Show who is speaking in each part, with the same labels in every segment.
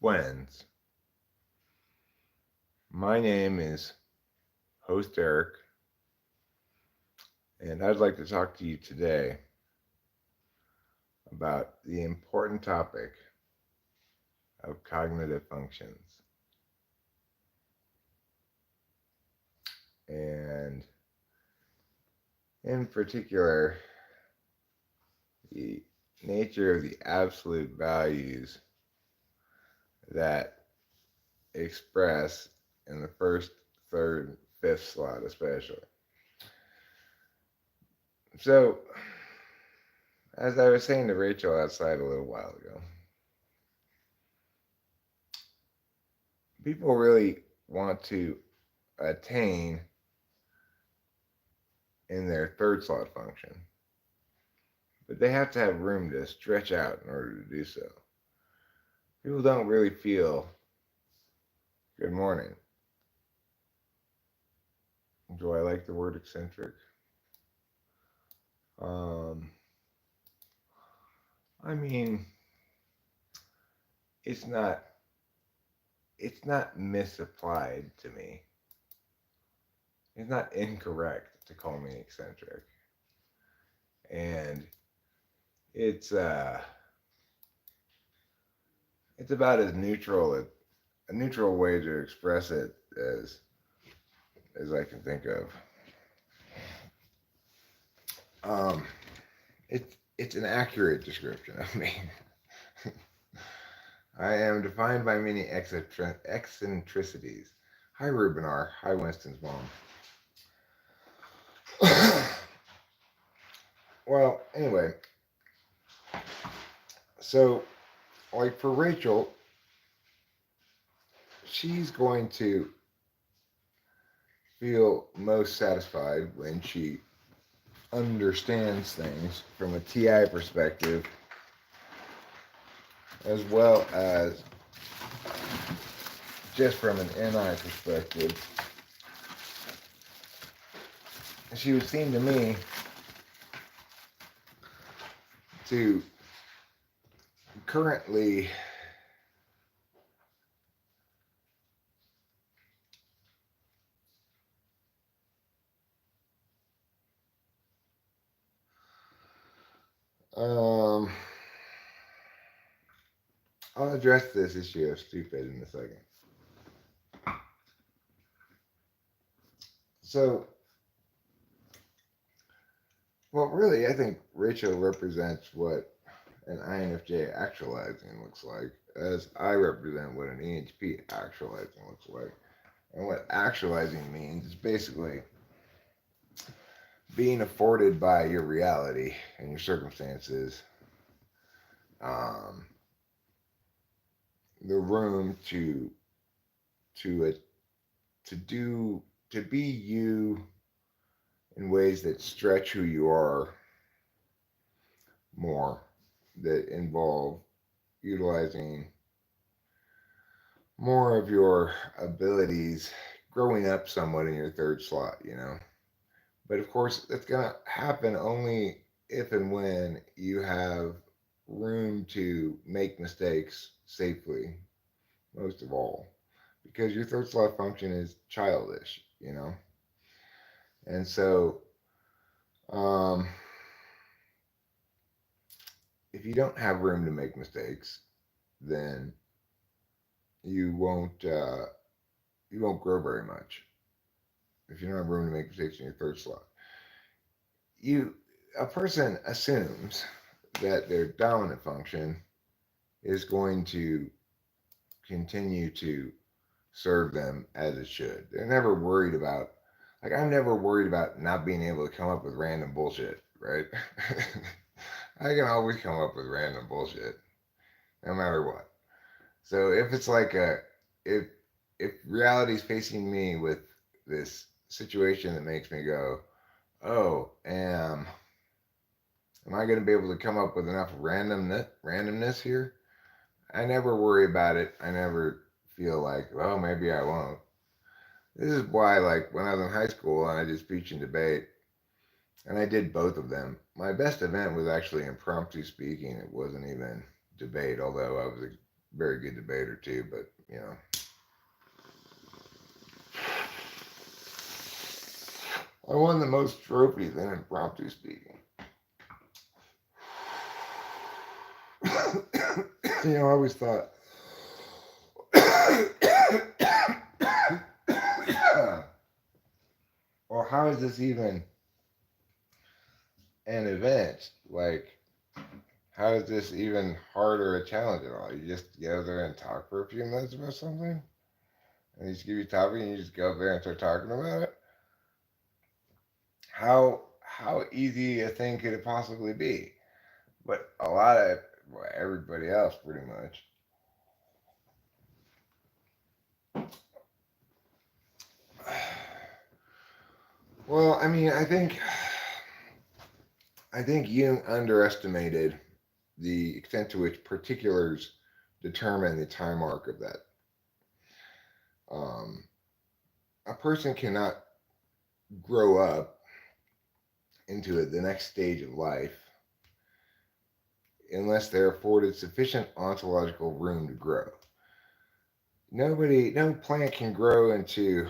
Speaker 1: Friends, my name is host Eric, and I'd like to talk to you today about the important topic of cognitive functions, and in particular, the nature of the absolute values that express in the first, third, fifth slot, especially. So, as I was saying to Rachel outside a little while ago, people really want to attain in their third slot function, but they have to have room to stretch out in order to do so. People don't really feel good morning. Do I like the word eccentric? Um, I mean, it's not it's not misapplied to me. It's not incorrect to call me eccentric, and it's uh it's about as neutral a neutral way to express it as I can think of. Um, it's an accurate description of me. I am defined by many eccentricities. Hi, Rubenar. Hi, Winston's mom. Well, anyway, so like for Rachel, she's going to feel most satisfied when she understands things from a TI perspective as well as just from an NI perspective. She would seem to me to currently um, I'll address this issue of stupid in a second. So, well, really, I think Rachel represents what an INFJ actualizing looks like, as I represent what an EHP actualizing looks like. And what actualizing means is basically being afforded by your reality and your circumstances um, the room to uh, to do to be you in ways that stretch who you are more, that involve utilizing more of your abilities, growing up somewhat in your third slot, you know. But of course, that's going to happen only if and when you have room to make mistakes safely, most of all, because your third slot function is childish, you know. And so, um, if you don't have room to make mistakes, then you won't uh, you won't grow very much. If you don't have room to make mistakes in your third slot, you a person assumes that their dominant function is going to continue to serve them as it should. They're never worried about, like, I'm never worried about not being able to come up with random bullshit, right? I can always come up with random bullshit, no matter what. So if it's like if if reality's facing me with this situation that makes me go, oh, am I going to be able to come up with enough randomness here? I never worry about it. I never feel like, well, maybe I won't. This is why, like, when I was in high school and I did speech and debate, and I did both of them, my best event was actually impromptu speaking. It wasn't even debate, although I was very good debater too, but I won the most trophies in impromptu speaking. I always thought, well, how is this even an event? Like, how is this even hard or a challenge at all? You just get up there and talk for a few minutes about something, and they just give you a topic, and you just go up there and start talking about it. How easy a thing could it possibly be? But a lot of everybody else, pretty much. Well, I mean, I think Jung underestimated the extent to which particulars determine the time arc of that. Um, a person cannot grow up into the next stage of life unless they're afforded sufficient ontological room to grow. No plant can grow into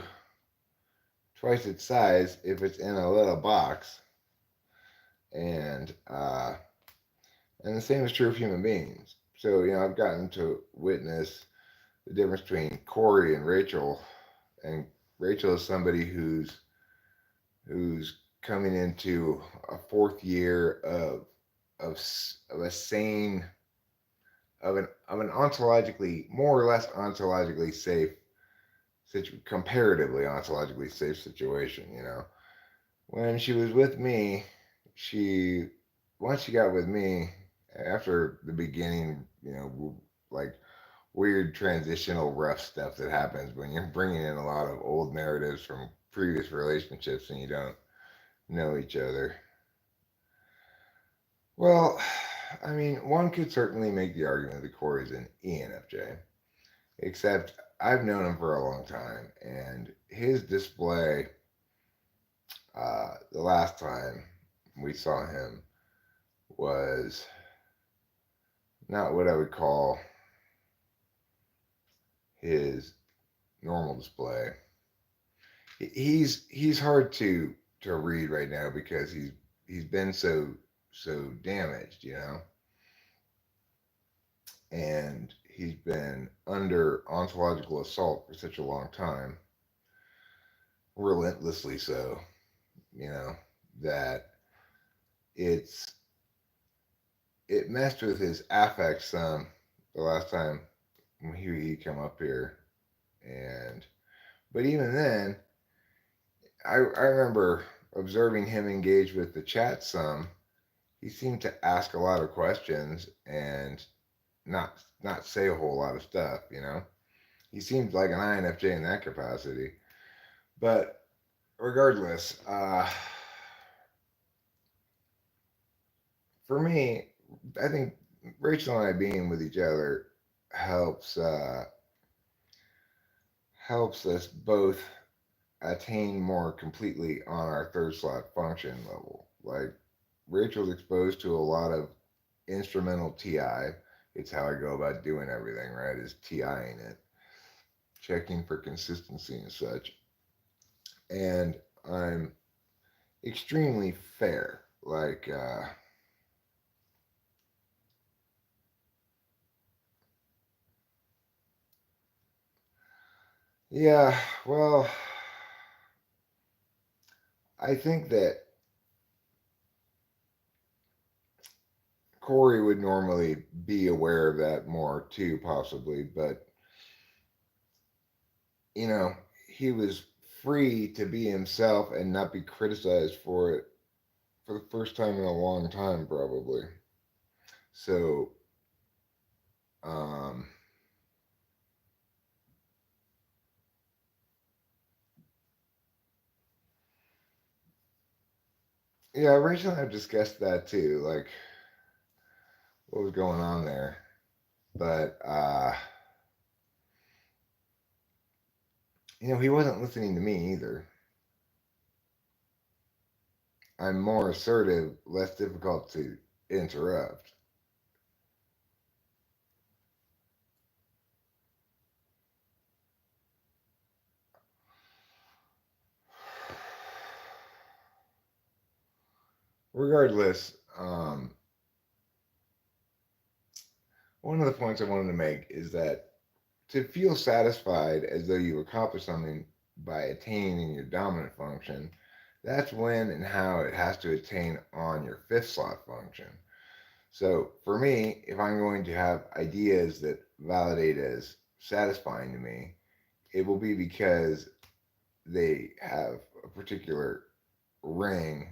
Speaker 1: twice its size if it's in a little box, and and the same is true of human beings. So I've gotten to witness the difference between Corey and Rachel, and Rachel is somebody who's coming into a fourth year of a sane of an ontologically more or less ontologically safe comparatively ontologically safe situation. When she was with me, she once she got with me after the beginning, like weird transitional rough stuff that happens when you're bringing in a lot of old narratives from previous relationships and you don't know each other. Well, I mean, one could certainly make the argument that Corey's an ENFJ, except I've known him for a long time, and his display the last time we saw him was not what I would call his normal display. He's hard to read right now because he's been so damaged, and he's been under ontological assault for such a long time, relentlessly so, that it's it messed with his affect some the last time he come up here, and but even then, I remember observing him engage with the chat some. He seemed to ask a lot of questions and not say a whole lot of stuff. He seemed like an INFJ in that capacity. But regardless, for me, I think Rachel and I being with each other helps helps us both attain more completely on our third slot function level. Like Rachel's exposed to a lot of instrumental TI. It's how I go about doing everything, right? Is TIing it, checking for consistency and such. And I'm extremely fair. Like, yeah, well, I think that Corey would normally be aware of that more too, possibly, but you know, he was free to be himself and not be criticized for it for the first time in a long time, probably. So, um, yeah, Rachel and I have discussed that too, like what was going on there. But, he wasn't listening to me either. I'm more assertive, less difficult to interrupt. regardless, one of the points I wanted to make is that to feel satisfied as though you accomplished something by attaining your dominant function, that's when and how it has to attain on your fifth slot function. So for me, if I'm going to have ideas that validate as satisfying to me, it will be because they have a particular ring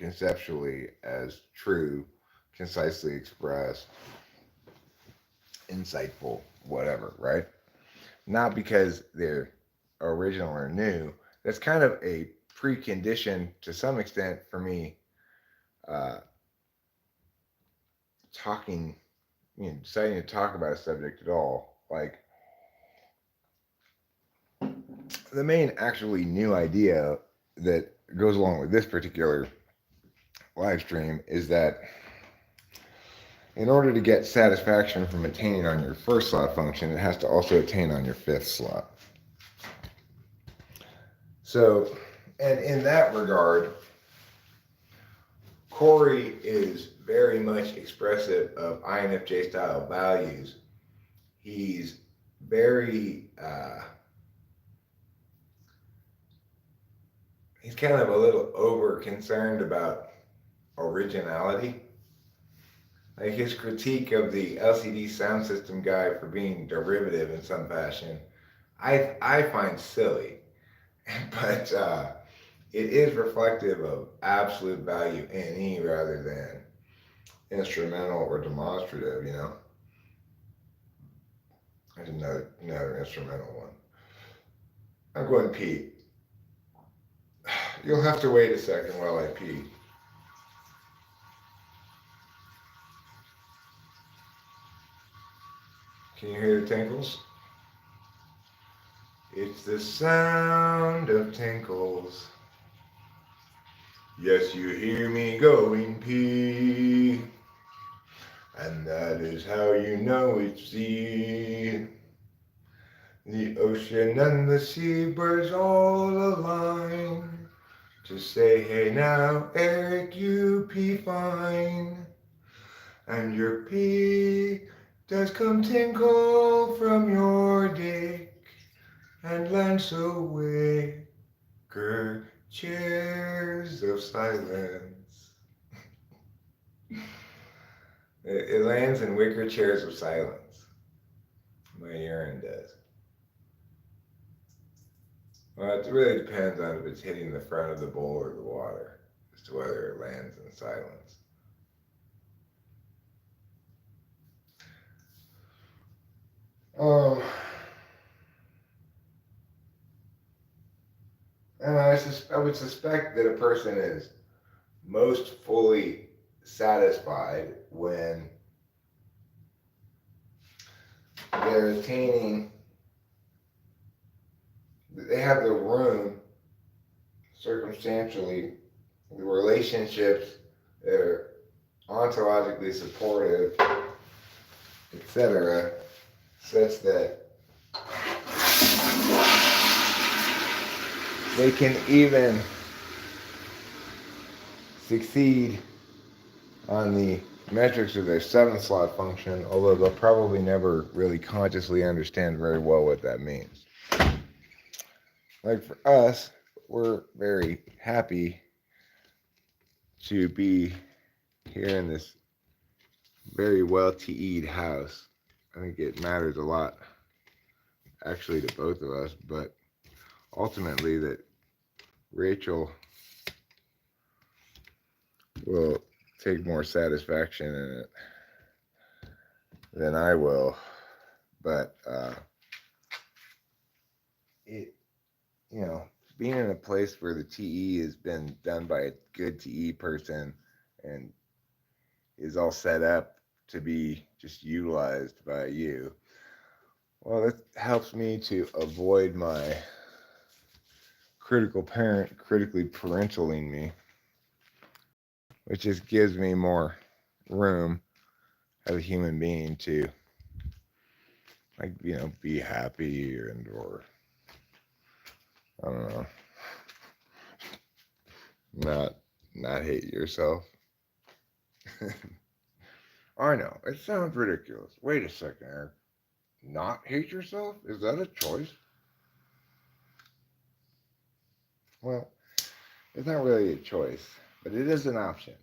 Speaker 1: conceptually as true, concisely expressed, insightful, whatever, right? Not because they're original or new. That's kind of a precondition to some extent for me uh, talking, deciding to talk about a subject at all. Like the main actually new idea that goes along with this particular live stream is that in order to get satisfaction from attaining on your first slot function, it has to also attain on your fifth slot. So, and in that regard, Corey is very much expressive of INFJ style values. He's very, he's kind of a little over concerned about originality. Like his critique of the LCD sound system guy for being derivative in some fashion, I find silly, but it is reflective of absolute value NE rather than instrumental or demonstrative. There's another instrumental one. I'm going to pee. You'll have to wait a second while I pee. Can you hear the tinkles? It's the sound of tinkles. Yes, you hear me going pee. And that is how you know it's the ocean and the seabirds all align to say, hey now, Eric, you pee fine. And your pee does come tinkle from your dick and land so wicker chairs of silence. It lands in wicker chairs of silence. My urine does. Well, it really depends on if it's hitting the front of the bowl or the water as to whether it lands in silence. Um, and I would suspect that a person is most fully satisfied when they're attaining, they have the room circumstantially, the relationships that are ontologically supportive, etc., such that they can even succeed on the metrics of their seventh slot function, although they'll probably never really consciously understand very well what that means. Like for us, we're very happy to be here in this very well TE'd house. I think it matters a lot actually to both of us, but ultimately that Rachel will take more satisfaction in it than I will. But being in a place where the TE has been done by a good TE person and is all set up to be just utilized by you, well, that helps me to avoid my critical parent critically parentaling me, which just gives me more room as a human being to, be happy or I don't know, not Not hate yourself. I know, it sounds ridiculous. Wait a second, Eric. Not hate yourself? Is that a choice? Well, it's not really a choice, but it is an option.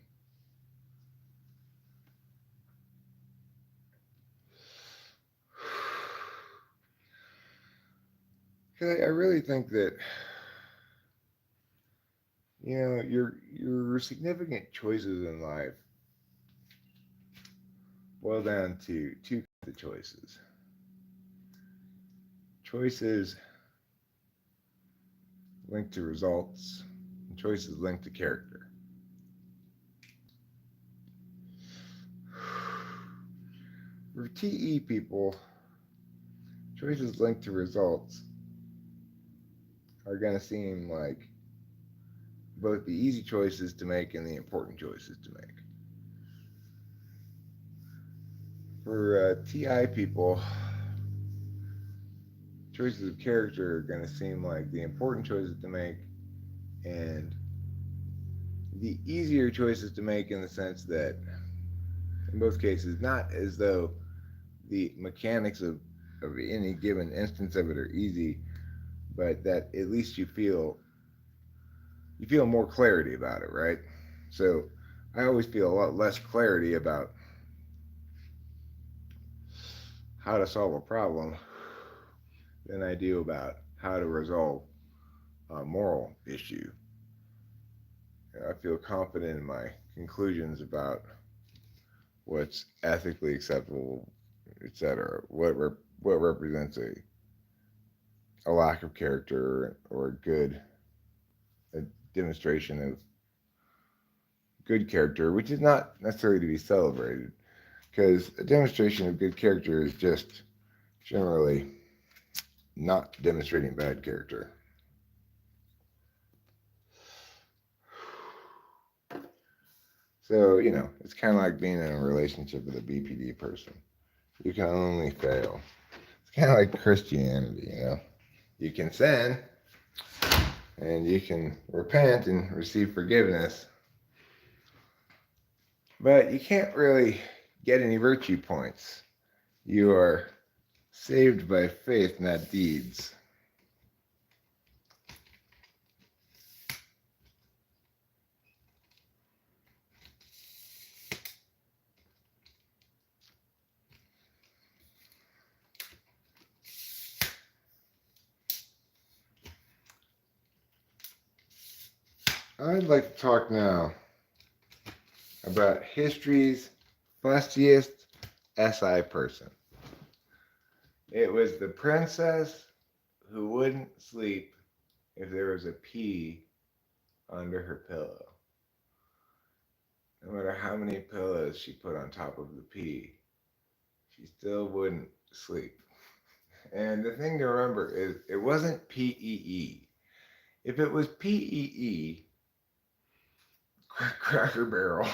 Speaker 1: Because I really think that your significant choices in life boil down to two kinds of choices. Choices linked to results, and choices linked to character. For TE people, choices linked to results are going to seem like both the easy choices to make and the important choices to make. For TI people, choices of character are going to seem like the important choices to make and the easier choices to make, in the sense that, in both cases, not as though the mechanics of any given instance of it are easy, but that at least you feel more clarity about it, right? So I always feel a lot less clarity about how to solve a problem than I do about how to resolve a moral issue. I feel confident in my conclusions about what's ethically acceptable, etc. What represents a lack of character or a demonstration of good character, which is not necessarily to be celebrated, because a demonstration of good character is just generally not demonstrating bad character. So, it's kind of like being in a relationship with a BPD person. You can only fail. It's kind of like Christianity. You can sin and you can repent and receive forgiveness, but you can't really get any virtue points. You are saved by faith, not deeds. I'd like to talk now about history's fussiest SI person. It was the princess who wouldn't sleep if there was a pea under her pillow. No matter how many pillows she put on top of the pea, she still wouldn't sleep. And the thing to remember is it wasn't PEE. If it was PEE, Cracker Barrel,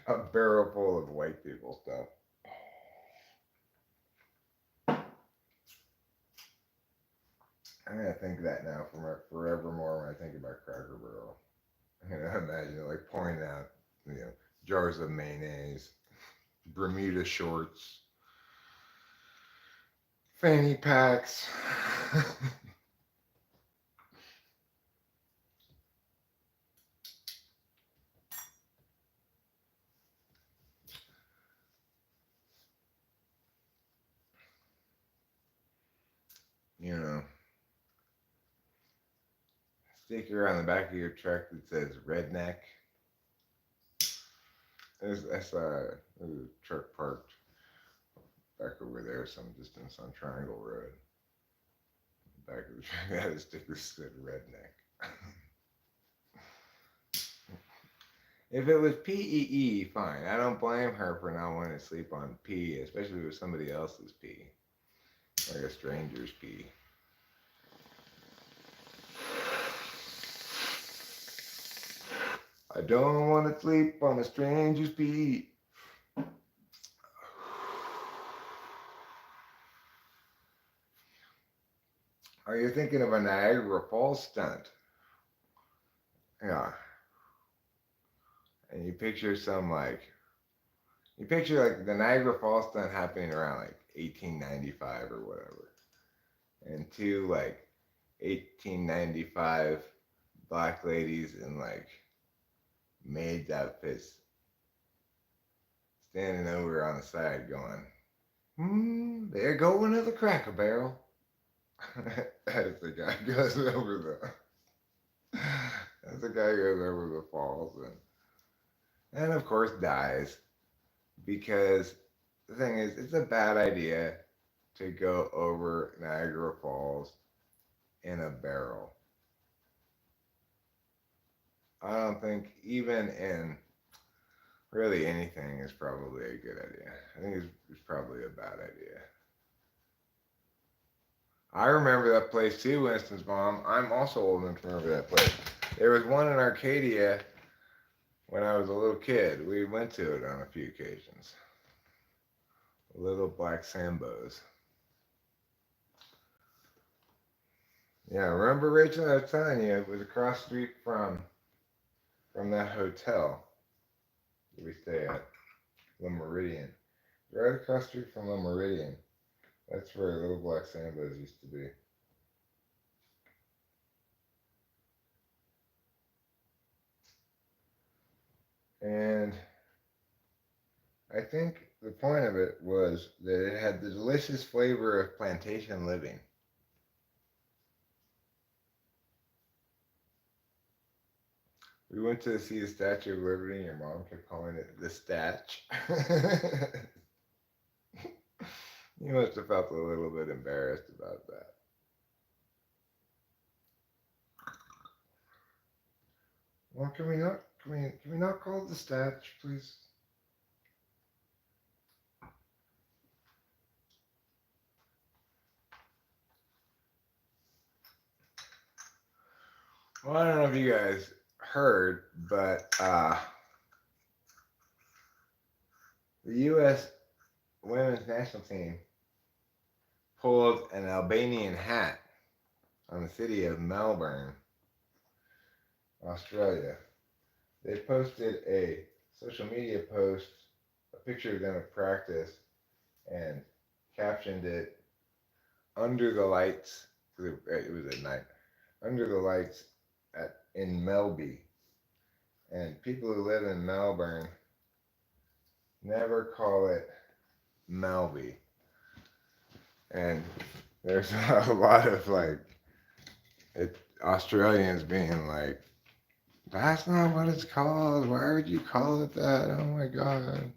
Speaker 1: a barrel full of white people stuff. I'm gonna think of that now forevermore when I think about Cracker Barrel. Imagine it like pouring out, jars of mayonnaise, Bermuda shorts, fanny packs. you know, Sticker on the back of your truck that says redneck. There's a truck parked back over there some distance on Triangle Road. Back of the truck had a sticker that said redneck. If it was PEE, fine. I don't blame her for not wanting to sleep on pee, especially with somebody else's pee, like a stranger's pee. I don't want to sleep on a stranger's pee. Are you thinking of a Niagara Falls stunt? Yeah. And you picture like the Niagara Falls stunt happening around like 1895 or whatever. And two like 1895 black ladies in like maids outfits standing over on the side going, there go another Cracker Barrel. As the guy goes over the falls and of course dies because the thing is it's a bad idea to go over Niagara Falls in a barrel. I don't think even in really anything is probably a good idea. I think it's probably a bad idea. I remember that place too, Winston's mom. I'm also old enough to remember that place. There was one in Arcadia when I was a little kid. We went to it on a few occasions. Little Black Sambos. Yeah, remember Rachel? I was telling you it was across the street from that hotel that we stay at, Le Meridian. Right across the street from Le Meridian. That's where Little Black Sambos used to be. And I think the point of it was that it had the delicious flavor of plantation living. We went to see the Statue of Liberty, and your mom kept calling it the Statch. You must have felt a little bit embarrassed about that. Well, can we not call it the Statch, please? Well, I don't know if you guys heard, but the U.S. women's national team pulled an Albanian hat on the city of Melbourne, Australia. They posted a social media post, a picture of them at practice, and captioned it, under the lights, it was at night, under the lights in Melby. And people who live in Melbourne never call it Melby. And there's a lot of Australians being like, that's not what it's called. Why would you call it that? Oh my God.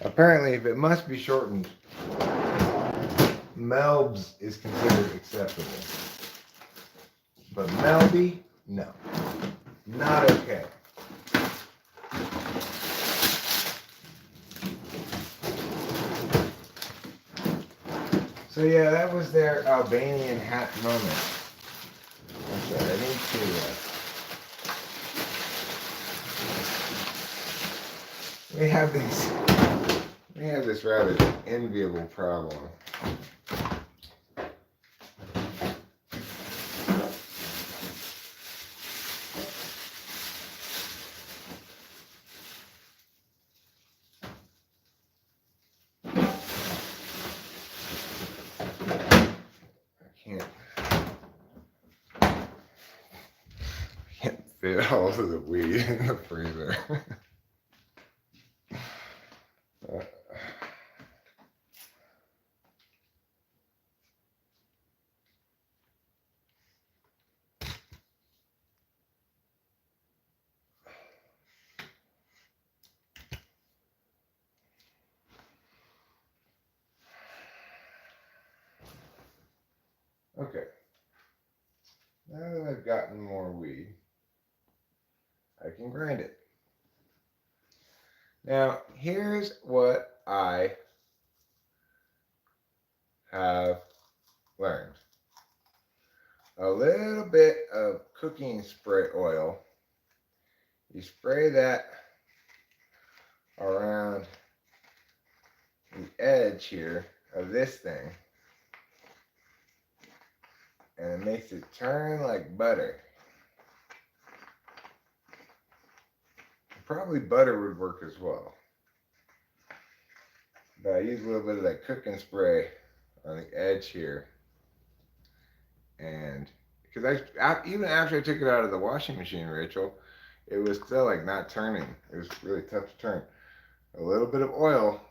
Speaker 1: Apparently, if it must be shortened, Melbs is considered acceptable. But Melby, no. Not okay. So yeah, that was their Albanian hat moment. I'm sorry, I need to. We have this rather enviable problem. Fit all of the weed in the freezer. Okay. Now that I've gotten more weed, I can grind it. Now, here's what I have learned. A little bit of cooking spray oil. You spray that around the edge here of this thing, and it makes it turn like butter. Probably butter would work as well. But I use a little bit of that cooking spray on the edge here. And because even after I took it out of the washing machine, Rachel, it was still like not turning. It was really tough to turn. A little bit of oil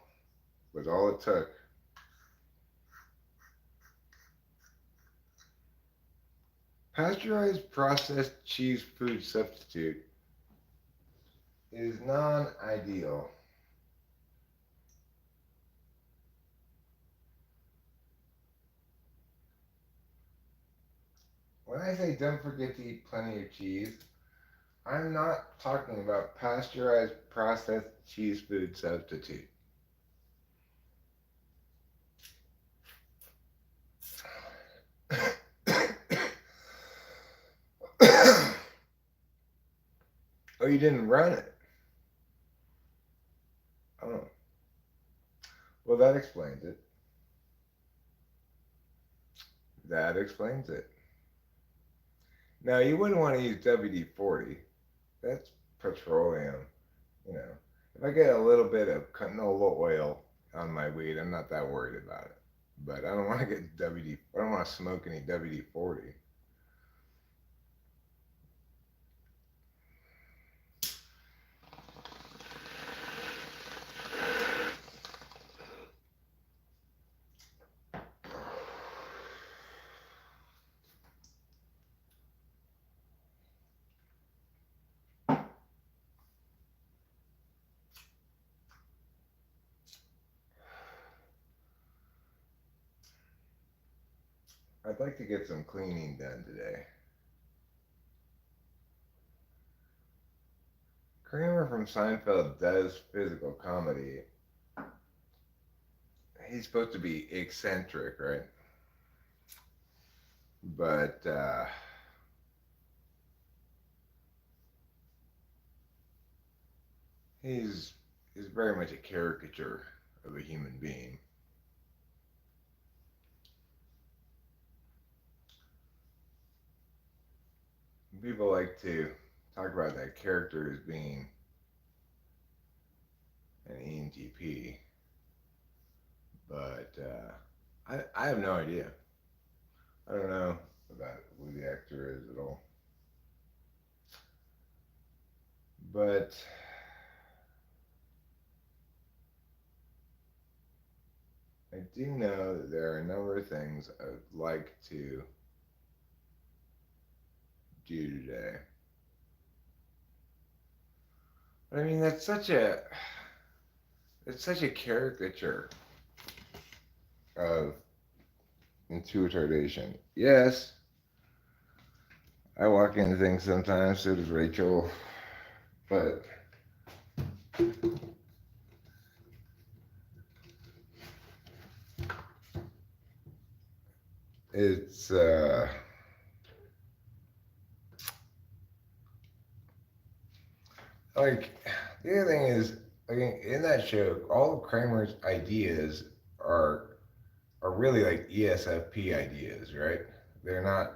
Speaker 1: was all it took. Pasteurized processed cheese food substitute is non-ideal. When I say don't forget to eat plenty of cheese, I'm not talking about pasteurized processed cheese food substitute. Oh, you didn't run it? Oh. Well, that explains it. That explains it. Now, you wouldn't want to use WD-40. That's petroleum, you know. If I get a little bit of canola oil on my weed, I'm not that worried about it. But I don't want to get I don't want to smoke any WD-40. I'd like to get some cleaning done today. Kramer from Seinfeld does physical comedy. He's supposed to be eccentric, right? But he's very much a caricature of a human being. People like to talk about that character as being an ENTP, but I have no idea. I don't know about who the actor is at all. But I do know that there are a number of things I would like to do today. But I mean, it's such a caricature of intuition. Yes, I walk into things sometimes, so does Rachel, but it's like the other thing is, like in that show, all of Kramer's ideas are really like ESFP ideas, right? They're not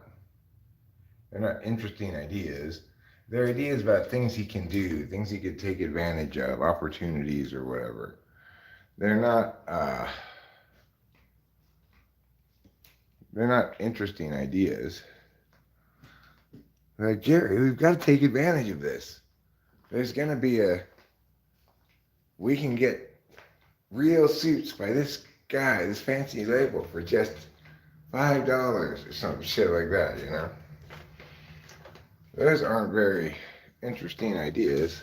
Speaker 1: they're not interesting ideas. They're ideas about things he can do, things he could take advantage of, opportunities or whatever. They're not they're not interesting ideas. They're like, Jerry, we've got to take advantage of this. There's gonna be we can get real suits by this guy, this fancy label for just $5 or some shit like that, you know? Those aren't very interesting ideas.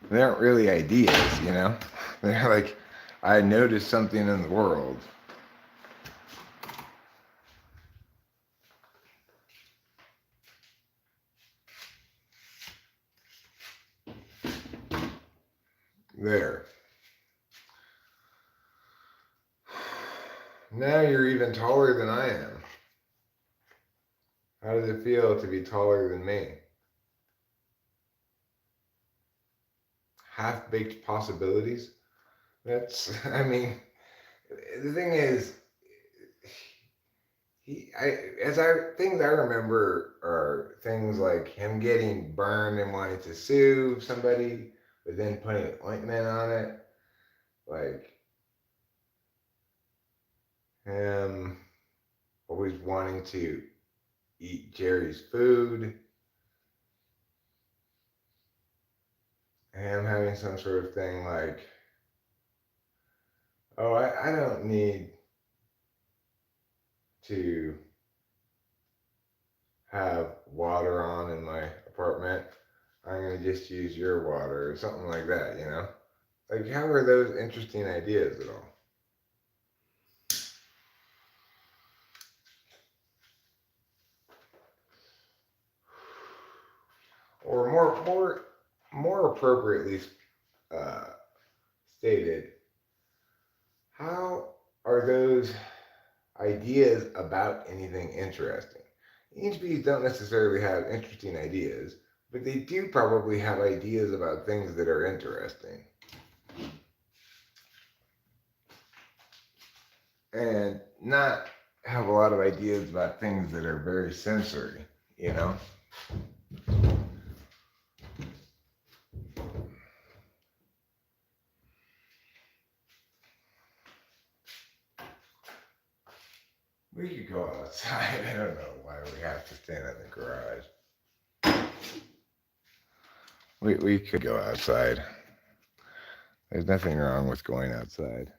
Speaker 1: They aren't really ideas, you know? They're like, I noticed something in the world. There. Now you're even taller than I am. How does it feel to be taller than me? Half-baked possibilities? I mean, the thing is, things I remember are things like him getting burned and wanting to sue somebody, but then putting ointment on it, like him always wanting to eat Jerry's food, him having some sort of thing like, oh, I don't need to have water on in my apartment. I'm gonna just use your water or something like that, you know? Like, how are those interesting ideas at all? Or more appropriately uh, stated, how are those ideas about anything interesting? EHBs don't necessarily have interesting ideas, but they do probably have ideas about things that are interesting. And not have a lot of ideas about things that are very sensory, you know? We could go outside. I don't know why we have to stand in the garage. We could go outside. There's nothing wrong with going outside.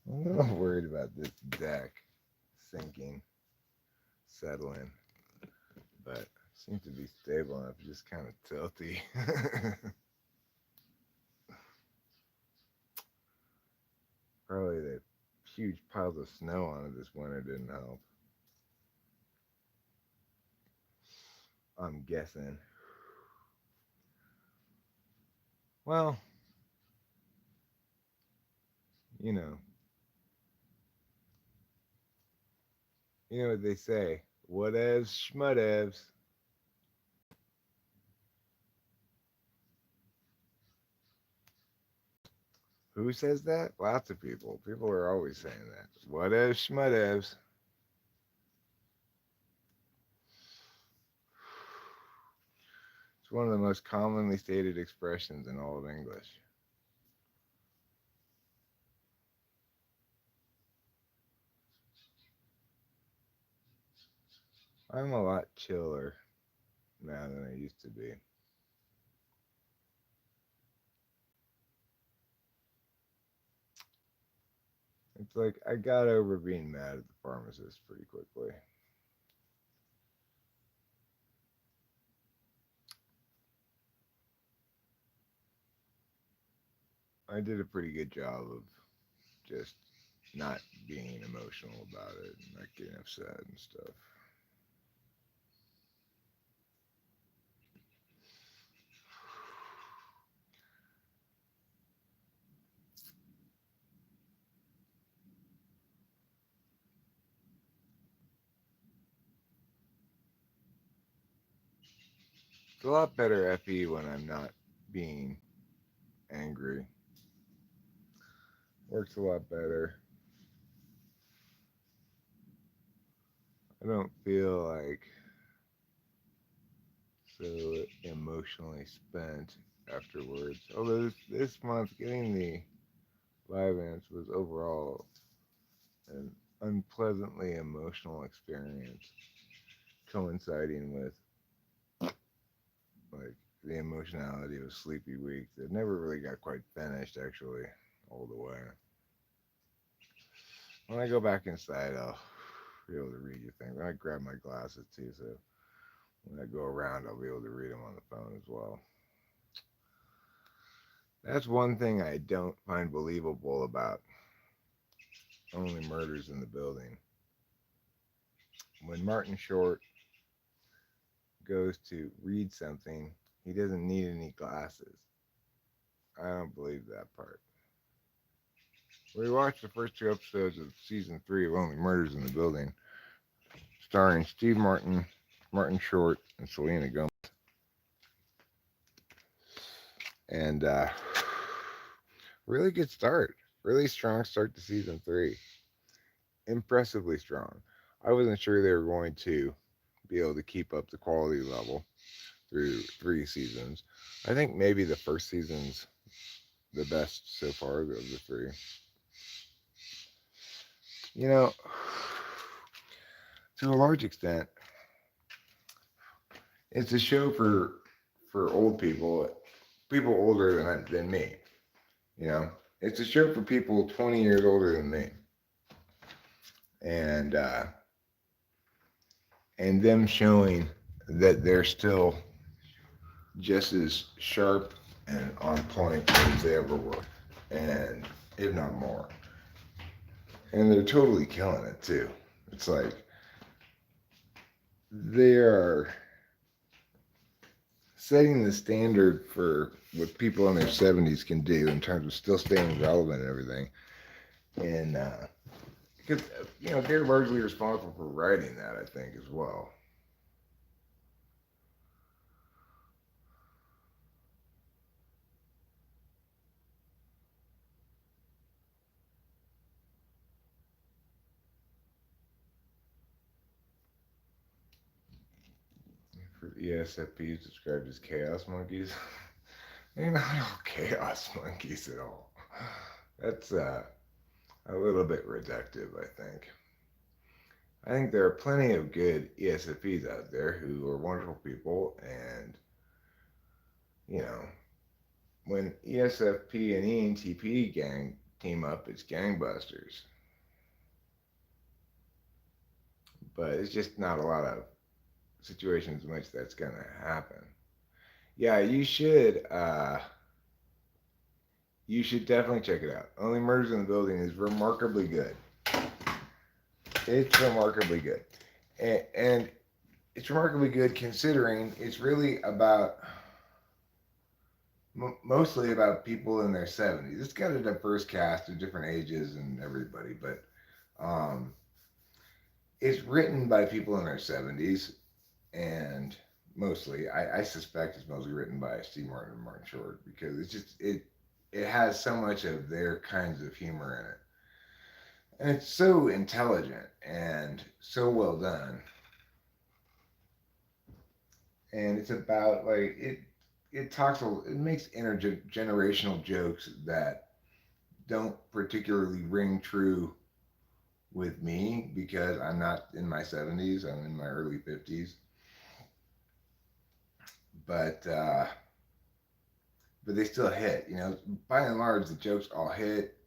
Speaker 1: I'm a little worried about this deck sinking, settling, but it seems to be stable enough, just kind of tilty. Probably the huge piles of snow on it this winter didn't help. I'm guessing. Well, you know, you know what they say. Whatevs, schmutevs. Who says that? Lots of people. People are always saying that. Whatevs, schmutevs. It's one of the most commonly stated expressions in all of English. I'm a lot chiller now than I used to be. It's like I got over being mad at the pharmacist pretty quickly. I did a pretty good job of just not being emotional about it and not getting upset and stuff. It's a lot better FE when I'm not being angry. Works a lot better. I don't feel like so emotionally spent afterwards. Although this month, getting the live ants was overall an unpleasantly emotional experience, coinciding with like the emotionality of a sleepy week that never really got quite finished actually all the way. When I go back inside, I'll be able to read your thing. But I grab my glasses too, so when I go around, I'll be able to read them on the phone as well. That's one thing I don't find believable about Only Murders in the Building. When Martin Short goes to read something, he doesn't need any glasses. I don't believe that part. We watched the first two episodes of season 3 of Only Murders in the Building, starring Steve Martin Martin Short, and Selena Gomez. And really good start. Really strong start to season 3. Impressively strong. I wasn't sure they were going to be able to keep up the quality level through 3 seasons. I think maybe the first season's the best so far of the 3. You know, to a large extent, it's a show for old people, people older than me. You know, it's a show for people 20 years older than me, and them showing that they're still just as sharp and on point as they ever were, and if not more. And they're totally killing it too. It's like they are setting the standard for what people in their 70s can do in terms of still staying relevant and everything. And because they're largely responsible for writing that, I think, as well. For ESFPs described as chaos monkeys. They're not all chaos monkeys at all. That's a little bit reductive, I think. I think there are plenty of good ESFPs out there who are wonderful people, and you know, when ESFP and ENTP gang team up, it's gangbusters. But it's just not a lot of situations in which that's gonna happen. Yeah, you should definitely check it out. Only Murders in the Building is remarkably good. It's remarkably good. And it's remarkably good considering it's really about mostly about people in their 70s. It's got a diverse cast of different ages and everybody, but um, it's written by people in their 70s, and mostly, I suspect it's mostly written by Steve Martin and Martin Short, because it has so much of their kinds of humor in it. And it's so intelligent and so well done. And it's about like it makes intergenerational jokes that don't particularly ring true with me because I'm not in my 70s, I'm in my early 50s. But but they still hit, by and large the jokes all hit.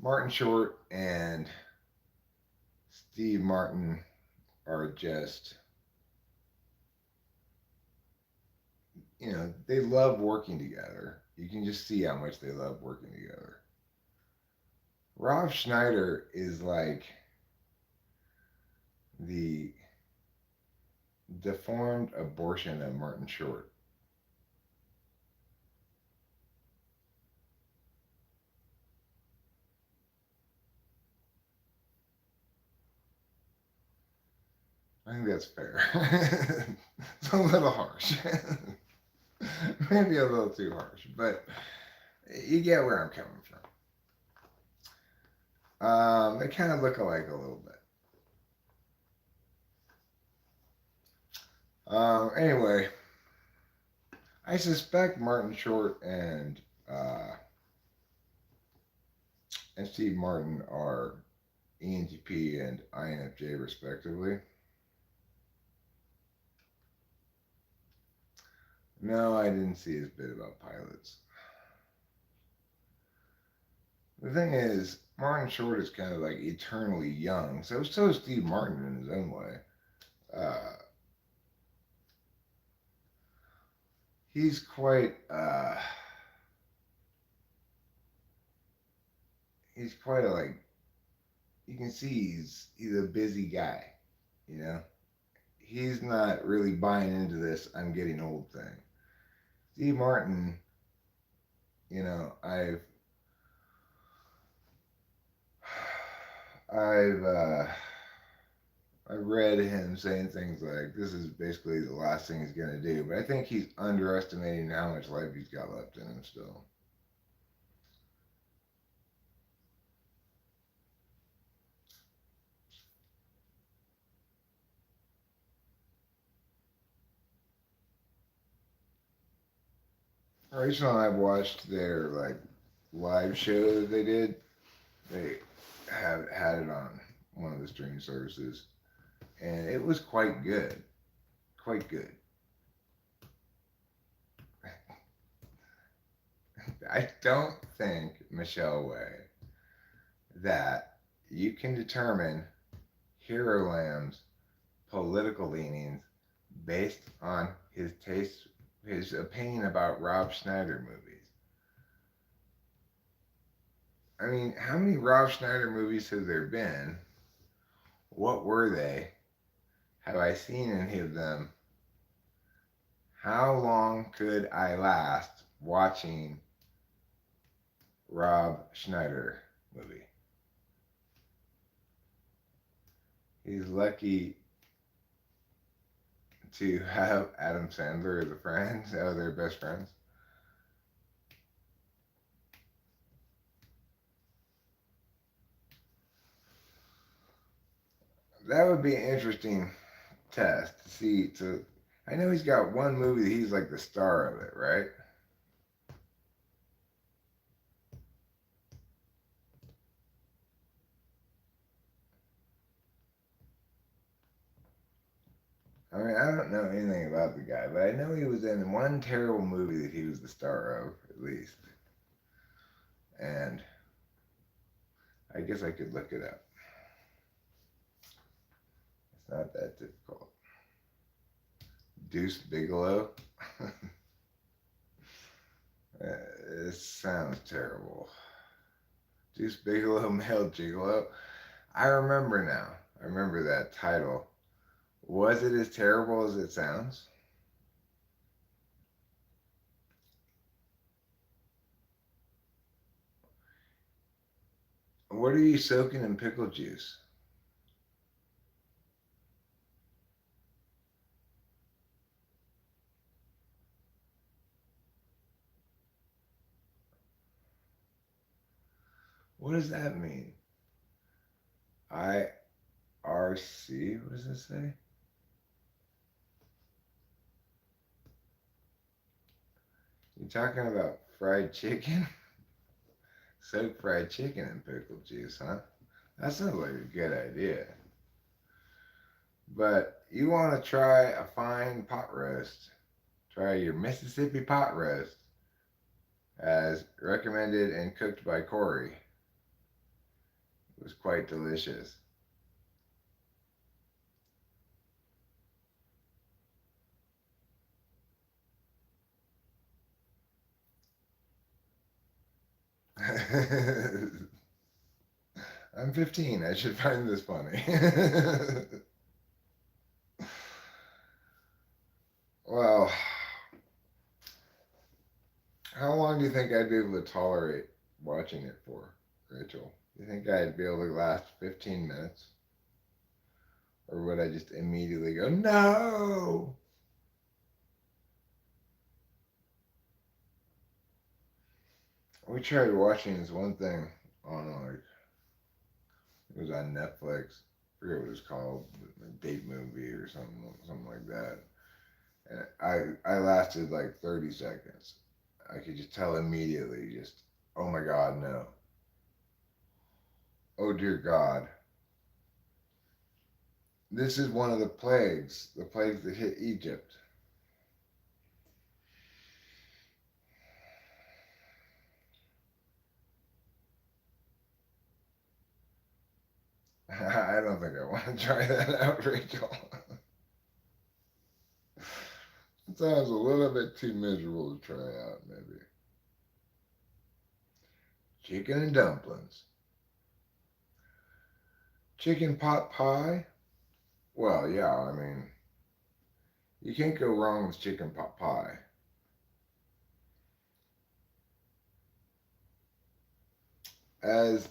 Speaker 1: Martin Short and Steve Martin are just, they love working together. You can just see how much they love working together. Rob Schneider is like the deformed abortion of Martin Short. I think that's fair. It's a little harsh. Maybe a little too harsh, but you get where I'm coming from. They kind of look alike a little bit. Anyway, I suspect Martin Short and Steve Martin are ENTP and INFJ respectively. No, I didn't see his bit about pilots. The thing is, Martin Short is kind of like eternally young. So is Steve Martin in his own way. Uh, he's quite he's quite a like you can see he's a busy guy, you know. He's not really buying into this I'm getting old thing. Steve Martin, you know, I've I read him saying things like this is basically the last thing he's gonna do, but I think he's underestimating how much life he's got left in him still. Rachel and I watched their live show that they did. They have had it on one of the streaming services, and it was quite good. Quite good. I don't think, Michelle Way, that you can determine Hero Lamb's political leanings based on his taste, his opinion about Rob Schneider movies. I mean, how many Rob Schneider movies have there been? What were they? Have I seen any of them? How long could I last watching Rob Schneider movie? He's lucky to have Adam Sandler as a friend. Oh, they're best friends. That would be an interesting test to see. I know he's got one movie that he's like the star of it, right? I mean, I don't know anything about the guy, but I know he was in one terrible movie that he was the star of, at least. And I guess I could look it up. It's not that difficult. Deuce Bigelow. It sounds terrible. Deuce Bigelow, Male Gigolo. I remember now. I remember that title. Was it as terrible as it sounds? What are you soaking in pickle juice? What does that mean? IRC? What does it say? You talking about fried chicken? Soak fried chicken in pickle juice, huh? That sounds like a good idea. But you want to try a fine pot roast. Try your Mississippi pot roast, as recommended and cooked by Corey. It was quite delicious. I'm 15. I should find this funny. Well, how long do you think I'd be able to tolerate watching it for, Rachel? Do you think I'd be able to last 15 minutes? Or would I just immediately go, no? We tried watching this one thing on, like, it was on Netflix. I forget what it was called, a date movie or something like that. And I lasted like 30 seconds. I could just tell immediately, just, oh my God, no. Oh dear God. This is one of the plagues that hit Egypt. I don't think I want to try that out, Rachel. It sounds a little bit too miserable to try out, maybe. Chicken and dumplings. Chicken pot pie? Well, yeah, I mean, you can't go wrong with chicken pot pie. As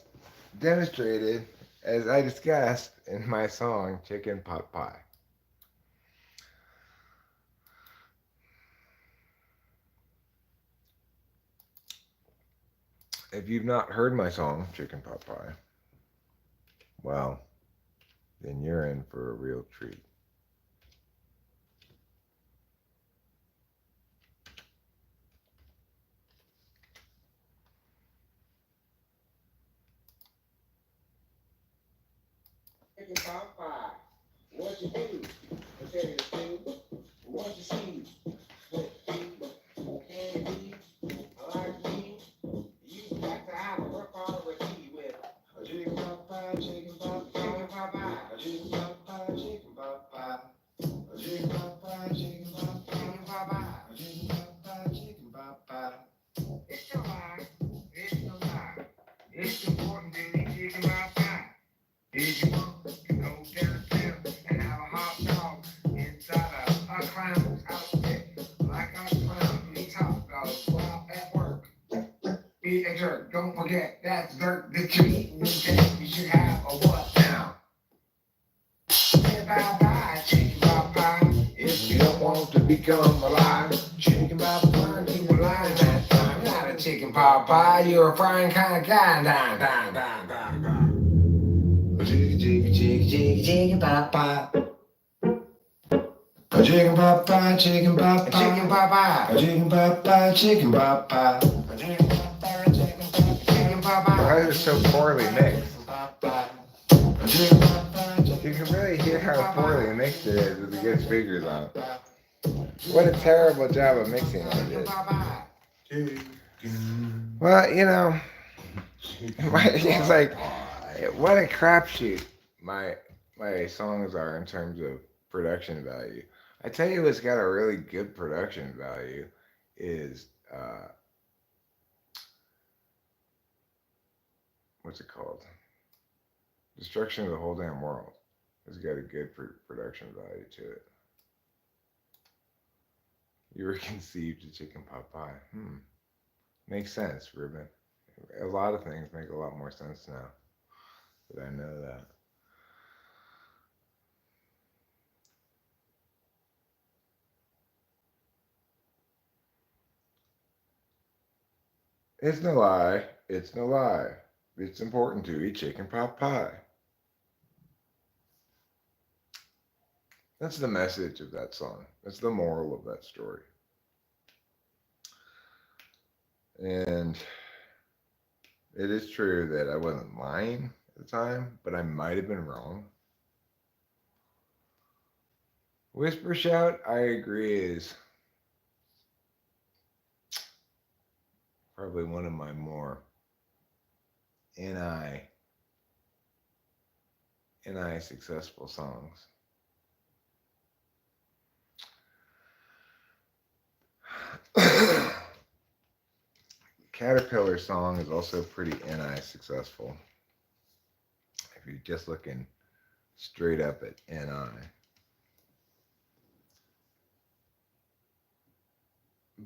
Speaker 1: demonstrated as I discussed in my song Chicken Pot Pie. If you've not heard my song Chicken Pot Pie, well, then you're in for a real treat. Chicken Pot Pie, what you do? Potato soup, what you see? What you candy, like me. You got to have a work on with tea with a chicken pot pie, chicken pot pie, chicken pot pie, a chicken pot pie, chicken pot pie, a chicken pot pie, chicken pot pie, chicken pot pie, a chicken pot pie, chicken pot pie. It's your pie, it's your pie. It's important to eat chicken pot pie. Did you want to go downtown and have a hot dog inside a clown's outfit? Like a clown eats hot dogs while at work. Eat a jerk. Don't forget that's dirt that you're eating today. You should have a what now? Chicken pot pie, chicken pot pie. If you don't want to become alive, chicken pot pie, keep alive that time. You're not a chicken pot pie, you're a frying kind of guy. Chicken pot pie. A chicken pot pie, chicken pot pie, chicken pot pie, a chicken pot pie, chicken pot pie, a chicken pot pie, chicken pot pie. Why is it so poorly mixed? You can really hear how poorly mixed it is with the good speakers on. What a terrible job of mixing I did. Well, you know, it's like, what a crapshoot my songs are in terms of production value. I tell you what's got a really good production value is, what's it called? Destruction of the Whole Damn World. It's got a good production value to it. You were conceived a chicken pot pie. Makes sense, Ruben. A lot of things make a lot more sense now that I know that. It's no lie. It's no lie. It's important to eat chicken pot pie. That's the message of that song. That's the moral of that story. And it is true that I wasn't lying at the time, but I might have been wrong. Whisper Shout, I agree, is probably one of my more NI successful songs. Caterpillar song is also pretty NI successful. If you're just looking straight up at NI.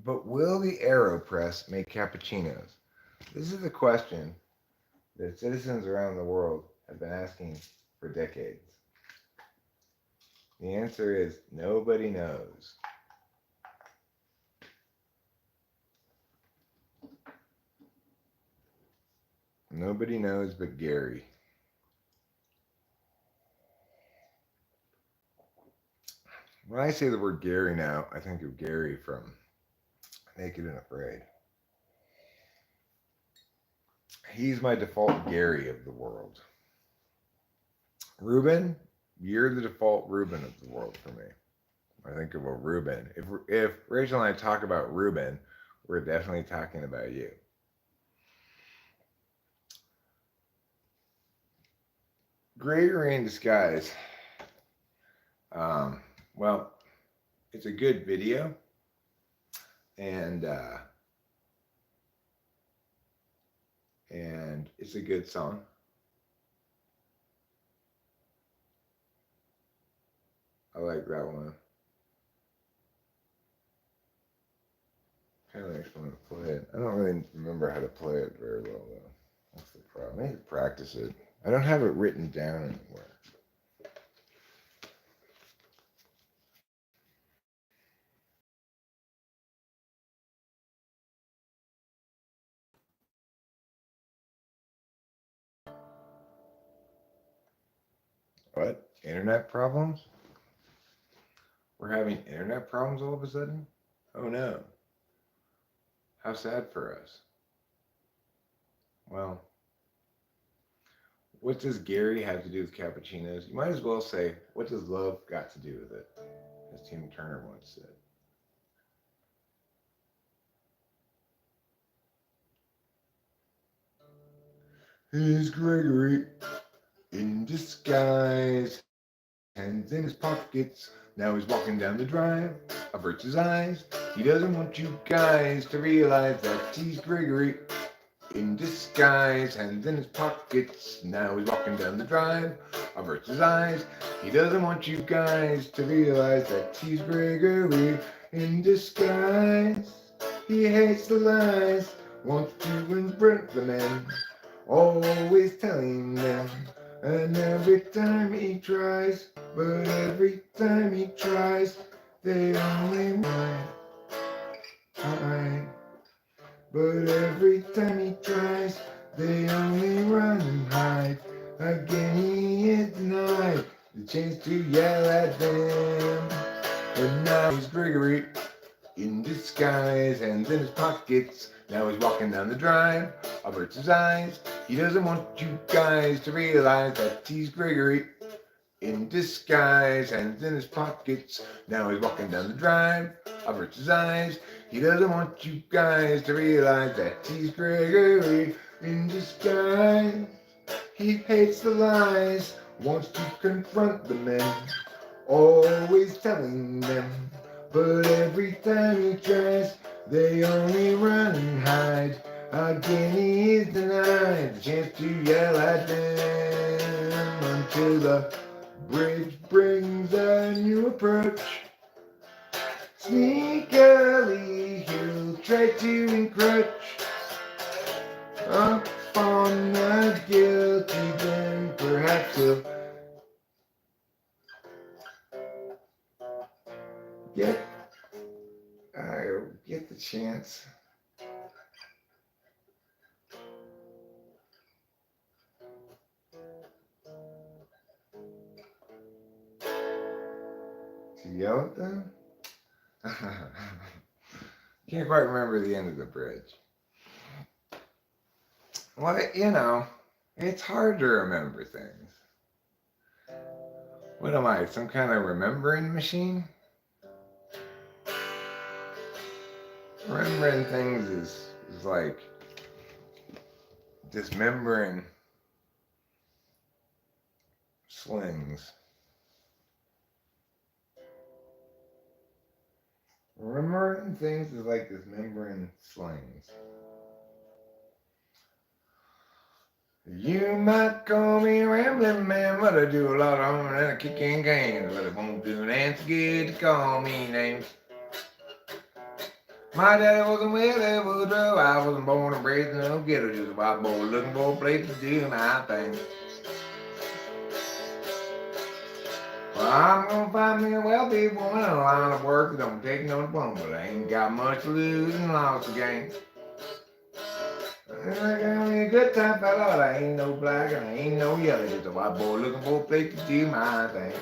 Speaker 1: But will the AeroPress make cappuccinos? This is a question that citizens around the world have been asking for decades. The answer is nobody knows. Nobody knows but Gary. When I say the word Gary now, I think of Gary from Naked and Afraid. He's my default Gary of the world. Ruben, you're the default Ruben of the world for me. I think of a Ruben. If Rachel and I talk about Ruben, we're definitely talking about you. Gregory in Disguise. Well, it's a good video, and it's a good song. I like that one. Kind of makes me want to play it. I don't really remember how to play it very well, though. That's the problem. I need to practice it. I don't have it written down anywhere. What? Internet problems? We're having internet problems all of a sudden? Oh no. How sad for us. Well, what does Gary have to do with cappuccinos? You might as well say, what does love got to do with it? As Tina Turner once said. Here's Gregory in disguise, hands in his pockets. Now he's walking down the drive, averts his eyes. He doesn't want you guys to realize that he's Gregory in disguise, hands in his pockets. Now he's walking down the drive, averts his eyes. He doesn't want you guys to realize that he's Gregory in disguise. He hates the lies, wants to invent the men, always telling them. And every time he tries, but every time he tries, they only hide. But every time he tries, they only run and hide. Again he is denied the chance to yell at them. But now he's Gregory in disguise, hands in his pockets. Now he's walking down the drive, averts his eyes. He doesn't want you guys to realize that he's Gregory in disguise, hands in his pockets. Now he's walking down the drive, averts his eyes. He doesn't want you guys to realize that he's Gregory in disguise. He hates the lies, wants to confront the men, always telling them. But every time he tries, they only run and hide. Again he is denied the chance to yell at them until the bridge brings a new approach. Sneakily he'll try to encroach upon the guilty, then perhaps he'll get the chance to yell at them. Can't quite remember the end of the bridge. Well, it's hard to remember things. What am I, some kind of remembering machine? Remembering things is like dismembering slings. Remembering things is like dismembering slings. You might call me a rambling man, but I do a lot of harm and I kick in cans. But it won't do an answer good to call me names. My daddy wasn't Willie Woodrow. I wasn't born and raised in no ghetto, just a white boy looking for a place to do my thing. Well, I'm gonna find me a wealthy woman in a line of work that don't take no diploma, but I ain't got much to lose and lost the game. I got me a good time fella, but I ain't no black and I ain't no yellow, just a white boy looking for a place to do my thing.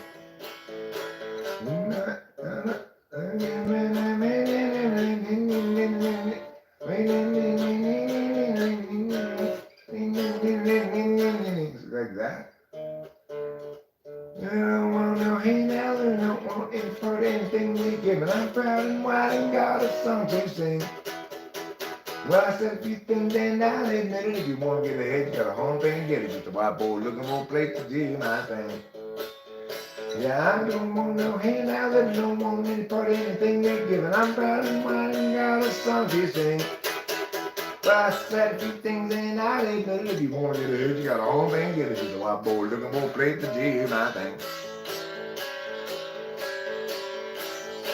Speaker 1: Like that. I don't want no handout, I don't want any part of anything we give, but I'm proud and white and got a song to sing. Well, I said a few things and I'll admit it. If you want to get ahead, you got a home thing and get it. Just a white boy looking for a place to do my thing. Yeah, I don't want no handout, I don't want any part of anything they give, and I'm proud and white and got a song to sing. Well, I said a few things and I'll admit it. If you want to get ahead, you got a home thing and get it. Just a white boy looking for a place to do my thing.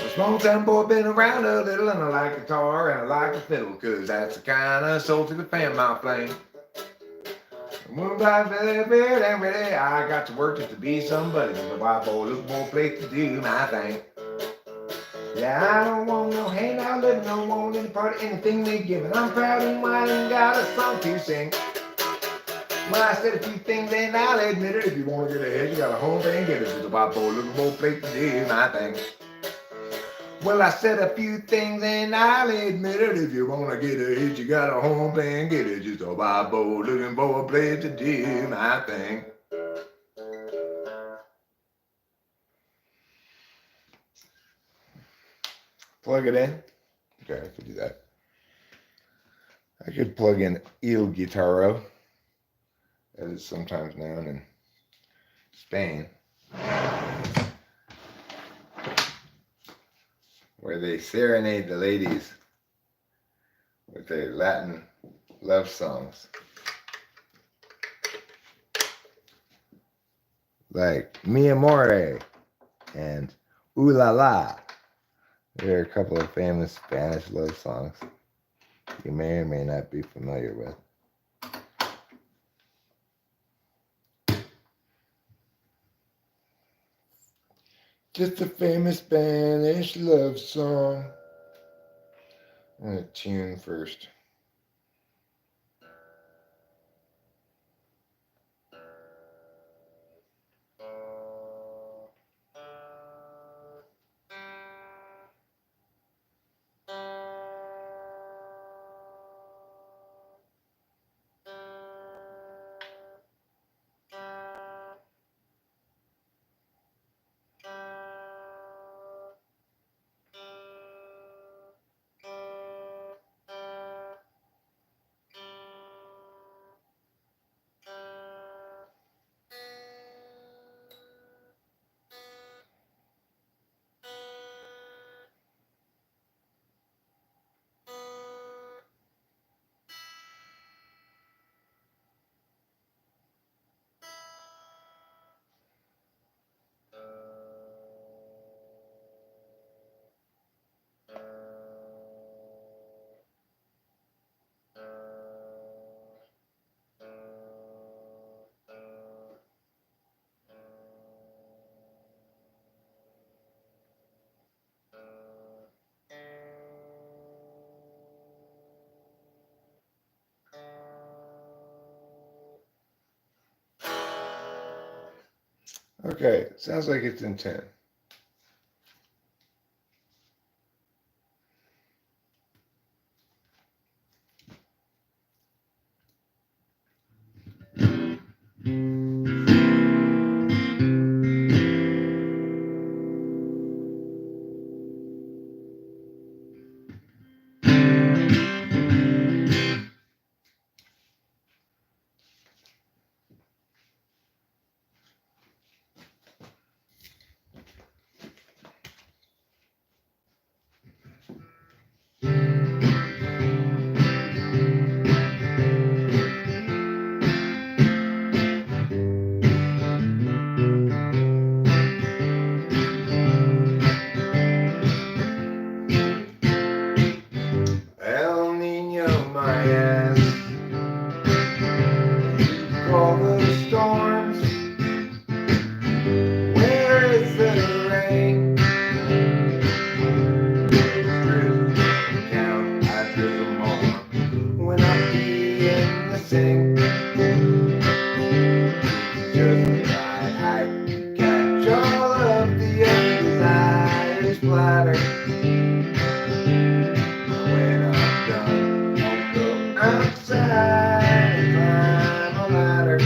Speaker 1: A small town boy, been around a little, and I like guitar and I like the fiddle, cause that's the kind of soul to the fan my flame. I got to work just to be somebody. The Bible look more place to do my thing. Yeah, I don't want no handout, living, don't want any part of anything they giving. I'm proud and wild and got a song to sing. Well, I said a few things and I'll admit it. If you want to get ahead, you got a whole thing. Get it. Just a Bible look more place to do my thing. Well, I said a few things and I'll admit it. If you want to get a hit, you got a home plan. Get it. Just a Bible looking for a place to do my thing. Plug it in. Okay, I could do that. I could plug in Il Guitarro, as it's sometimes known in Spain, where they serenade the ladies with their Latin love songs. Like Mi Amore and Ooh La La. There are a couple of famous Spanish love songs you may or may not be familiar with. Just a famous Spanish love song. I'm going to tune first. Okay, sounds like it's in 10. El Nino, my ass. Call the storms. Where is the rain? Count, I drizzle more when I be in the sink. Just right, I catch all of the undesired splatter. When I'm done, I'll go outside and climb a ladder.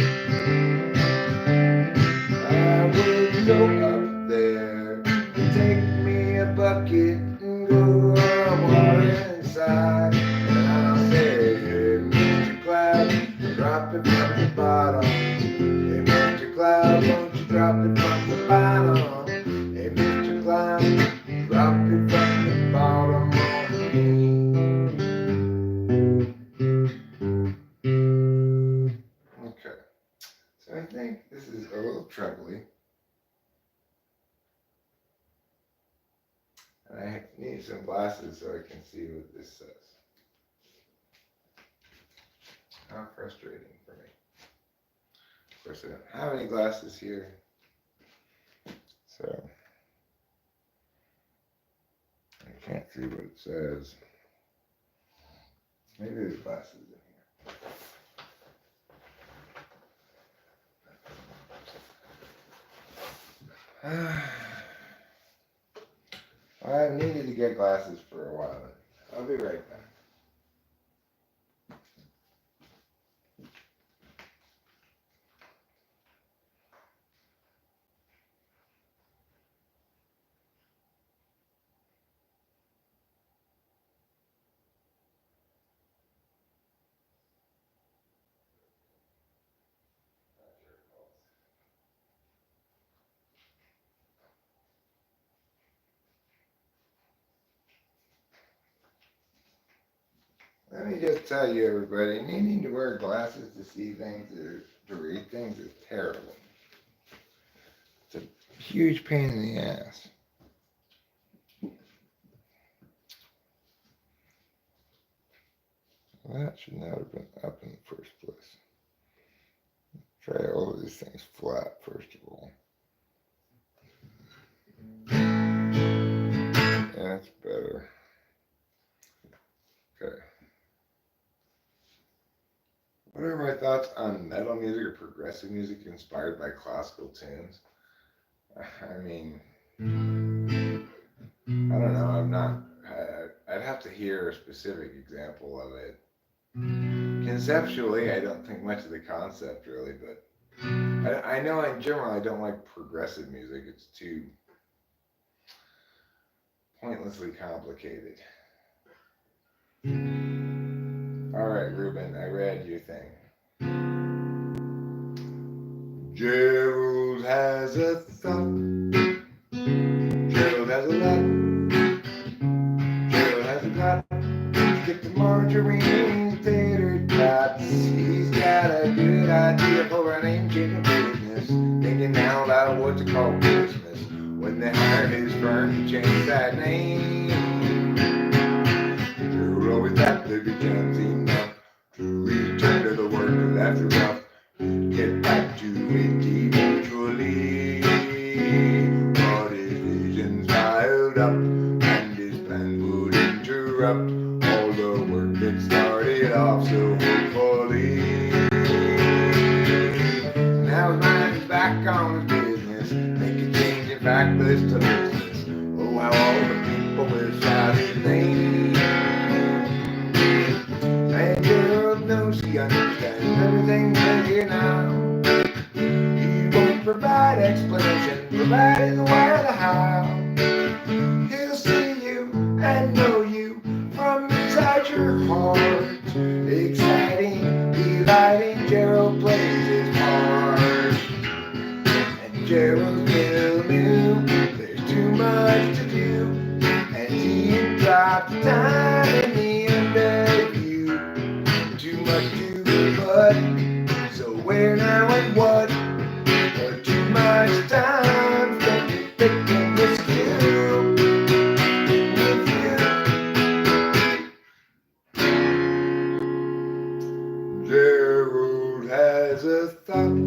Speaker 1: I would go up there and take me a bucket and go water inside. And I'll say, hey, Mr. Cloud, drop it from the bottom. Hey, Mr. Cloud, won't you drop it from the bottom? Hey, Mr. Cloud, drop it from the bottom on me. Okay, so I think this is a little trebly. And I need some glasses so I can see what this says. How frustrating for me. Of course, I don't have any glasses here, so I can't see what it says. Maybe there's glasses in here. I've needed to get glasses for a while. I'll be right back. Let me just tell you, everybody, needing to wear glasses to see things or to read things is terrible. It's a huge pain in the ass. That should not have been up in the first place. Try all of these things flat, first of all. That's better. Okay. What are my thoughts on metal music or progressive music inspired by classical tunes? I mean, I don't know. I'd have to hear a specific example of it. Conceptually, I don't think much of the concept really, but I know in general I don't like progressive music. It's too pointlessly complicated. All right, Ruben, I read your thing. Gerald has a thought. Gerald has a lot. Gerald has a lot. Get the margarine tater tots. He's got a good idea for an ancient business. Thinking now about what to call Christmas. When they hire his firm to change that name. Gerald always thought there becomes enough to return to the work of after rough. Get back to it eventually. But his vision's piled up and his plan would interrupt all the work that started off so hopefully. Now his mind is back on his business. Make a change in fact list to business. Oh, how all the people will shout his name. And Gerald knows he understands everything that's here now. He won't provide explanation, providing the why or the how. He'll see you and know you from inside your heart. Exciting, delighting, Gerald plays his part. And Gerald still knew there's too much to do. And he dropped the time in the interview. Too much to do, but so where now and what? Or too much time spent picking this skill with you. Gerald has a thought.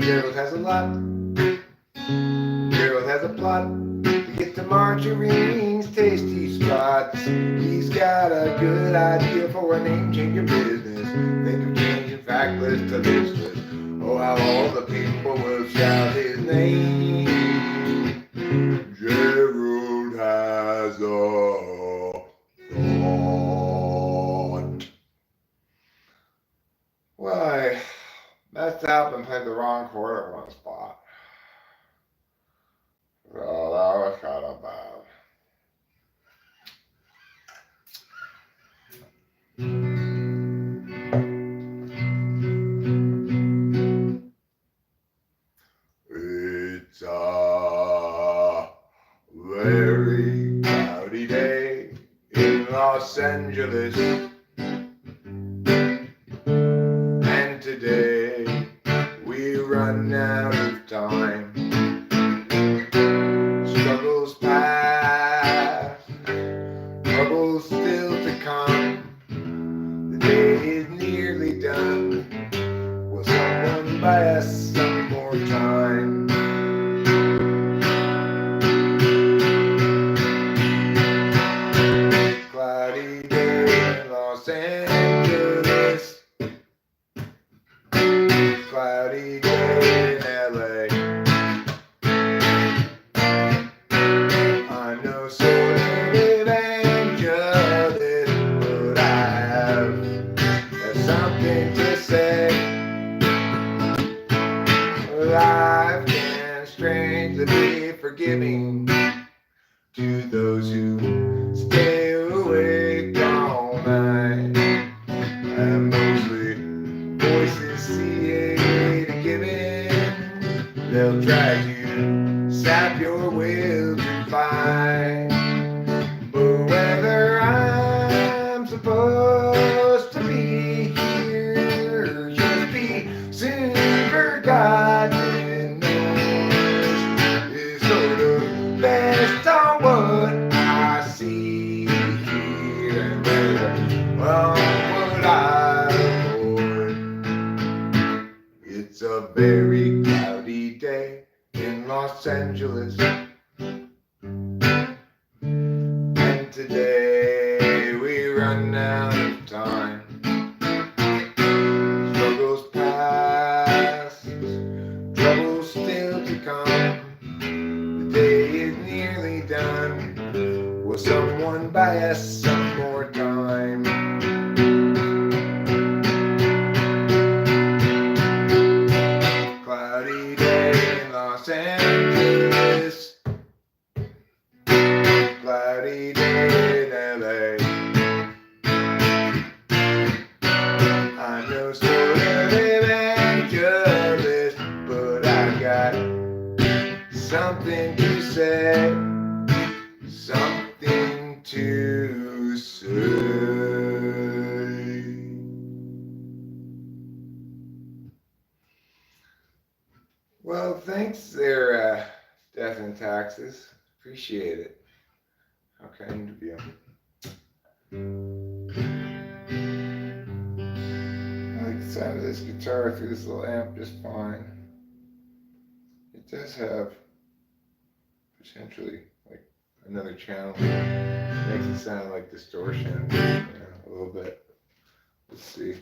Speaker 1: Gerald has a lot. Gerald has a plot to get to Marjorie's tasty spots. He's got a good idea for a name change of business. Think of changing fact list to this list. Oh, how all the people will shout his name. Gerald has a thought. Well, I messed up and played the wrong chord at one spot. So that was kind of bad. It's a very cloudy day in Los Angeles. And today we run out of time. Struggles past, troubles still to come. The day is nearly done. Will someone by us some more time. Cloudy day in Los Angeles, cloudy day in LA. I know sort of evangelist, but I have something to say. Life can strangely be forgiving to those who stay awake all night. And mostly voices CA to give in. They'll try to sap your will to fight. But whether I'm supposed to be here, just be soon forgotten, is sort of based on what I see here and there. Well, what I avoid. It's a very cloudy day in Los Angeles. And today we run out of time. Struggles past, troubles still to come. The day is nearly done. Will someone buy us some more time? Cloudy day in Los Angeles, cloudy day in LA. I know sort of evangelist, but I got something to say, something to say. Well, thanks there, Death and Taxes. Appreciate it. How kind of you. I like the sound of this guitar through this little amp just fine. It does have potentially like another channel. It makes it sound like distortion, a little bit. Let's see.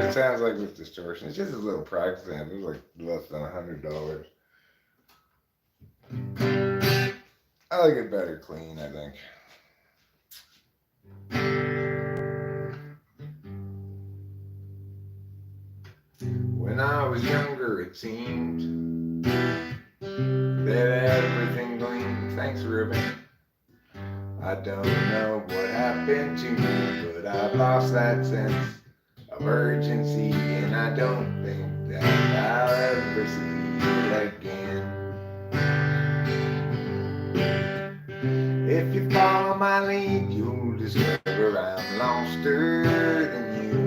Speaker 1: It sounds like with distortion. It's just a little practice amp. It was like less than $100. I like it better clean, I think. When I was younger, it seemed that everything gleamed. Thanks, Ruben. I don't know what happened to me, but I've lost that sense of urgency, and I don't think that I'll ever see it again. If you follow my lead, you'll discover I'm loster than you,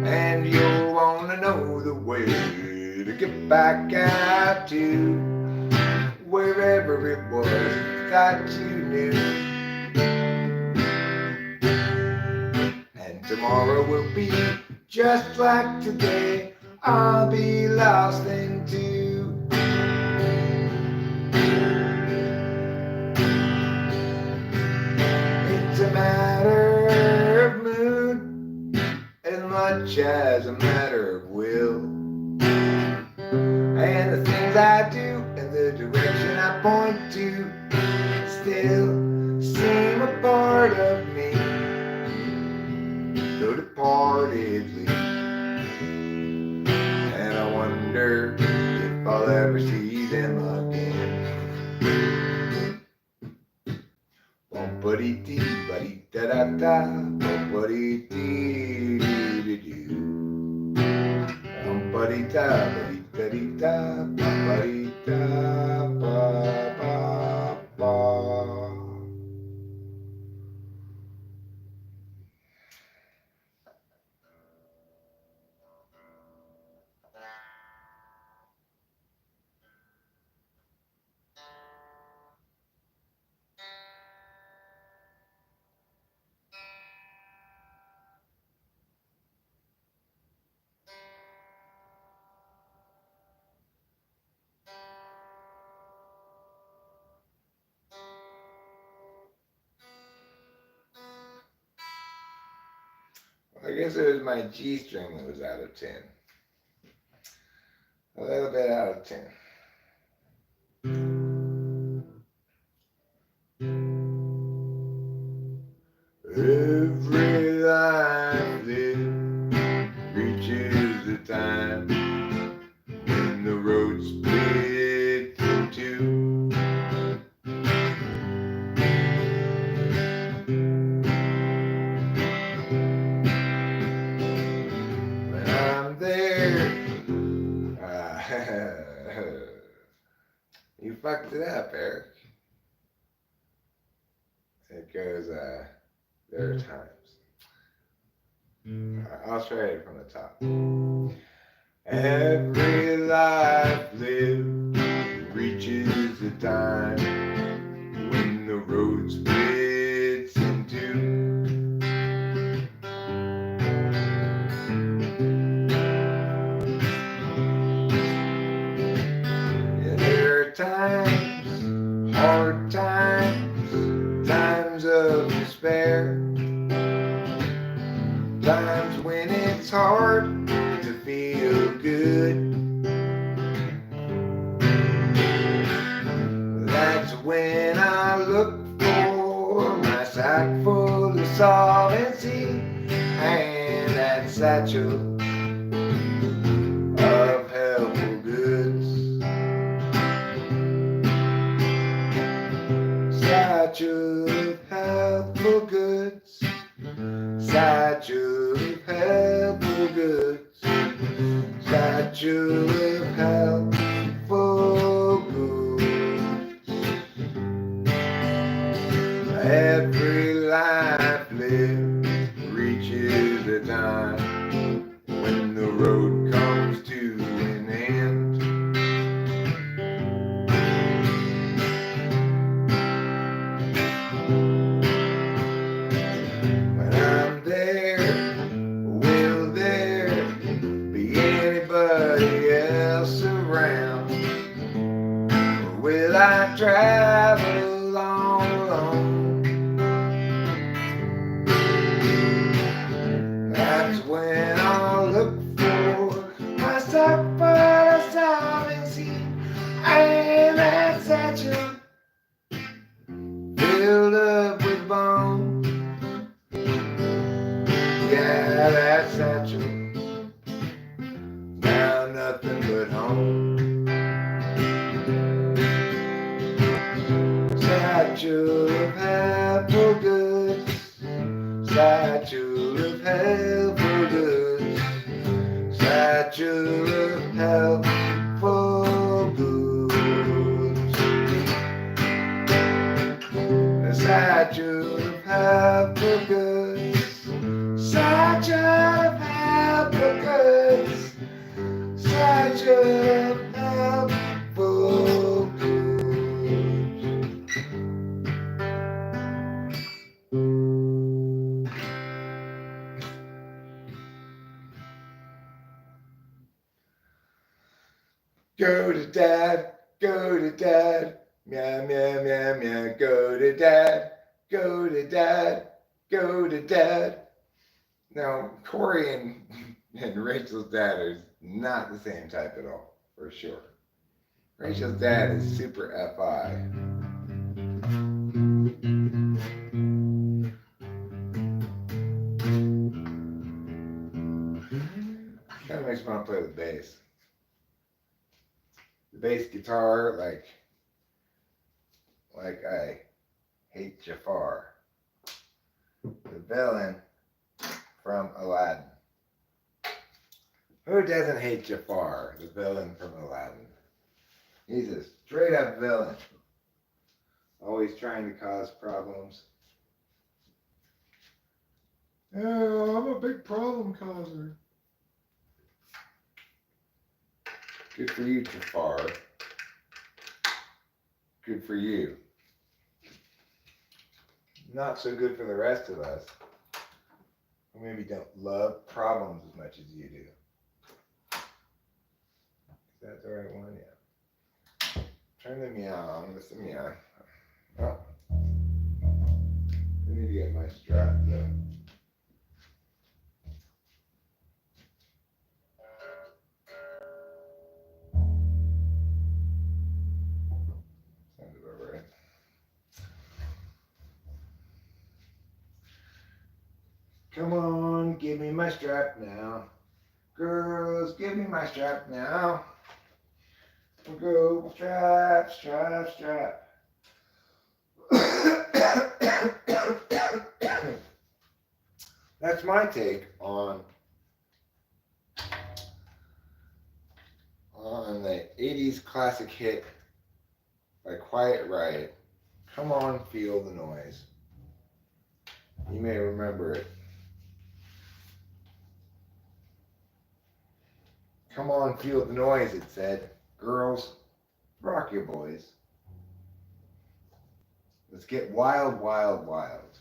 Speaker 1: and you'll want to know the way to get back out to wherever it was that you knew. And tomorrow will be just like today. I'll be lost then too. It's a matter of mood as much as a matter of will. And the things I do and the direction I point to still seem a part of me, though departedly. And I wonder if I'll ever see them again. Bum-ba-dee-dee-ba-dee-da-da-da, bum-ba-dee-dee-dee-dee-doo. Bum-ba-dee-da-ba-dee-da-dee-da, bum-ba-dee-da-ba-ba-ba. guess it was my G string that was out of 10. A little bit out of 10. Every life lived reaches the time when the road splits in two. When I'm there, you fucked it up, Eric. It goes, there are times. I'll try it from the top. Every life lived reaches a time when the road splits in two. Yeah, there are times, hard times, times of despair, times when it's hard to feel good. That's when I look for my sack full of solvency and that satchel of helpful goods. Satchel of helpful goods. Satchel of helpful goods. Satchel of helpful goods. Every life lived reaches a time when the road comes to an end. When I'm there, will there be anybody else around? Or will I travel all alone? That's when I'll look for my sack full of solvency and that satchel filled up with bones. Yeah, that satchel, now nothing but home. Satchel of helpful goods. Satchel of helpful goods. Satchel of helpful goods. A satchel of helpful goods. Satchel of helpful goods. Satchel of helpful goods. Go to dad, go to dad, meow, meow, meow, meow, go to dad, go to dad, go to dad. Now, Corey and Rachel's dad are not the same type at all, for sure. Rachel's dad is super FI. Kind of makes me want to play the bass. The bass guitar, like I hate Jafar, the villain from Aladdin. Who doesn't hate Jafar, the villain from Aladdin? He's a straight up villain, always trying to cause problems. Oh, I'm a big problem causer. Good for you, Jafar. Good for you. Not so good for the rest of us. Or maybe don't love problems as much as you do. Is that the right one? Yeah. Turn the meow on. Listen, meow. Oh. I need to get my strap though. Come on, give me my strap now. Girls, give me my strap now. Go, strap, strap, strap. That's my take on the 80s classic hit by Quiet Riot. Come on, feel the noise. You may remember it. Come on, feel the noise, it said. Girls, rock your boys. Let's get wild, wild, wild.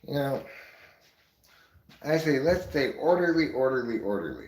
Speaker 1: You know, I say let's stay orderly, orderly, orderly.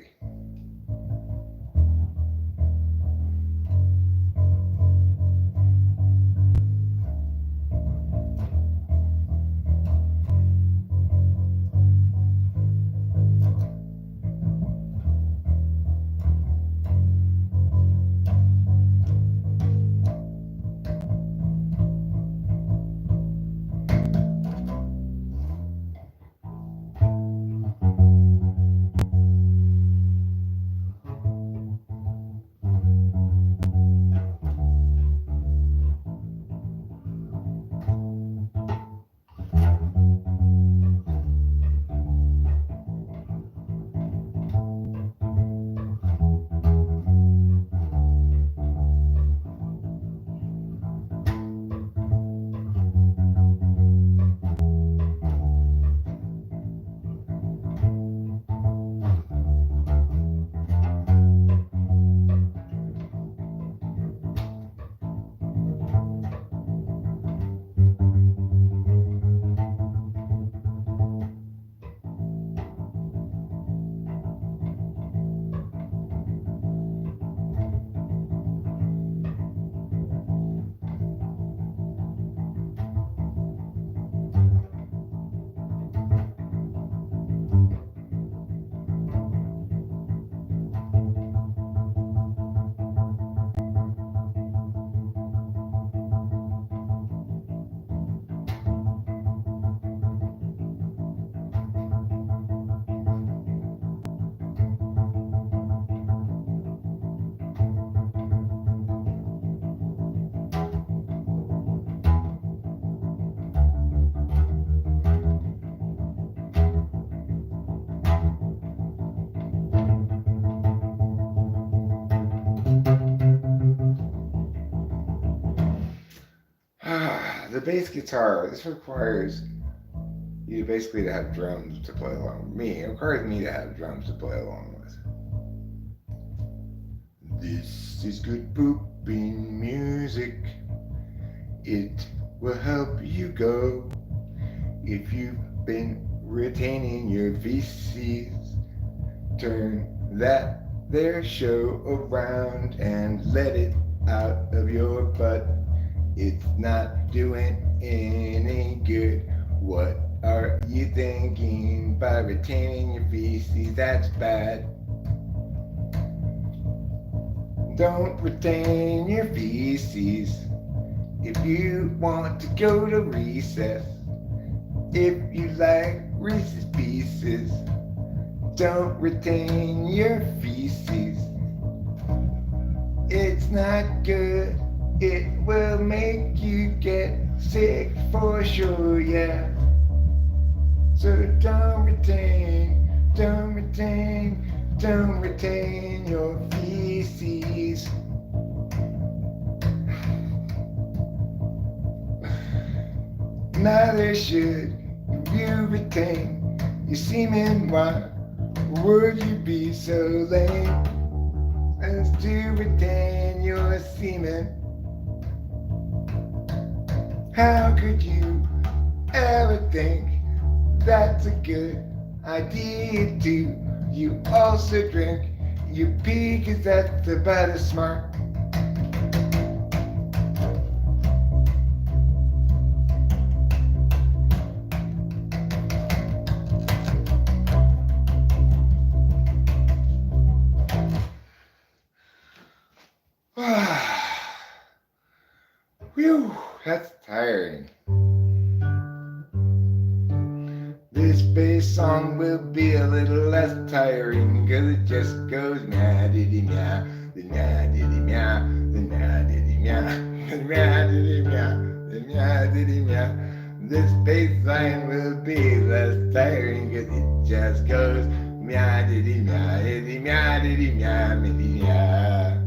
Speaker 1: The bass guitar, this requires you basically to have drums to play along with. It requires me to have drums to play along with. This is good pooping music. It will help you go. If you've been retaining your feces, turn that there show around and let it out of your butt. It's not doing any good. What are you thinking by retaining your feces? That's bad. Don't retain your feces if you want to go to recess. If you like Reese's Pieces, don't retain your feces. It's not good. It will make you get sick for sure, yeah. So don't retain your feces. Neither should you retain your semen. Why would you be so lame as to retain your semen? How could you ever think that's a good idea? Do you also drink your pee? 'Cause that's about as smart. Whew, that's tiring. bass song will be a little less tiring, cause it just goes meow diddy meow, the meow diddy meow, the meow diddy meow, the meow diddy meow, the meow diddy meow. This bass line will be less tiring, cause it just goes meow diddy meow, diddy meow, diddy meow, diddy meow.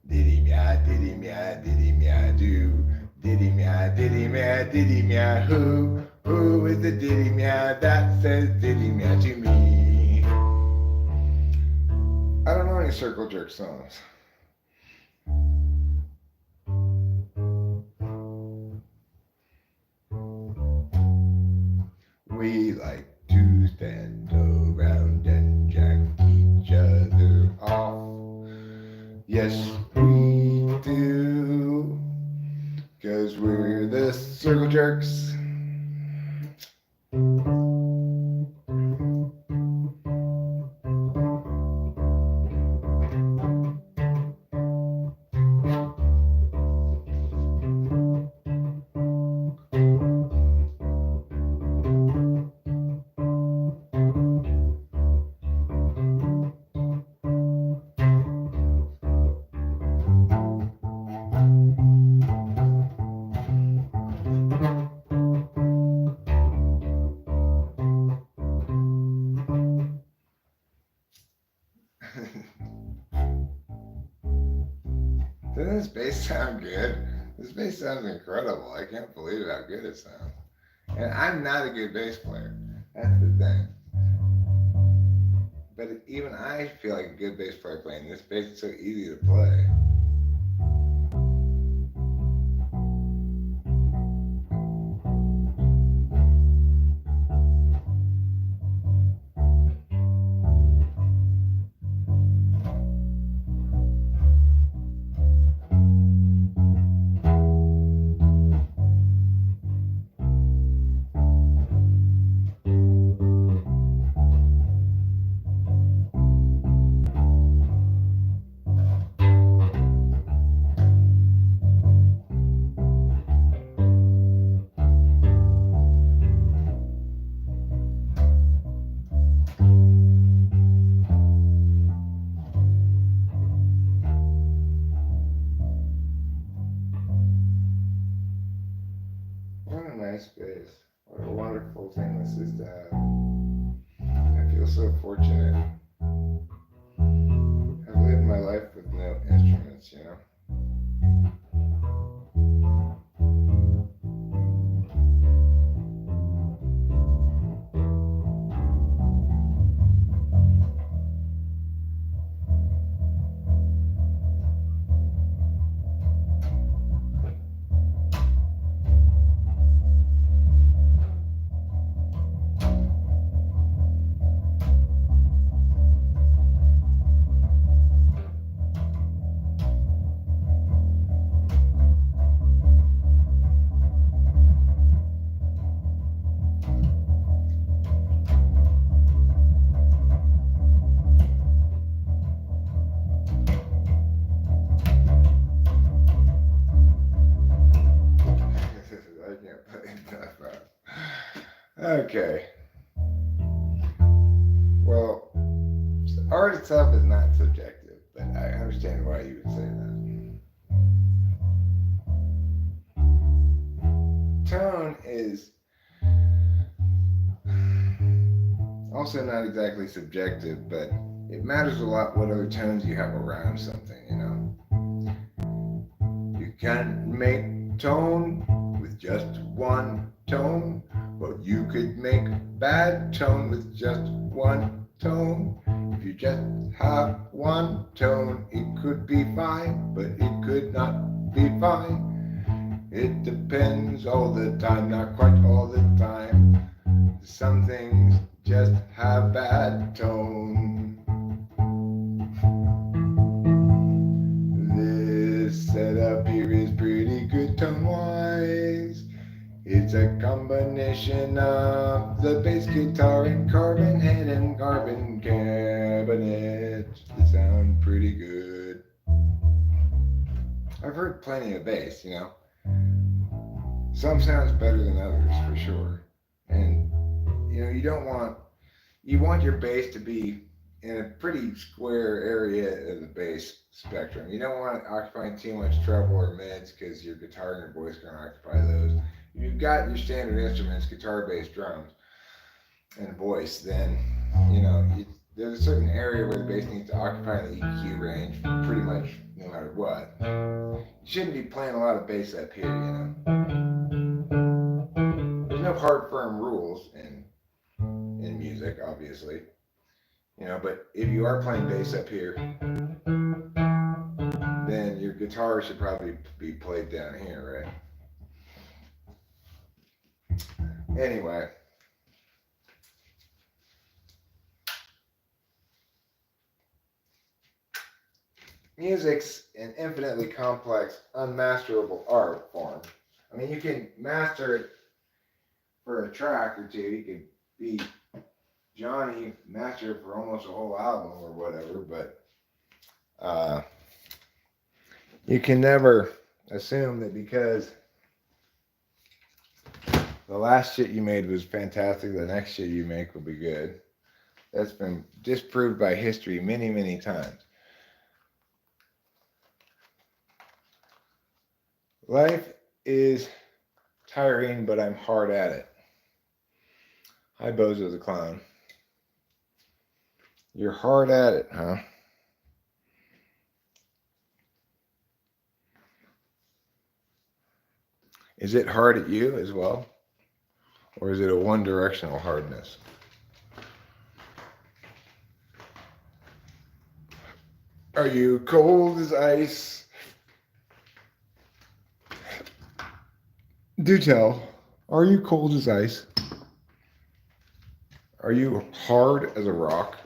Speaker 1: Diddy meow, diddy meow, diddy meow do. Diddy meow, diddy meow, diddy meow who? Who is the diddy meow that says diddy meow to me? I don't know any circle jerk songs. We like to stand around and jack each other off. Yes, we do. 'Cause we're the circle jerks. Doesn't this bass sound good? This bass sounds incredible. I can't believe how good it sounds. And I'm not a good bass player. That's the thing. But even I feel like a good bass player playing this bass is so easy to play. What a nice bass. What a wonderful thing this is to have. I feel so fortunate. I've lived my life with no instruments, you know. I can't play that fast. Okay. Well, art itself is not subjective, but I understand why you would say that. Tone is also not exactly subjective, but it matters a lot what other tones you have around something, you know. You can make tone with just one tone, but you could make bad tone with just one tone. If you just have one tone, it could be fine, but it could not be fine. It depends all the time, not quite all the time. Some things just have bad tone. This setup here is pretty good tone-wise. It's a combination of the bass guitar and carbon head and carbon cabinet. They sound pretty good. I've heard plenty of bass, you know. Some sounds better than others, for sure. And you don't want, you want your bass to be in a pretty square area of the bass spectrum. You don't want it occupying too much treble or mids because your guitar and your voice are going to occupy those. If you've got your standard instruments, guitar, bass, drums, and voice, then there's a certain area where the bass needs to occupy the EQ range pretty much no matter what. You shouldn't be playing a lot of bass up here. There's no hard, firm rules in music, obviously. But if you are playing bass up here, then your guitar should probably be played down here, right? Anyway, music's an infinitely complex, unmasterable art form. I mean, you can master it for a track or two. You could be Johnny, master it for almost a whole album or whatever, but you can never assume that because the last shit you made was fantastic, the next shit you make will be good. That's been disproved by history many, many times. Life is tiring, but I'm hard at it. Hi, Bozo the Clown. You're hard at it, huh? Is it hard at you as well? Or is it a one-directional hardness? Are you cold as ice? Do tell. Are you cold as ice? Are you hard as a rock?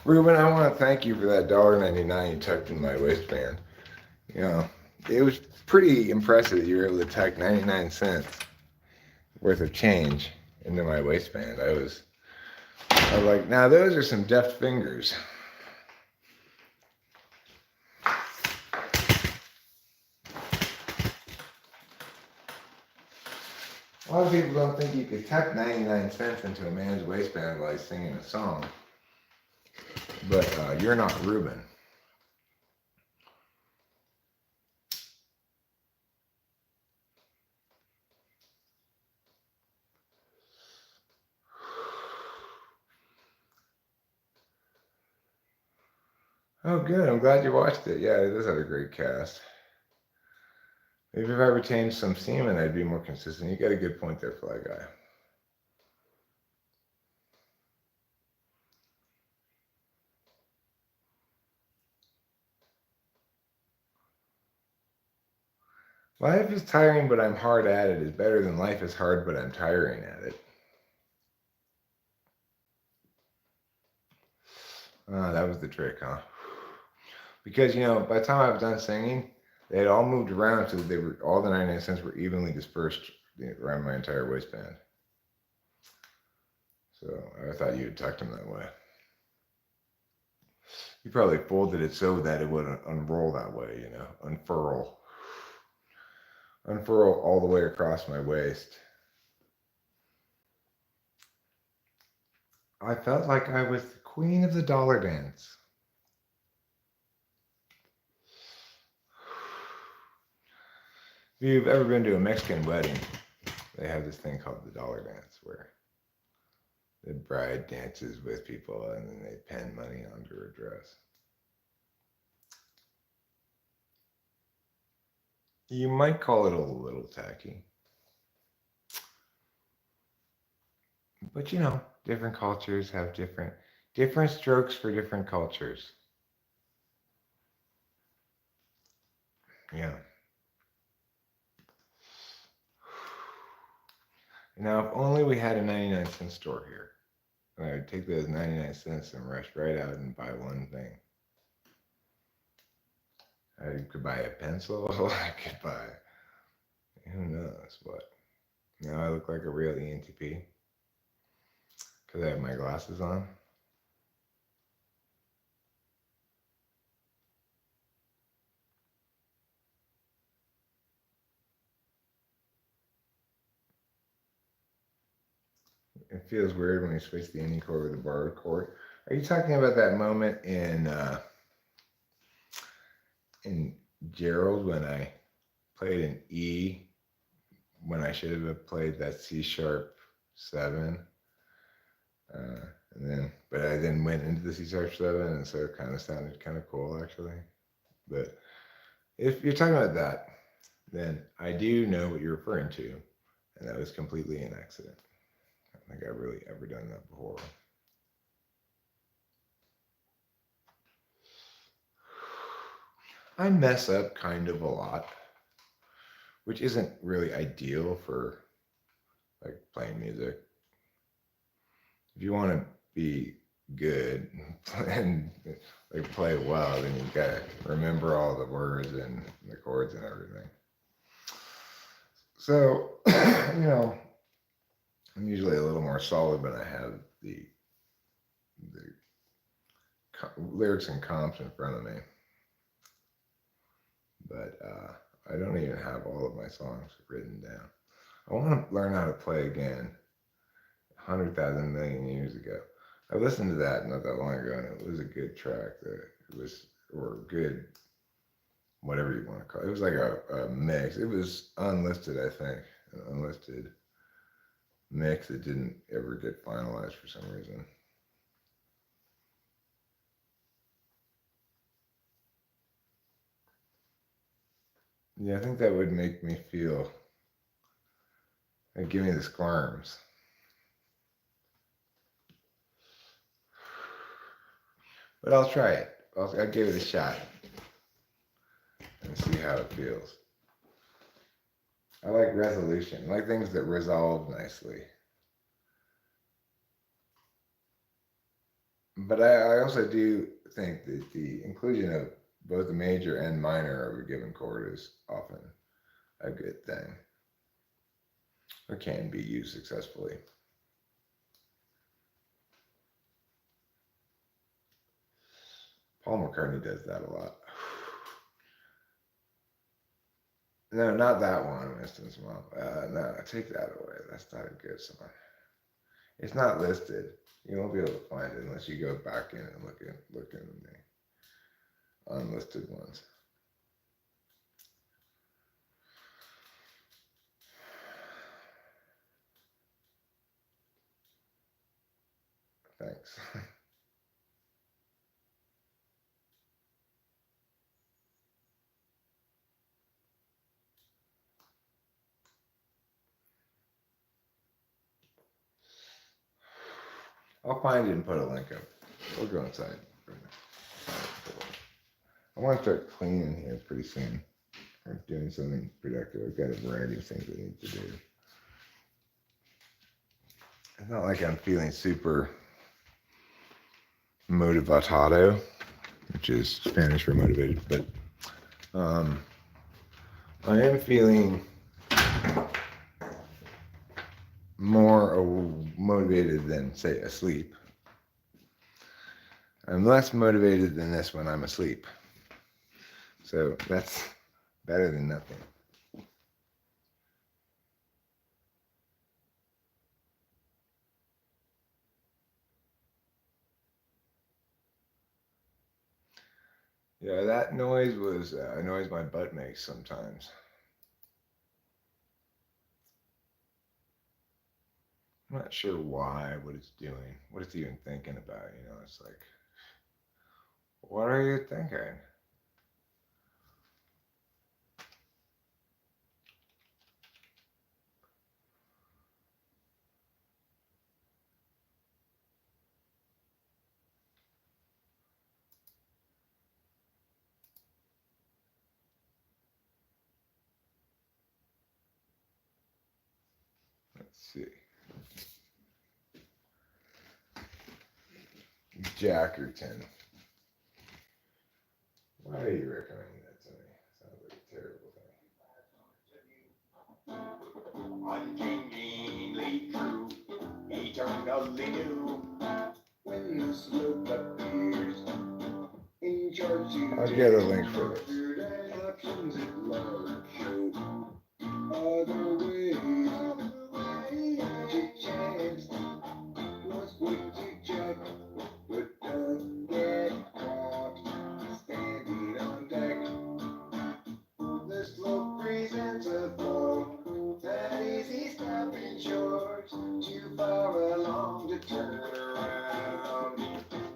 Speaker 1: Ruben, I want to thank you for that $1.99 you tucked in my waistband. It was pretty impressive that you were able to tuck 99 cents worth of change into my waistband. I was like, now those are some deft fingers. A lot of people don't think you could tuck 99 cents into a man's waistband while he's singing a song. But you're not Ruben. Oh, good. I'm glad you watched it. Yeah, it does have a great cast. Maybe if I retained some semen, I'd be more consistent. You got a good point there, Fly Guy. Life is tiring, but I'm hard at it is better than life is hard, but I'm tiring at it. That was the trick, huh? Because, by the time I was done singing, they had all moved around so that all the 99 cents were evenly dispersed around my entire waistband. So I thought you had tucked them that way. You probably folded it so that it wouldn't unroll that way, unfurl. Unfurl all the way across my waist. I felt like I was the queen of the dollar dance. If you've ever been to a Mexican wedding, they have this thing called the dollar dance where the bride dances with people and then they pen money onto her dress. You might call it a little tacky. But different cultures have different strokes for different cultures. Yeah. Now, if only we had a 99-cent store here. And I would take those 99 cents and rush right out and buy one thing. I could buy a pencil. I could buy who knows what. Now I look like a real ENTP because I have my glasses on. it feels weird when you switch the ending chord with the borrowed chord. Are you talking about that moment in Gerald when I played an E when I should have played that C#7? But I then went into the C#7, and so it kind of sounded kind of cool actually. But if you're talking about that, then I do know what you're referring to, and that was completely an accident. I don't think I've really ever done that before. I mess up kind of a lot, which isn't really ideal for like playing music. If you want to be good and like play well, then you gotta remember all the words and the chords and everything. So, I'm usually a little more solid when I have the lyrics and comps in front of me. But I don't even have all of my songs written down. I want to learn how to play again 100,000 million years ago. I listened to that not that long ago, and it was a good track. Or good, whatever you want to call it. It was like a mix. It was unlisted, I think. An unlisted mix that didn't ever get finalized for some reason. Yeah, I think that would make me feel like give me the squirms. But I'll try it. I'll give it a shot and see how it feels. I like resolution. I like things that resolve nicely. But I also do think that the inclusion of both the major and minor of a given chord is often a good thing, or can be used successfully. Paul McCartney does that a lot. No, not that one, Winston Small. No, take that away. That's not a good song. It's not listed. You won't be able to find it unless you go back in and look in the unlisted ones. Thanks. I'll find it and put a link up. We'll go inside. I want to start cleaning here pretty soon. Or doing something productive. I've got a variety of things I need to do. It's not like I'm feeling super motivatado, which is Spanish for motivated, but I am feeling more motivated than, say, asleep. I'm less motivated than this when I'm asleep. So that's better than nothing. Yeah, that noise was a noise my butt makes sometimes. I'm not sure why, what it's doing, what it's even thinking about. It's like, what are you thinking? Let's see. Jackerton. Why are you recommending that to me? Sounds like a terrible thing. Unchangingly true, eternally new. When the smoke appears, in charge I'll get a link for this. Options at large show other ways to chance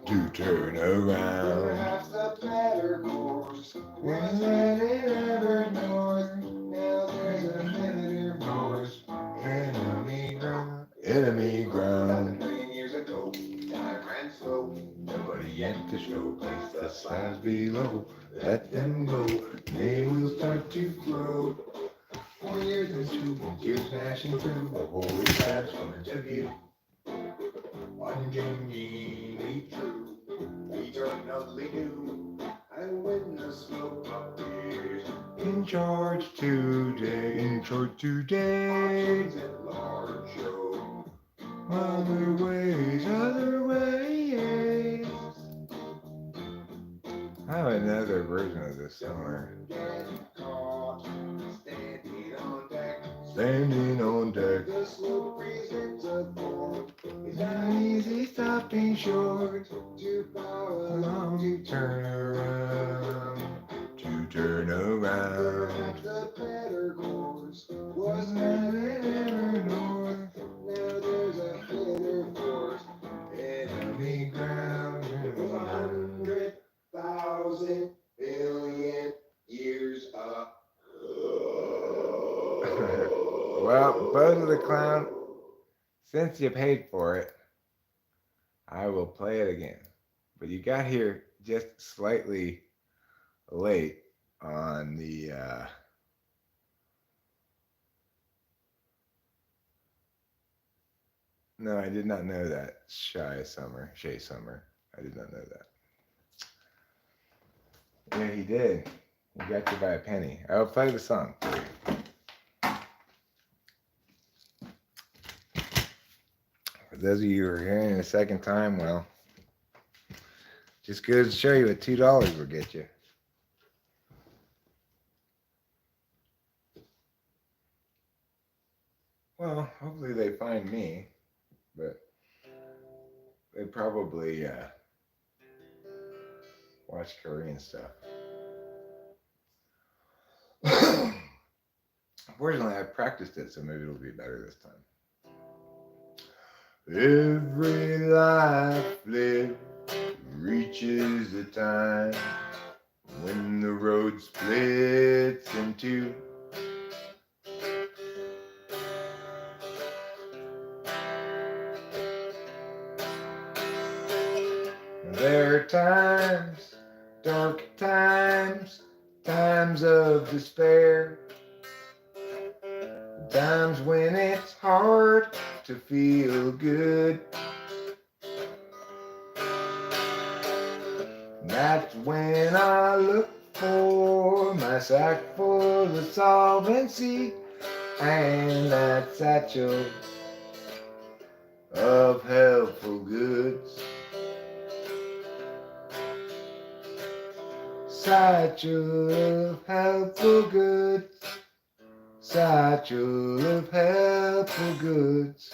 Speaker 1: to turn around. Perhaps the better course was headed ever north. Now there's a better course. Enemy ground. 1,000,000 years ago, time ran slow. Nobody at the show. Place the size below. Let them go. They will start to grow. 4 years and 2 years smashing through. The holy past coming to view. One game be true. Eternally new. And when the smoke appears. In charge today. In charge today. Large show. Other ways, other ways. I have another version of this somewhere. Standing on deck. The slow presents a port. It's not easy stopping short. To power along, to turn around. To turn around. The better course was headed north. Now there's a better force. Enemy ground. 100,000 billion years ago. Well, Buzz the Clown, since you paid for it, I will play it again. But you got here just slightly late on the no, I did not know that. Shay Summer. I did not know that. Yeah, he did. He got you by a penny. I'll play the song for you. For those of you who are hearing it a second time, well, just goes to show you what $2 will get you. Well, hopefully they find me, but they probably watch Korean stuff. Unfortunately, I've practiced it, so maybe it'll be better this time. Every life lived reaches a time when the road splits in two. There are times, dark times, times of despair, times when it's hard to feel good. That's when I look for my sack full of solvency and that satchel of helpful goods. Satchel of helpful goods. Satchel of helpful goods.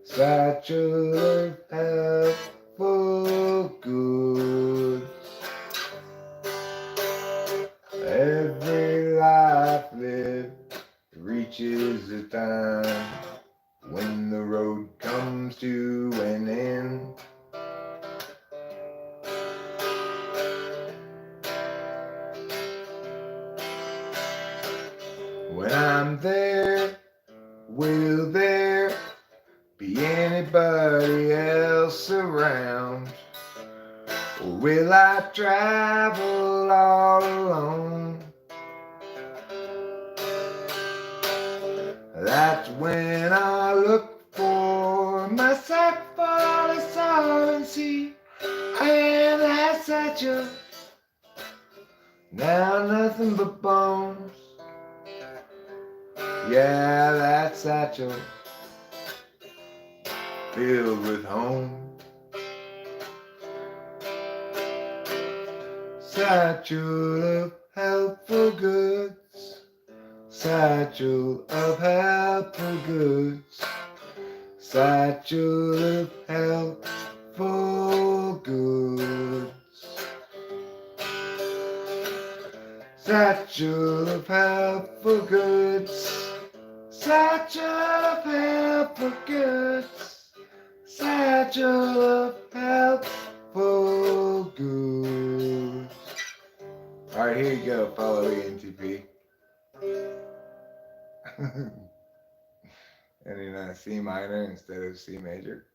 Speaker 1: Satchel of helpful goods. Every life lived reaches a time when the road comes to an end. When I'm there, will there be anybody else around? Or will I travel all alone? That's when I look for my sack full of solvency and that satchel. Now nothing but bones. Yeah, that satchel filled with home. Satchel of helpful goods. Satchel of helpful goods. Satchel of helpful goods. Satchel of helpful goods. Satchel of helpful goods. satchel of helpful goods. Alright, here you go, follow ENTP. And in C minor instead of C major.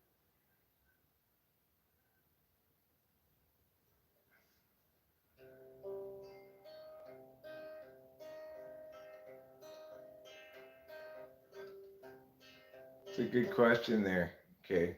Speaker 1: It's a good question there. Okay.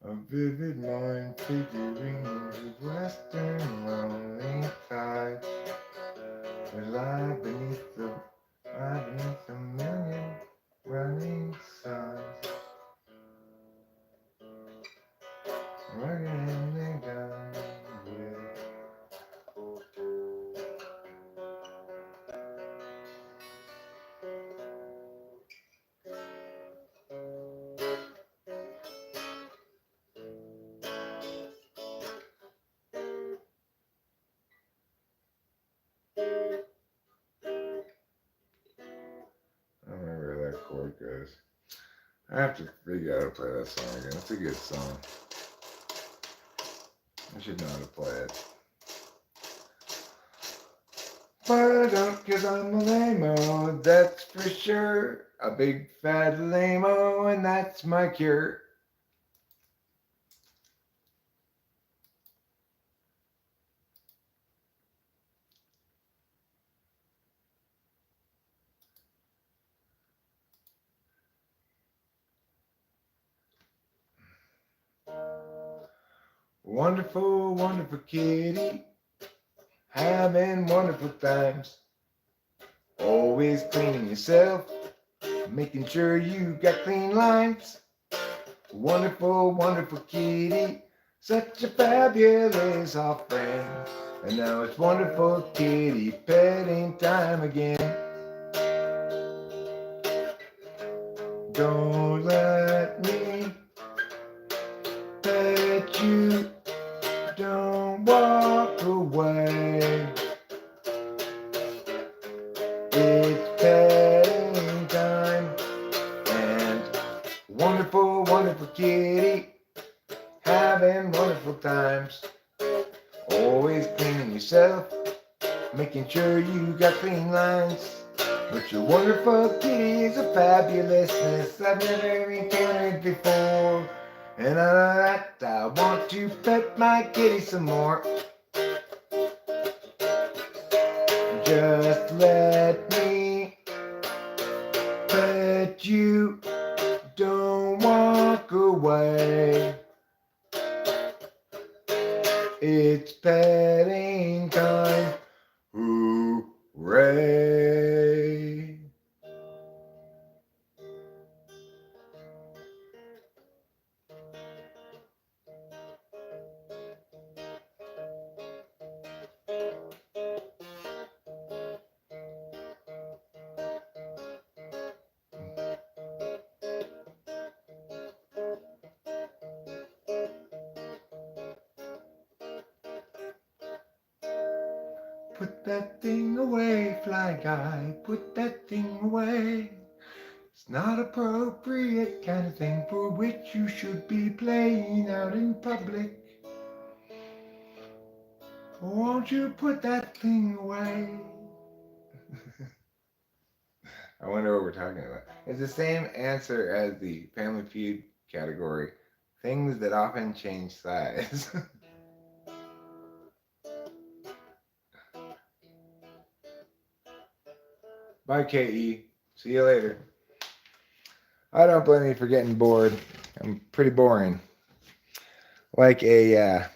Speaker 1: A vivid mind figurines of western lonely tides that lie beneath a million running suns. Rugged and they done with. I don't remember where that chord goes. I have to figure out how to play that song again. It's a good song. I should know how to play it. But I don't, 'cause I'm a lame-o, that's for sure. A big fat lame-o, and that's my cure. Wonderful, wonderful kitty, having wonderful times. Always cleaning yourself, making sure you got clean lines. Wonderful, wonderful kitty, such a fabulous offspring. And now it's wonderful kitty petting time again. Don't let me pet you, don't walk away. It's petting time, and wonderful, wonderful kitty, having wonderful times. Always cleaning yourself, making sure you got clean lines. But your wonderful kitty is a fabulousness I've never encountered before. And out of that, I want to pet my kitty some more. Just let me pet you, don't walk away. It's petting time, hooray! Put that thing away, fly guy, put that thing away. It's not appropriate kind of thing for which you should be playing out in public. Won't you put that thing away? I wonder what we're talking about. It's the same answer as the Family Feud category. Things that often change size. Bye, KE. See you later. I don't blame you for getting bored. I'm pretty boring. Like a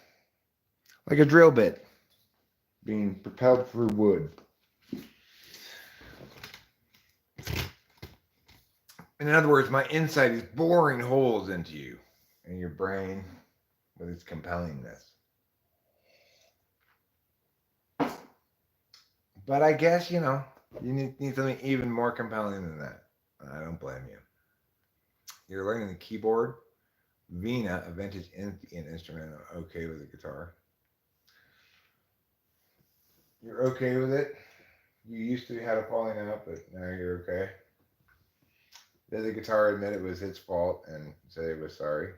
Speaker 1: drill bit being propelled through wood. In other words, my insight is boring holes into you and your brain with its compellingness. But I guess, you need something even more compelling than that. I don't blame you. You're learning the keyboard, Vina, a vintage Indian instrument. I'm okay with the guitar. You're okay with it. You used to had a falling out, but now you're okay. Did the guitar admit it was its fault and say it was sorry?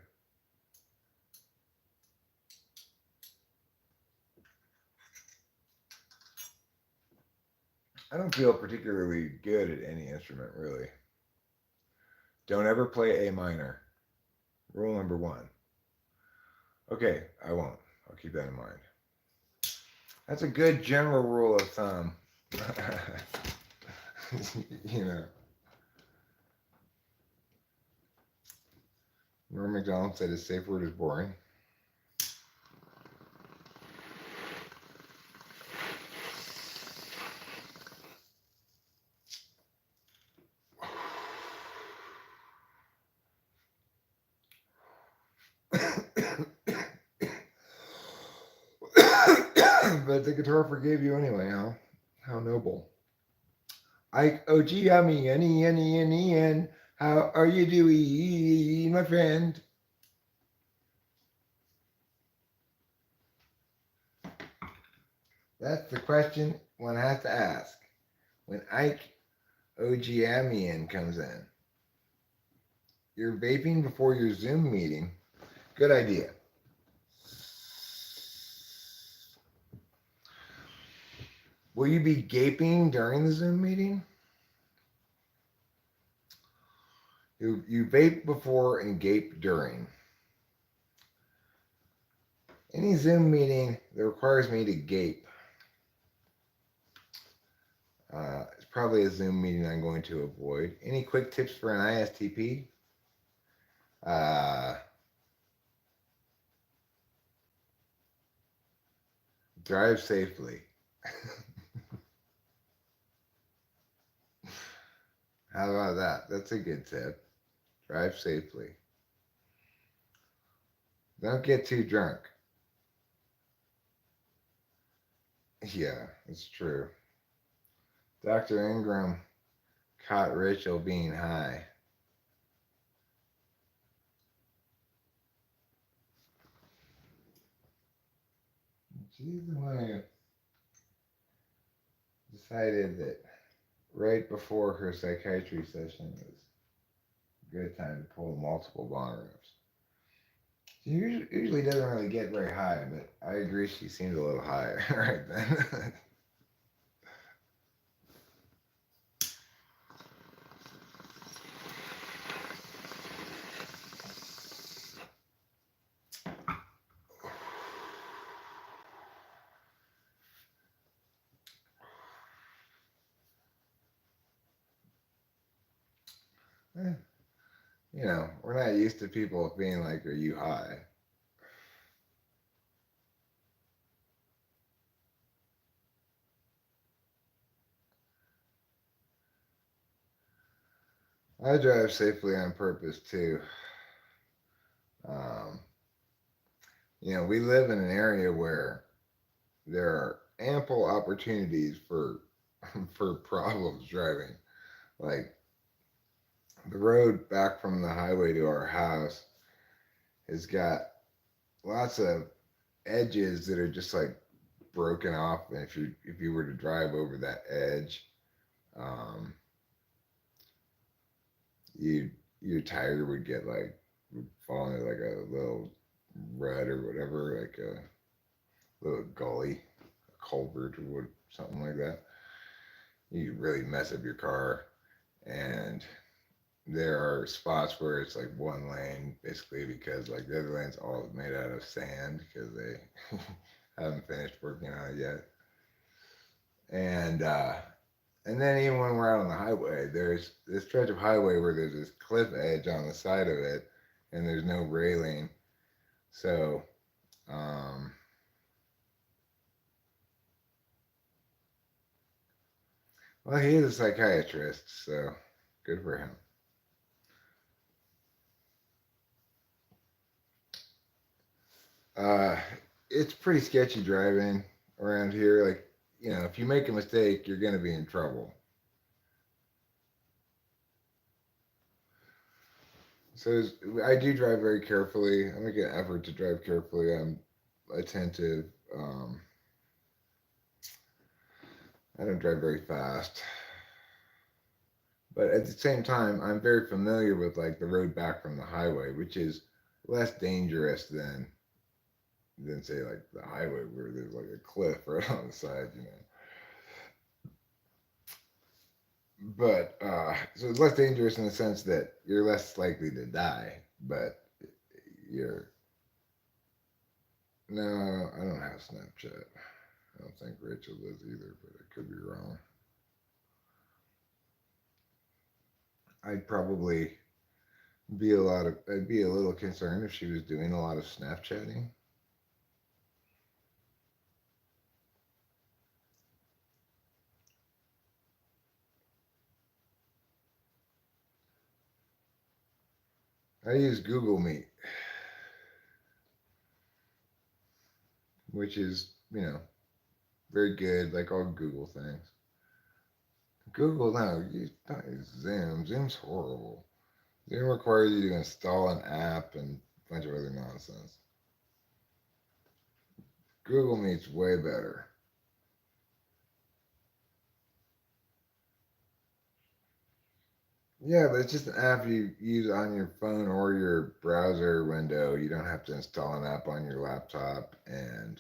Speaker 1: I don't feel particularly good at any instrument, really. Don't ever play A minor. Rule number one. Okay, I won't. I'll keep that in mind. That's a good general rule of thumb. you know, Norm MacDonald said his safe word is boring. But the guitar forgave you anyway, huh? How noble. Ike, oh gee, yummy, Ian. How are you doing, my friend? That's the question one has to ask when Ike OGMian comes in. You're vaping before your Zoom meeting. Good idea. Will you be gaping during the Zoom meeting? You vape before and gape during. Any Zoom meeting that requires me to gape, it's probably a Zoom meeting I'm going to avoid. Any quick tips for an ISTP? Drive safely. How about that? That's a good tip. Drive safely. Don't get too drunk. Yeah, it's true. Dr. Ingram caught Rachel being high. She's the one who decided that right before her psychiatry session was a good time to pull multiple bong rips. She usually doesn't really get very high, but I agree she seemed a little higher right then. We're not used to people being like, "Are you high?" I drive safely on purpose too. Um, we live in an area where there are ample opportunities for for problems driving. Like the road back from the highway to our house has got lots of edges that are just like broken off, and if you were to drive over that edge, um, you your tire would get like would fall into like a little rut or whatever, like a little gully, a culvert or something like that. You really mess up your car, and there are spots where it's like one lane basically because like the other lane's all made out of sand because they haven't finished working on it yet. And then even when we're out on the highway, there's this stretch of highway where there's this cliff edge on the side of it, and there's no railing. So, um, well, he is a psychiatrist, so good for him. Uh, it's pretty sketchy driving around here. Like, if you make a mistake, you're going to be in trouble. So I do drive very carefully. I make an effort to drive carefully. I'm attentive. I don't drive very fast, but at the same time, I'm very familiar with like the road back from the highway, which is less dangerous than say like the highway where there's like a cliff right on the side. But so it's less dangerous in the sense that you're less likely to die, but you're no, I don't have Snapchat. I don't think Rachel does either, but I could be wrong. I'd probably I'd be a little concerned if she was doing a lot of Snapchatting. I use Google Meet, which is, very good, like all Google things. Google, no, you don't use Zoom. Zoom's horrible. Zoom requires you to install an app and a bunch of other nonsense. Google Meet's way better. Yeah, but it's just an app you use on your phone or your browser window. You don't have to install an app on your laptop, and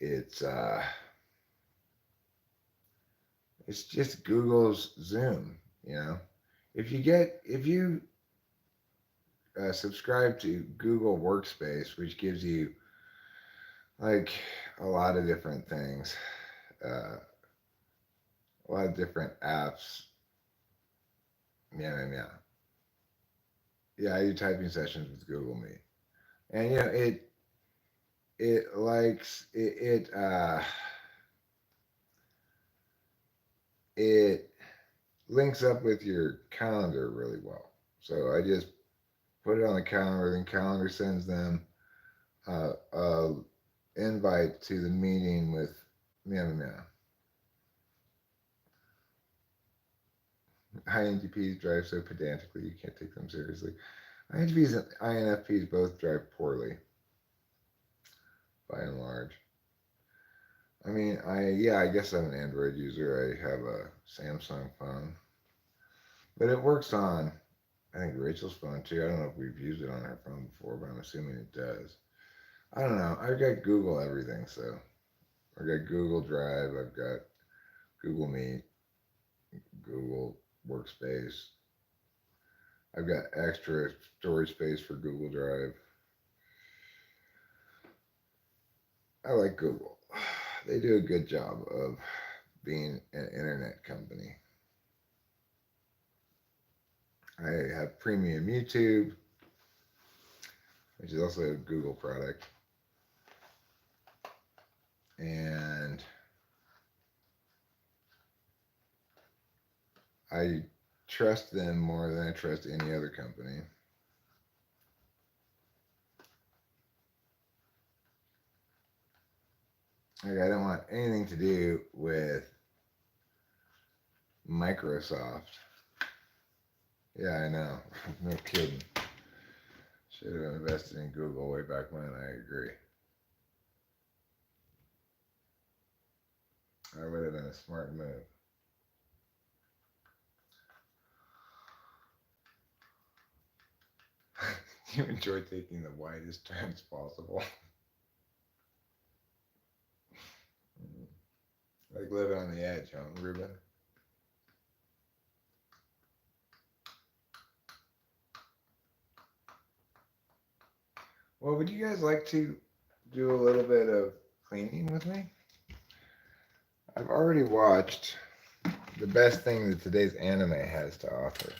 Speaker 1: it's uh, it's just Google's Zoom. You know, if you subscribe to Google Workspace, which gives you like a lot of different things, uh, a lot of different apps. Yeah. Yeah, I do typing sessions with Google Meet, and it likes it links up with your calendar really well. So I just put it on the calendar, then calendar sends them a invite to the meeting with meow. INTPs drive so pedantically you can't take them seriously. INTPs and INFPs both drive poorly, by and large. I mean, I guess I'm an Android user. I have a Samsung phone, but it works on I think Rachel's phone too. I don't know if we've used it on her phone before, but I'm assuming it does. I don't know. I've got Google everything, so I've got Google Drive. I've got Google Meet, Google Workspace. I've got extra storage space for Google Drive. I like Google. They do a good job of being an internet company. I have premium YouTube, which is also a Google product. And I trust them more than I trust any other company. Like, I don't want anything to do with Microsoft. Yeah, I know. No kidding. Should have invested in Google way back when. I agree. I would have been a smart move. You enjoy taking the widest turns possible. Like living on the edge, huh, Ruben? Well, would you guys like to do a little bit of cleaning with me? I've already watched the best thing that today's anime has to offer,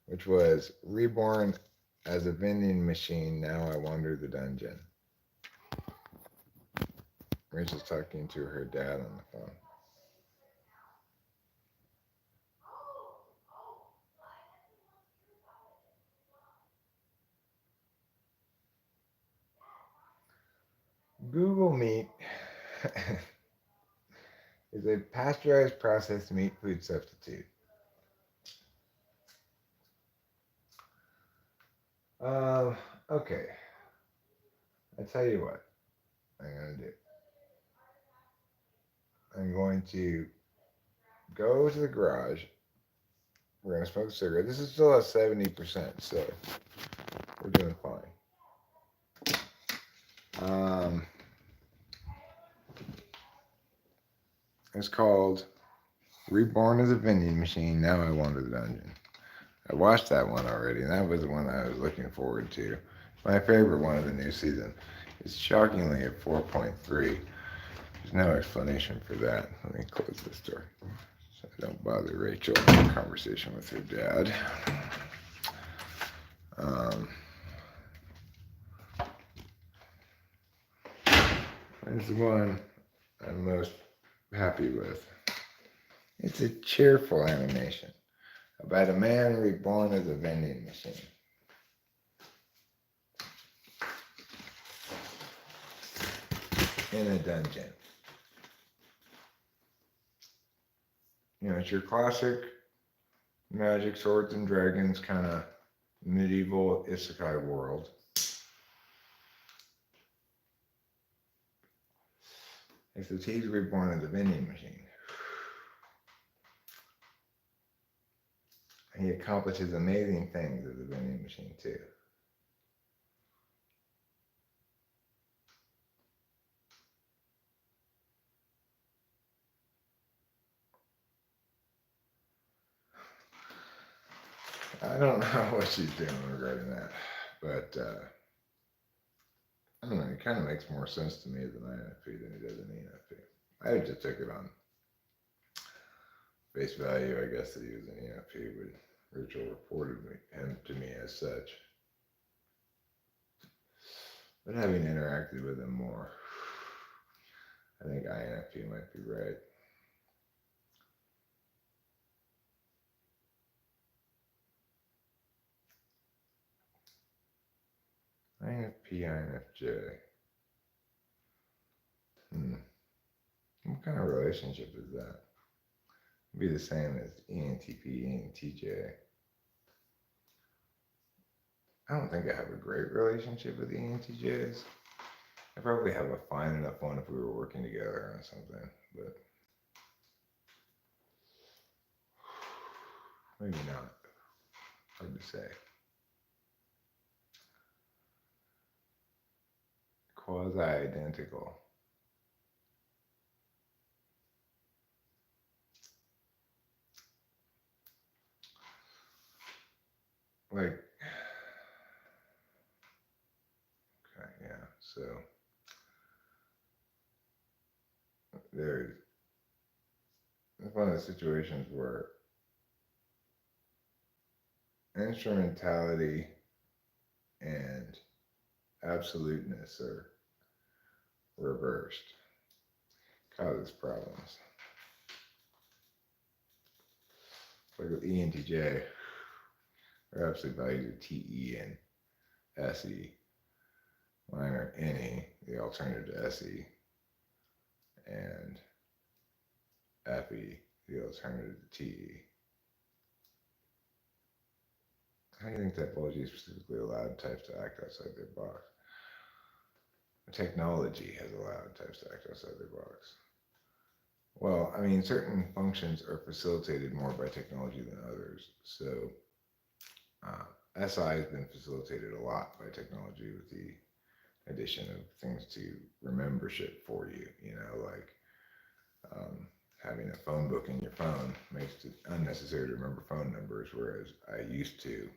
Speaker 1: which was Reborn as a vending machine. Now I wander the dungeon. Rachel's talking to her dad on the phone. Google Meat is a pasteurized processed meat food substitute. Okay. I tell you what I'm going to do. I'm going to go to the garage. We're going to smoke a cigarette. This is still at 70%, so we're doing fine. It's called Reborn as a Vending Machine. Now I Wander the Dungeon. I watched that one already, and that was the one I was looking forward to. My favorite one of the new season. It's shockingly at 4.3. There's no explanation for that. Let me close this door so I don't bother Rachel in a conversation with her dad. It's the one I'm most happy with. It's a cheerful animation about a man reborn as a vending machine. In a dungeon. You know, it's your classic magic, swords and dragons kind of medieval isekai world. Except he's reborn as a vending machine. He accomplishes amazing things as a vending machine too. I don't know what she's doing regarding that, but I don't know. It kind of makes more sense to me as an INFP than it does an ENFP. I just took it on face value, I guess, that he was an ENFP, but Rachel reported him to me as such. But having interacted with him more, I think INFP might be right. INFP, INFJ. What kind of relationship is that? It'd be the same as ENTP, ENTJ. I don't think I have a great relationship with ENTJs. I probably have a fine enough one if we were working together on something, but maybe not. Hard to say. Quasi-identical. Like, okay, yeah, so there's one of the situations where instrumentality and absoluteness are reversed, causes problems. Like with ENTJ, their absolute values are TE and SE. Mine are NE, the alternative to SE, and FE, the alternative to TE. How do you think typology specifically allowed types to act outside their box? Technology has allowed types to act outside their box. Well, I mean, certain functions are facilitated more by technology than others. So SI has been facilitated a lot by technology with the addition of things to remember shit for you, you know, like having a phone book in your phone makes it unnecessary to remember phone numbers, whereas I used to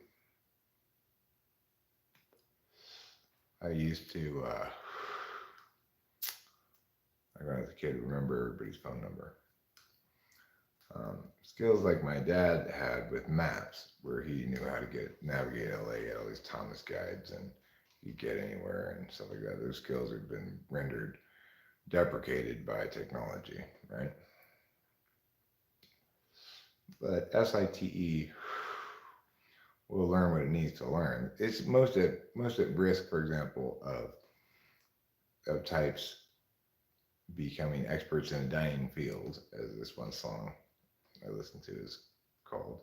Speaker 1: when I was a kid, remember everybody's phone number. Skills like my dad had with maps, where he knew how to navigate LA, he had all these Thomas guides, and you get anywhere and stuff like that. Those skills have been rendered deprecated by technology, right? But SITE will learn what it needs to learn. It's most at risk, for example, of of types becoming experts in a dying field, as this one song I listened to is called.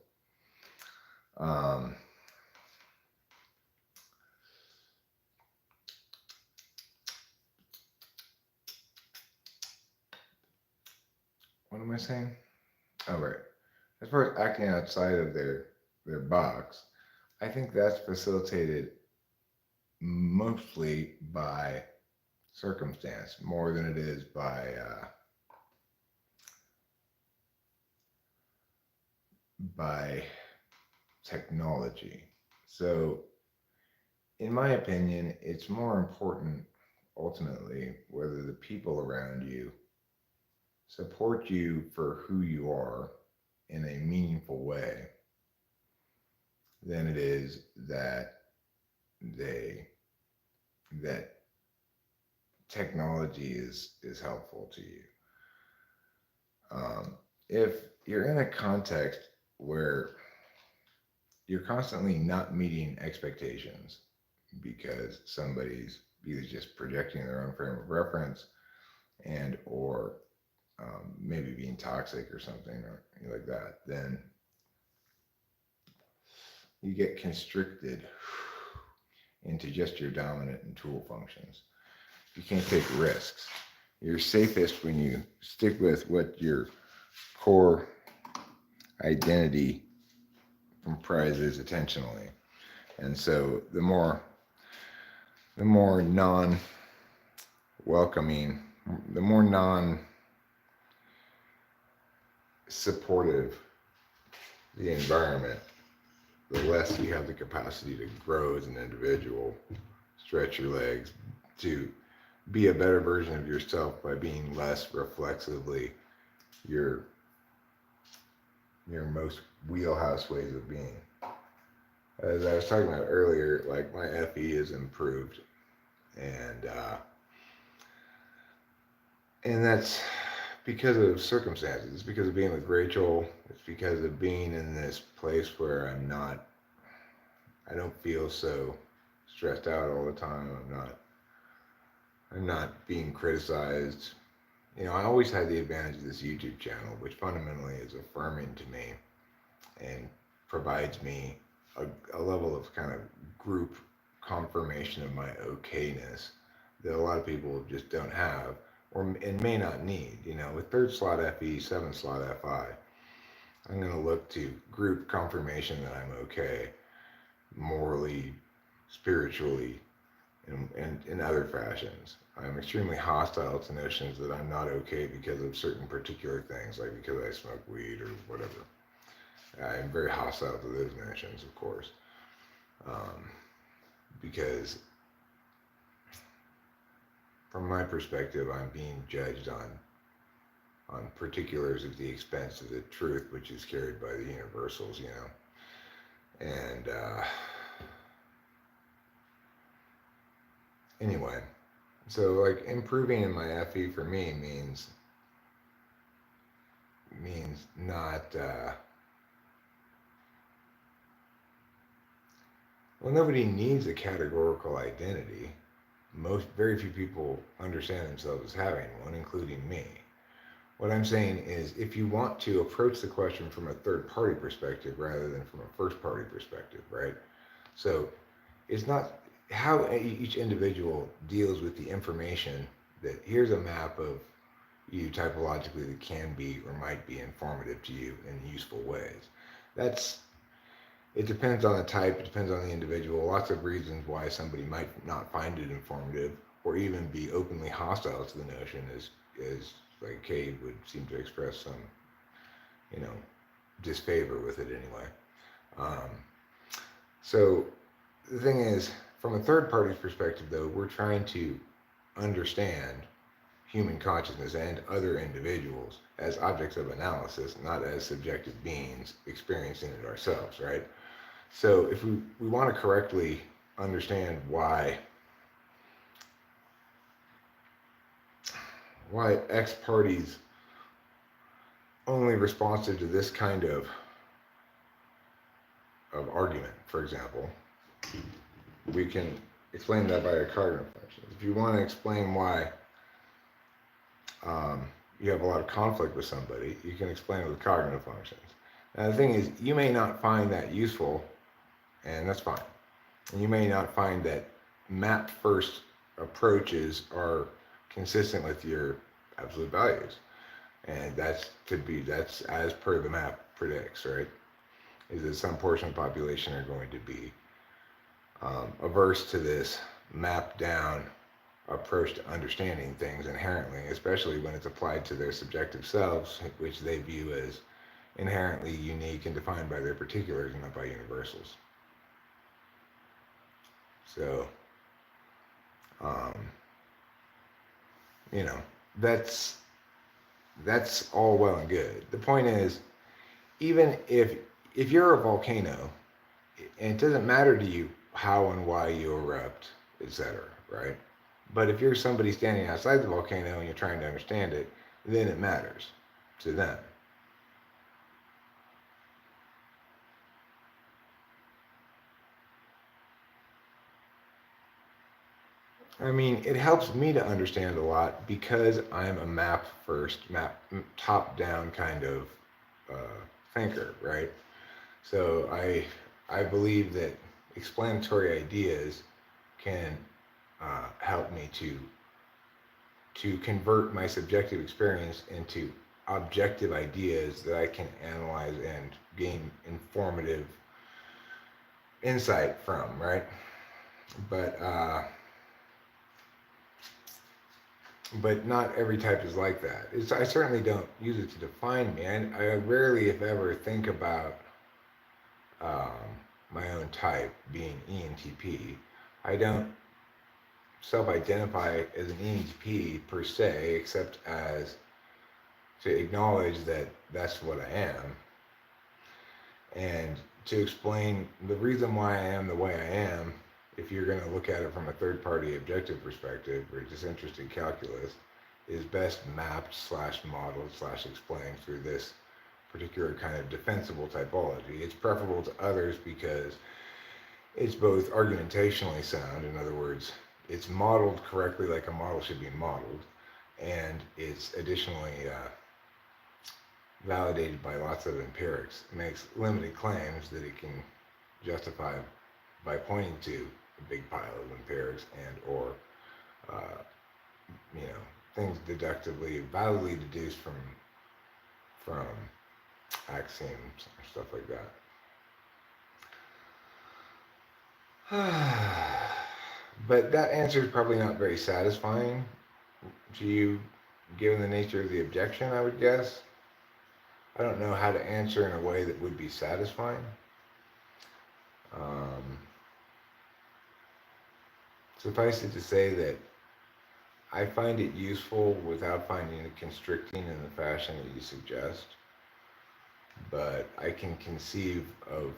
Speaker 1: Um, what am I saying? Oh, right. As far as acting outside of their box, I think that's facilitated mostly by circumstance more than it is by technology. So, in my opinion, it's more important ultimately whether the people around you support you for who you are in a meaningful way than it is they that technology is helpful to you. If you're in a context where you're constantly not meeting expectations because somebody's either just projecting their own frame of reference and or maybe being toxic or something or like that, then you get constricted into just your dominant and tool functions. You can't take risks. You're safest when you stick with what your core identity comprises attentionally. And so the more non welcoming, the more non supportive the environment, the less you have the capacity to grow as an individual, stretch your legs, to be a better version of yourself by being less reflexively your most wheelhouse ways of being. As I was talking about earlier, like my FE is improved, and that's because of circumstances. It's because of being with Rachel. It's because of being in this place where I don't feel so stressed out all the time. I'm not being criticized. I always had the advantage of this YouTube channel, which fundamentally is affirming to me and provides me a level of kind of group confirmation of my okayness that a lot of people just don't have and may not need. With third slot FE, seventh slot FI, I'm going to look to group confirmation that I'm okay morally, spiritually, and in other fashions. I'm extremely hostile to notions that I'm not okay because of certain particular things, like because I smoke weed or whatever. I'm very hostile to those notions, of course, because from my perspective, I'm being judged on particulars at the expense of the truth, which is carried by the universals, And anyway, so like improving in my FE for me means not. Well, nobody needs a categorical identity. Very few people understand themselves as having one, including me. What I'm saying is, if you want to approach the question from a third party perspective rather than from a first party perspective, right? So it's not how each individual deals with the information that here's a map of you typologically that can be or might be informative to you in useful ways. It depends on the type, it depends on the individual, lots of reasons why somebody might not find it informative or even be openly hostile to the notion as like Cade would seem to express some, disfavor with it anyway. So the thing is, from a third party's perspective though, we're trying to understand human consciousness and other individuals as objects of analysis, not as subjective beings experiencing it ourselves, right? So if we want to correctly understand why X party's only responsive to this kind of argument, for example, we can explain that by your cardinal functions. If you want to explain why you have a lot of conflict with somebody, you can explain it with cardinal functions. Now the thing is, you may not find that useful, and that's fine. And you may not find that map first approaches are consistent with your absolute values. And that's as per the map predicts, right? Is that some portion of the population are going to be averse to this map down approach to understanding things inherently, especially when it's applied to their subjective selves, which they view as inherently unique and defined by their particulars and not by universals. So, you know, that's all well and good. The point is, even if you're a volcano, and it doesn't matter to you how and why you erupt, etc., right? But if you're somebody standing outside the volcano and you're trying to understand it, then it matters to them. I mean, it helps me to understand a lot because I'm a map first, top down kind of thinker, right? So I believe that explanatory ideas can help me to convert my subjective experience into objective ideas that I can analyze and gain informative insight from, right? But not every type is like that. I certainly don't use it to define me. I rarely, if ever, think about my own type being ENTP. I don't self-identify as an ENTP per se, except as to acknowledge that that's what I am, and to explain the reason why I am the way I am. If you're going to look at it from a third-party objective perspective or disinterested calculus, is best mapped / modeled / explained through this particular kind of defensible typology. It's preferable to others because it's both argumentationally sound, in other words, it's modeled correctly like a model should be modeled, and it's additionally validated by lots of empirics. It makes limited claims that it can justify by pointing to a big pile of empirics and or things deductively validly deduced from axioms and stuff like that. But that answer is probably not very satisfying to you, given the nature of the objection, I would guess. I don't know how to answer in a way that would be satisfying. Suffice it to say that I find it useful without finding it constricting in the fashion that you suggest, but I can conceive of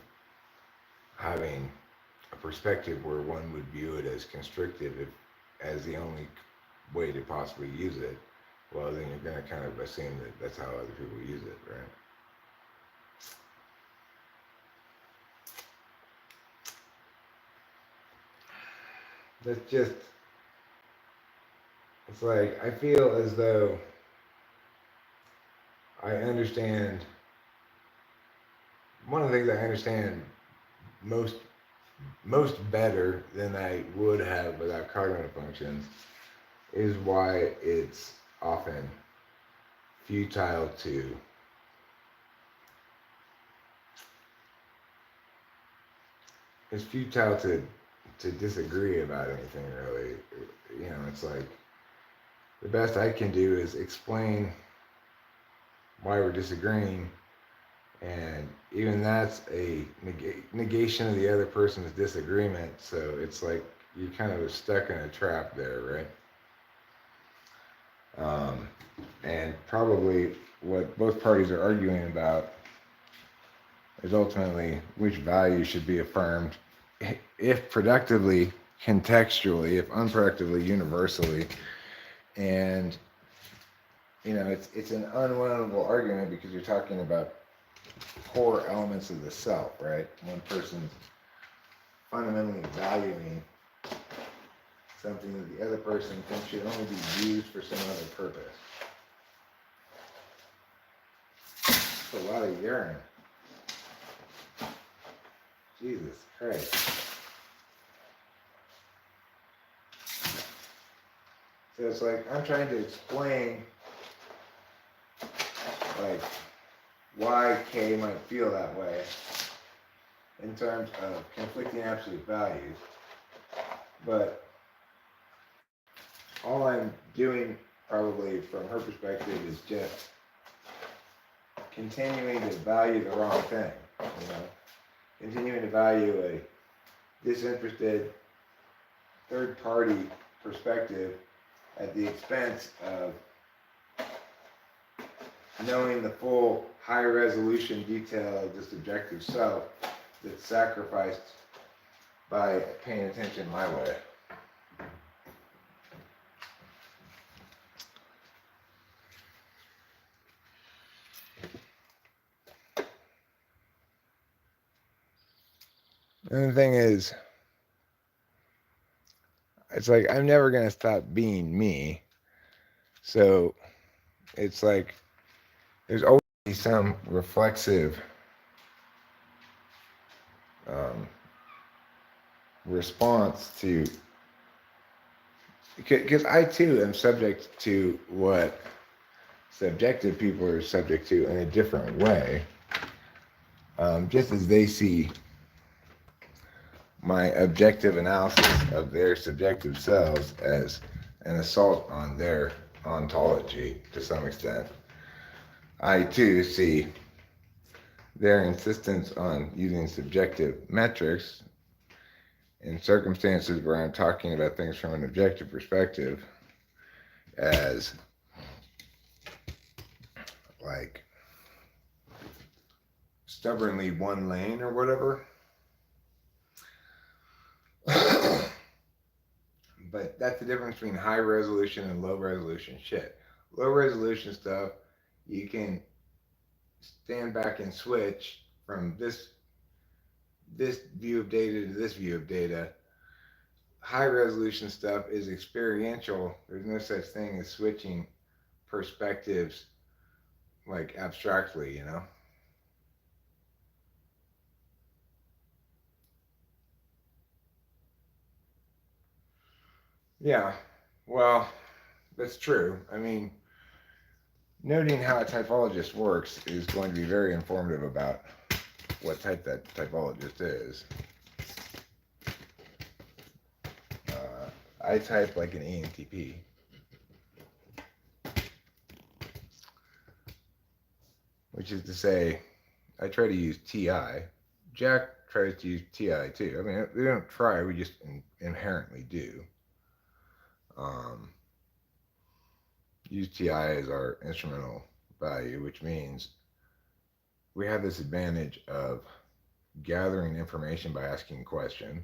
Speaker 1: having a perspective where one would view it as constrictive as the only way to possibly use it. Well, then you're going to kind of assume that that's how other people use it, right? That's just, it's like, I feel as though I understand, one of the things I understand most better than I would have without cardinal functions is why it's often futile to disagree about anything, really. It's like the best I can do is explain why we're disagreeing, and even that's a negation of the other person's disagreement, so it's like you're kind of stuck in a trap there, right? And probably what both parties are arguing about is ultimately which value should be affirmed, if productively, contextually, if unproductively, universally. And it's an unwinnable argument because you're talking about core elements of the self, right? One person's fundamentally valuing something that the other person thinks should only be used for some other purpose. That's a lot of urine. Jesus Christ. So it's like I'm trying to explain like why K might feel that way in terms of conflicting absolute values. But all I'm doing probably from her perspective is just continuing to value the wrong thing, you know, continuing to value a disinterested third-party perspective at the expense of knowing the full high-resolution detail of the subjective self that's sacrificed by paying attention my way. And the thing is, it's like I'm never going to stop being me. So it's like there's always some reflexive response to, because I too am subject to what subjective people are subject to in a different way, just as they see my objective analysis of their subjective selves as an assault on their ontology to some extent. I too see their insistence on using subjective metrics in circumstances where I'm talking about things from an objective perspective as like stubbornly one lane or whatever. But that's the difference between high resolution and low resolution shit. Low resolution stuff, you can stand back and switch from this view of data to this view of data. High resolution stuff is experiential. There's no such thing as switching perspectives like abstractly, you know? Yeah, well, that's true. I mean, noting how a typologist works is going to be very informative about what type that typologist is. I type like an ENTP. Which is to say, I try to use TI. Jack tries to use TI too. I mean, we don't try, we just inherently do. Use TI as our instrumental value, which means we have this advantage of gathering information by asking questions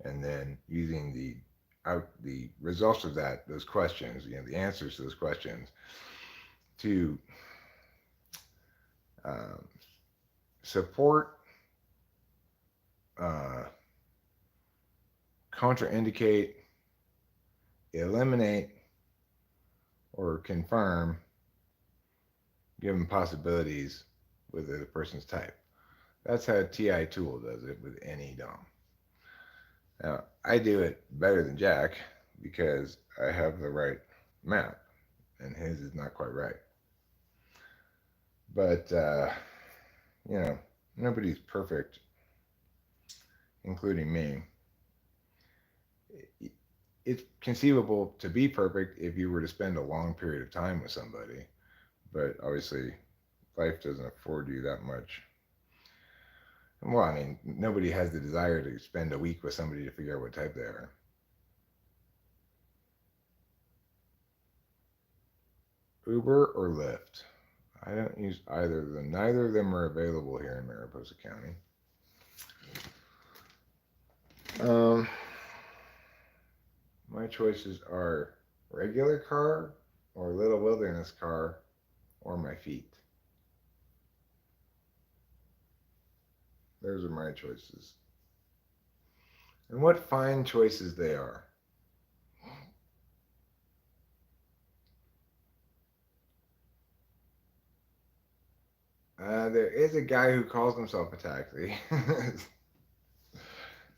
Speaker 1: and then using the results of those questions, you know, the answers to those questions to support, contraindicate, eliminate, or confirm given possibilities with the person's type. That's how TI tool does it with any DOM. Now, I do it better than Jack because I have the right map, and his is not quite right. But, you know, nobody's perfect, including me. It's conceivable to be perfect if you were to spend a long period of time with somebody, but obviously life doesn't afford you that much. Well, I mean, nobody has the desire to spend a week with somebody to figure out what type they are. Uber or Lyft? I don't use either of them. Neither of them are available here in Mariposa County. My choices are regular car or little wilderness car or my feet. Those are my choices. And what fine choices they are. There is a guy who calls himself a taxi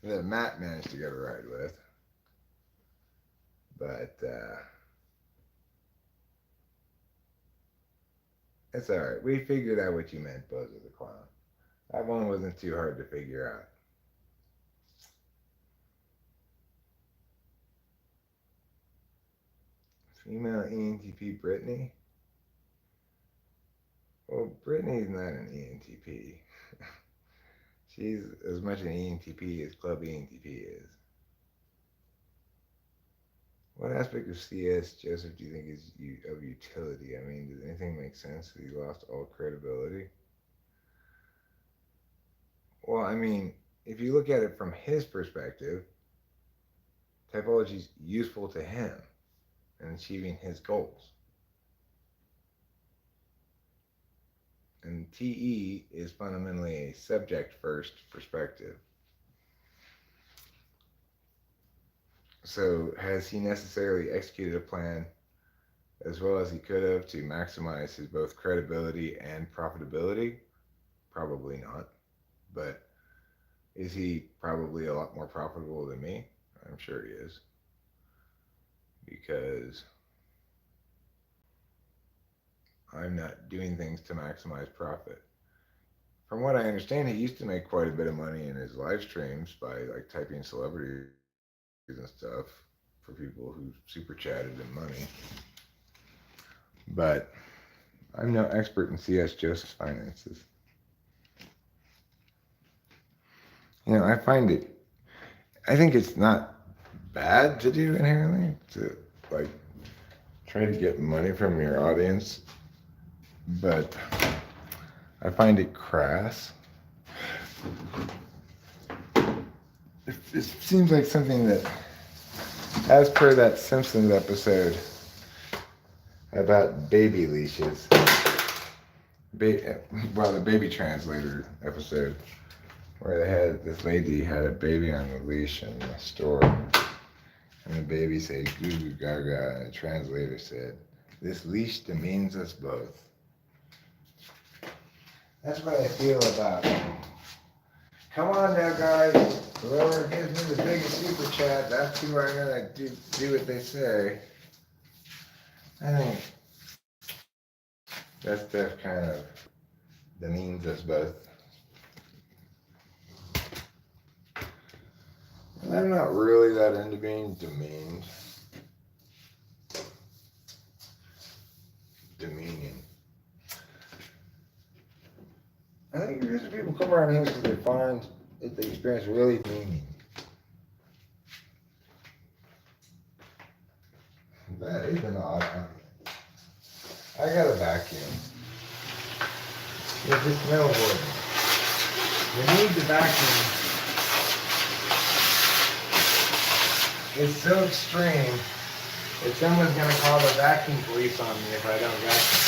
Speaker 1: that Matt managed to get a ride with. But it's alright. We figured out what you meant, Buzzer the Clown. That one wasn't too hard to figure out. Female ENTP Brittany? Well, Brittany's not an ENTP. She's as much an ENTP as Club ENTP is. What aspect of CS, Joseph, do you think is of utility? I mean, does anything make sense that he lost all credibility? Well, I mean, if you look at it from his perspective, typology is useful to him in achieving his goals. And TE is fundamentally a subject-first perspective. So has he necessarily executed a plan as well as he could have to maximize his both credibility and profitability? Probably not. But is he probably a lot more profitable than me? I'm sure he is. Because I'm not doing things to maximize profit. From what I understand, he used to make quite a bit of money in his live streams by like typing celebrities and stuff for people who super chatted him money. But I'm no expert in CS Joseph's finances. You know, I think it's not bad to do inherently, to like try to get money from your audience, but I find it crass. It seems like something that, as per that Simpsons episode about baby leashes, the baby translator episode, where they had this lady had a baby on the leash in the store, and the baby said goo goo gaga, and the translator said, "This leash demeans us both." That's what I feel about it. Come on now, guys. Whoever gives me the biggest super chat, that's who I'm gonna do what they say. I think that stuff kind of demeans us both. And I'm not really that into being demeaned. Demeaning. I think usually people come around here because they find that they experience really demeaning. That is an odd compliment. I got a vacuum. It's just smell horrible. You need the vacuum. It's so extreme that someone's going to call the vacuum police on me if I don't vacuum.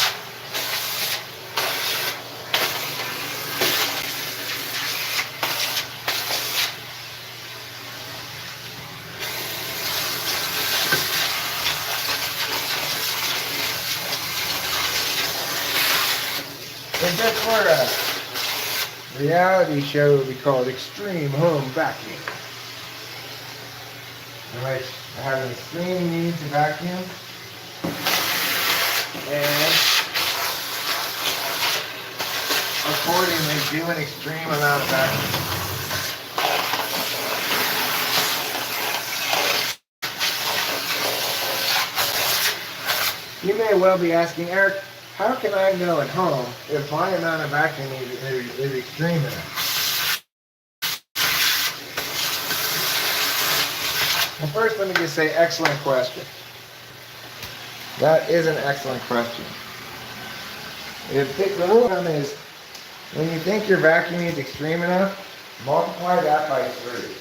Speaker 1: If this were a reality show, it would be called Extreme Home Vacuum. In which I have an extreme need to vacuum, and accordingly do an extreme amount of vacuum. You may well be asking, Eric, how can I know at home if my amount of vacuuming is extreme enough? Well, first let me just say, excellent question. That is an excellent question. The rule of thumb is, when you think your vacuuming is extreme enough, multiply that by 3.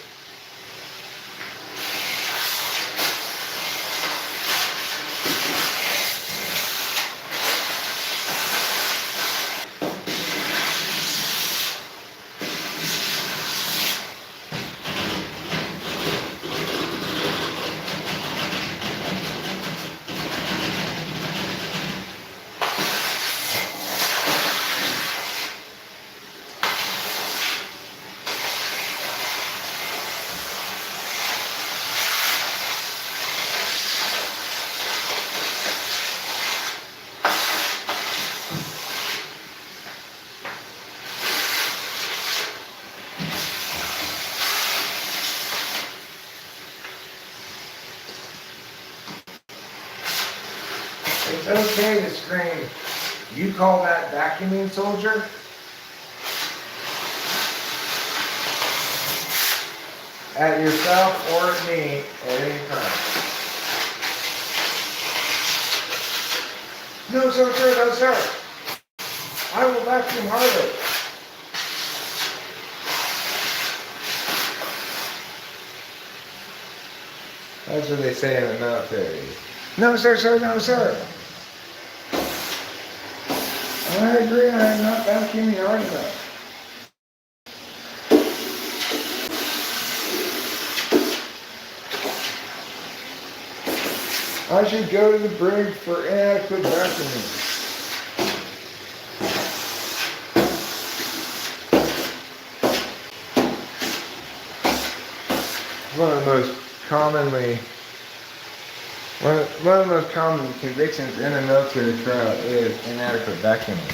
Speaker 1: It's okay to scream, "You call that vacuuming, soldier?" At yourself or at me at any time. "No, sir, no, sir. I will vacuum harder." That's what they say in the military. "No, sir, no, sir. I agree, I am not vacuuming hard enough." "I should go to the brig for inadequate vacuuming." One of the most common convictions in a military trial is inadequate vacuuming.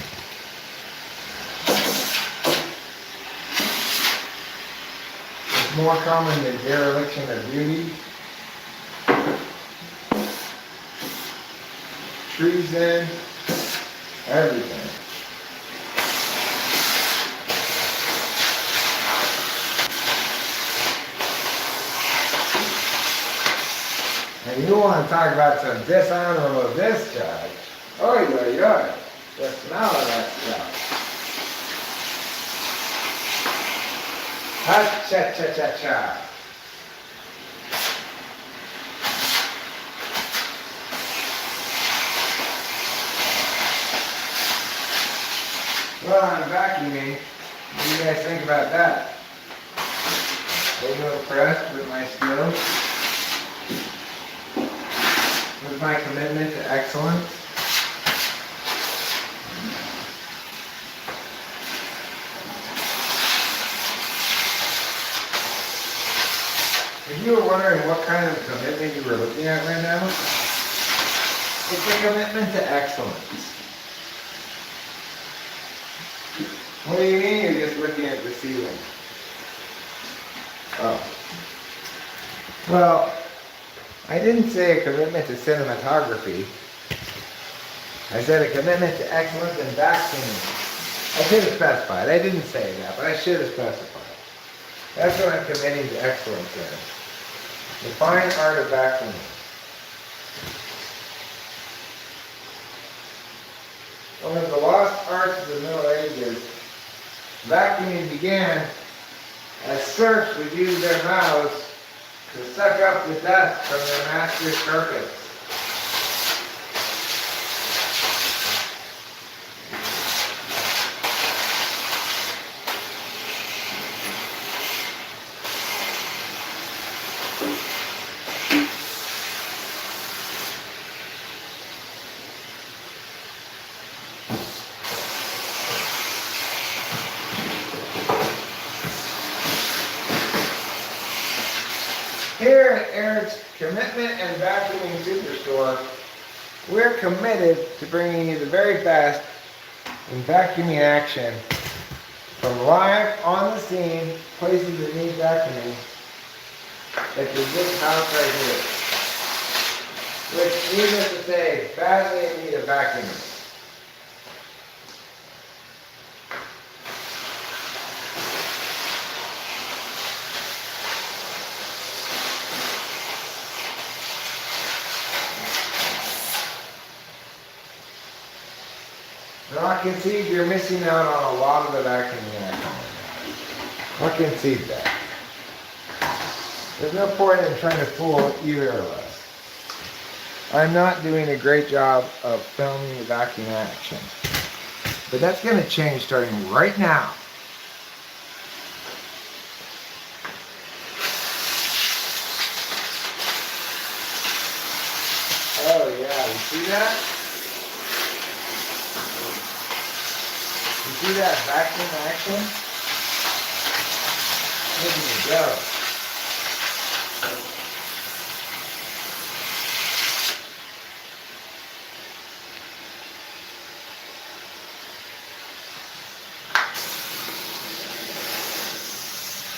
Speaker 1: It's more common than dereliction of duty, treason, everything. And you want to talk about some dishonorable discharge? Oy, oy, oy. The smell of that stuff. Ha-cha-cha-cha-cha. Well, I'm vacuuming. What do you guys think about that? Are you impressed with my skills? With my commitment to excellence? If you were wondering what kind of commitment you were looking at right now, it's a commitment to excellence. What do you mean you're just looking at the ceiling? Oh. Well, I didn't say a commitment to cinematography. I said a commitment to excellence in vacuuming. I should have specified. I didn't say that, but I should have specified. That's what I'm committing to excellence in. The fine art of vacuuming. One of the lost arts of the Middle Ages, vacuuming began as serfs would use their mouths to suck up the dust from their master's carcass. Here at Eric's Commitment and Vacuuming Superstore, we're committed to bringing you the very best in vacuuming action from live on the scene places that need vacuuming, such as this house right here, which needless to say, badly in need of vacuuming. Now I concede you're missing out on a lot of the vacuuming action. I concede that. There's no point in trying to fool either of us. I'm not doing a great job of filming the vacuum action. But that's going to change starting right now. Oh yeah, you see that? You see that vacuum action? Look at me go.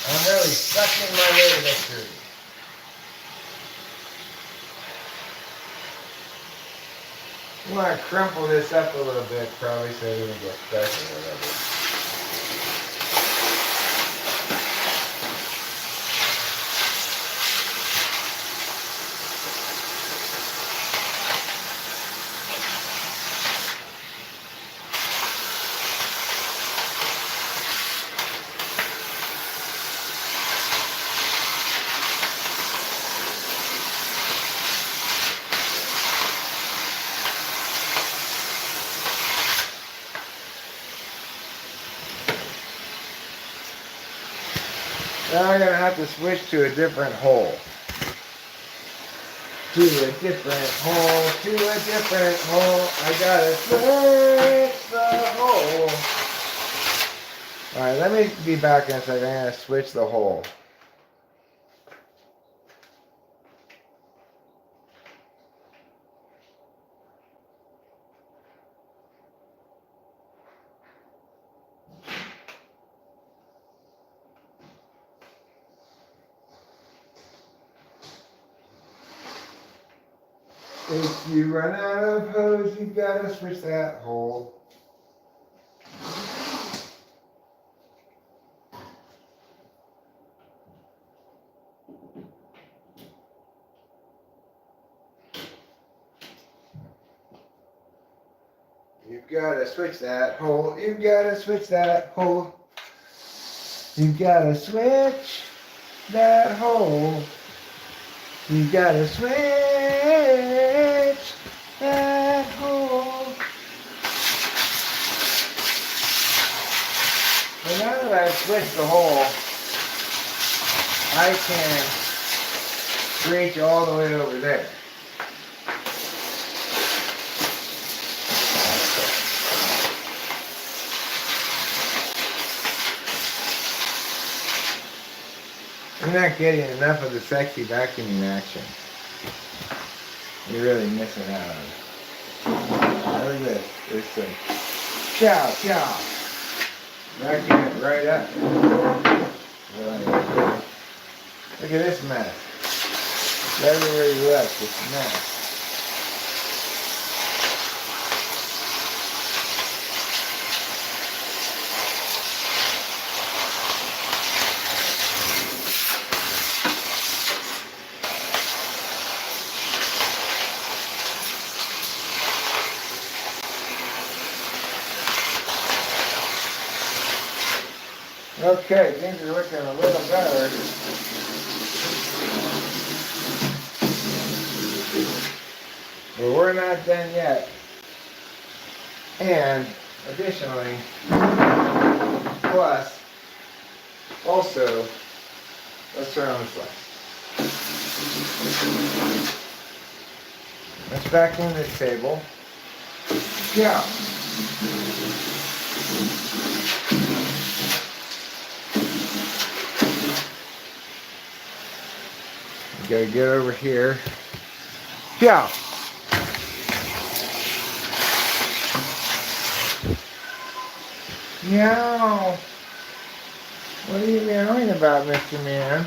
Speaker 1: I'm really sucking my way to victory. You want to crumple this up a little bit, probably, so it doesn't get stuck or whatever. Now I'm going to have to switch to a different hole. To a different hole, to a different hole. I gotta switch the hole. Alright, let me be back in a second. I'm going to switch the hole. If you run out of hose, you gotta switch that hole. You've gotta switch that hole. You've gotta switch that hole. You've gotta switch that hole. You gotta switch that hole. And now that I've switched the hole, I can reach all the way over there. You're not getting enough of the sexy vacuuming action. You're really missing out on it. Look at this. This thing. Chow, chow. Vacuum it right up. Look at this mess. Everywhere you look, it's a mess. Okay, things are looking a little better. But we're not done yet. And additionally, plus, also, let's turn on this light. Let's vacuum this table. Yeah. Gotta get over here. Yeah. Meow. What are you meowing about, Mr. Man?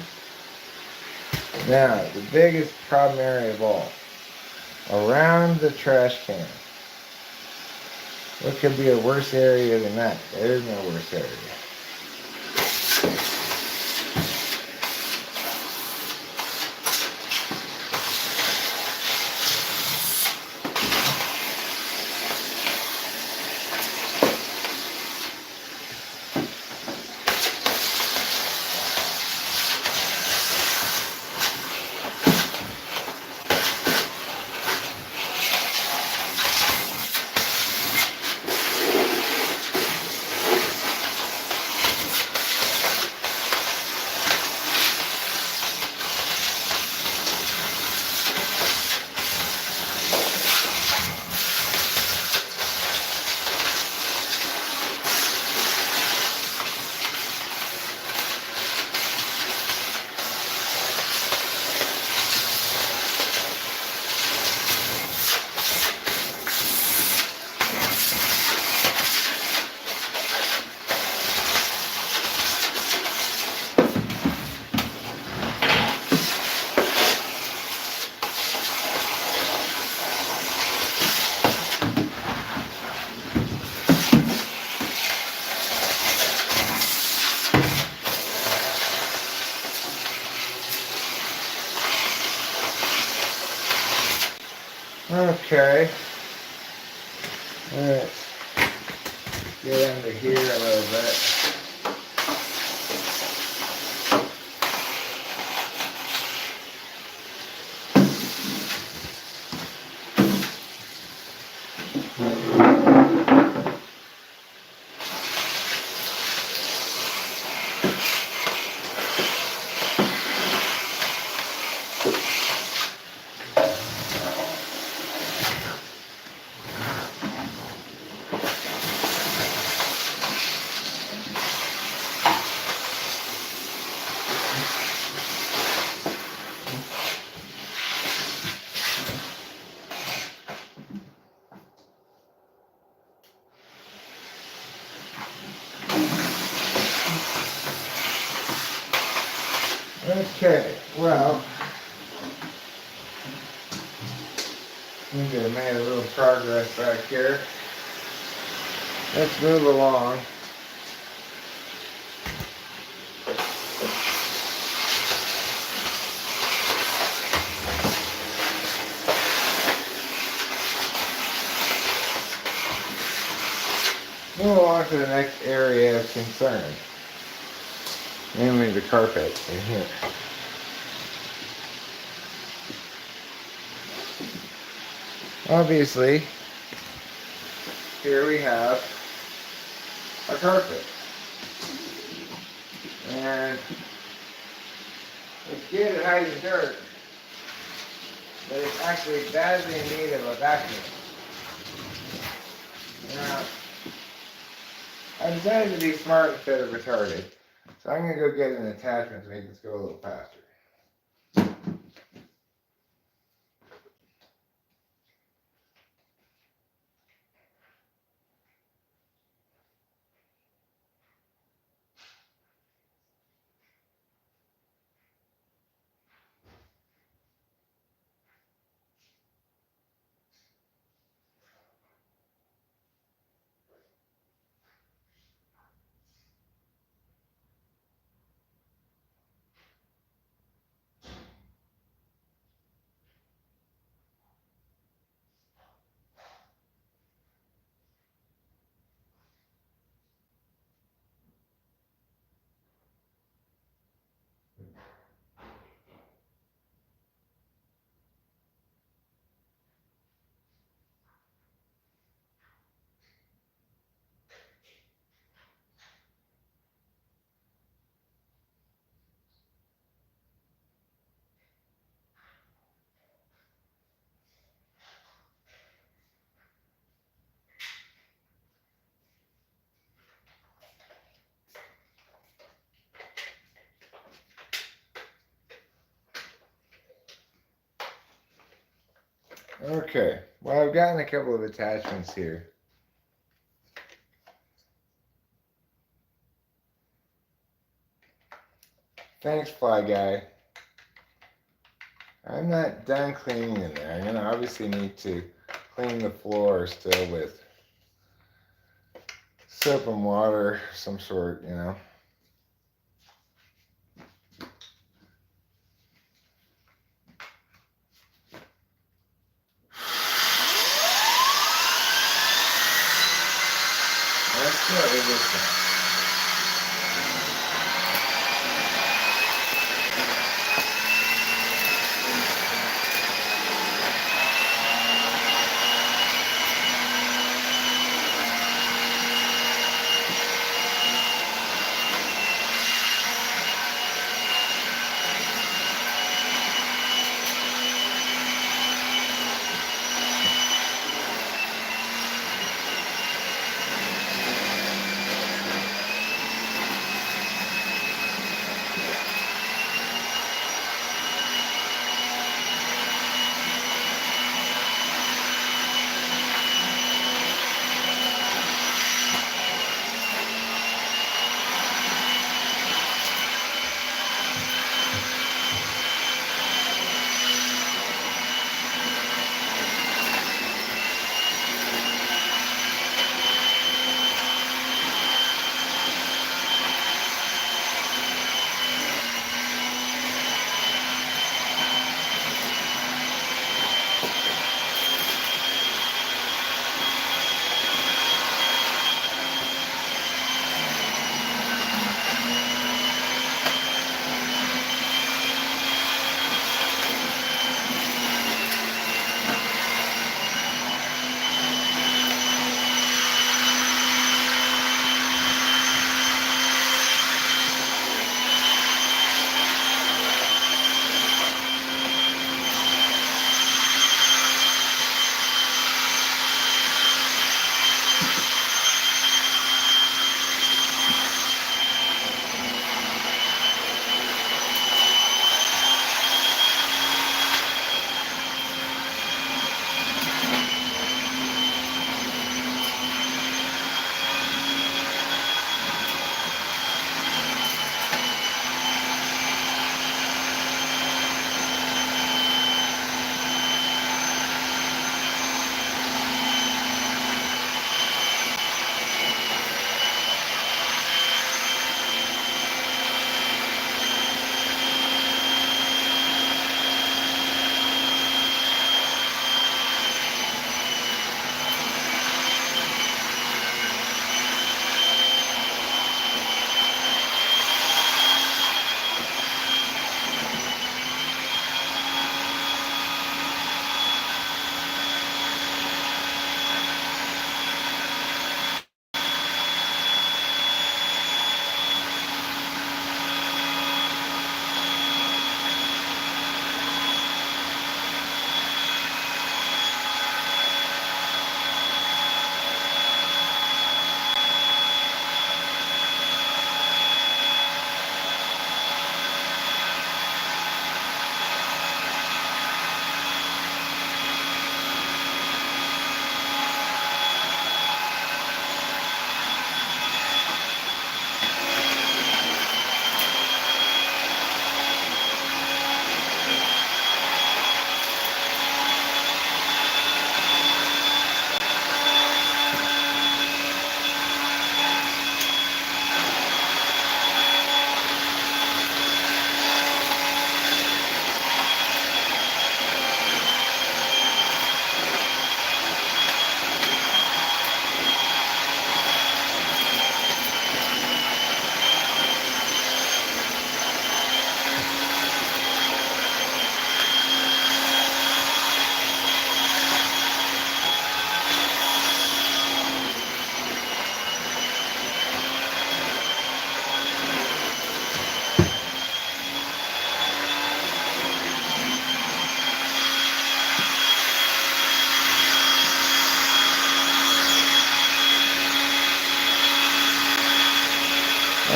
Speaker 1: Now, the biggest problem area of all. Around the trash can. What could be a worse area than that? There is no worse area. Okay. Let's get under here a little bit. Okay, well, we have made a little progress back here. Let's move along. Move along to the next area of concern, namely the carpet in here. Obviously, here we have a carpet, and it's good at hiding dirt, but it's actually badly in need of a vacuum. Now, I decided to be smart instead of retarded, so I'm going to go get an attachment to make this go a little faster. Okay, well, I've gotten a couple of attachments here. Thanks, Fly Guy. I'm not done cleaning in there. I'm going to obviously need to clean the floor still with soap and water of some sort, you know. Let's go with this one.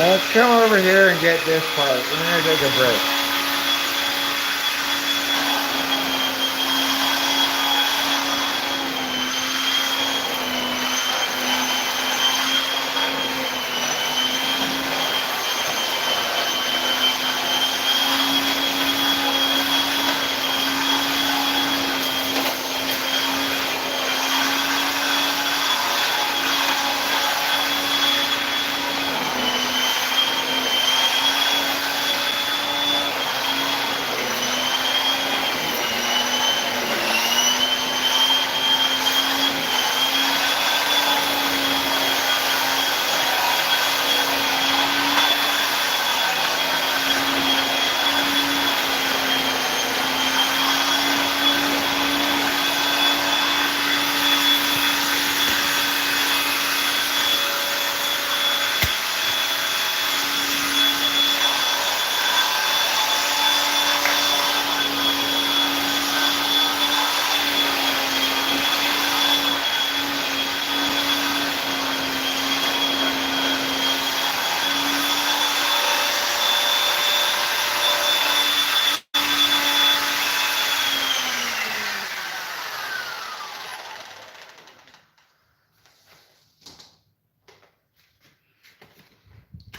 Speaker 1: Let's come over here and get this part. We're going to take a break.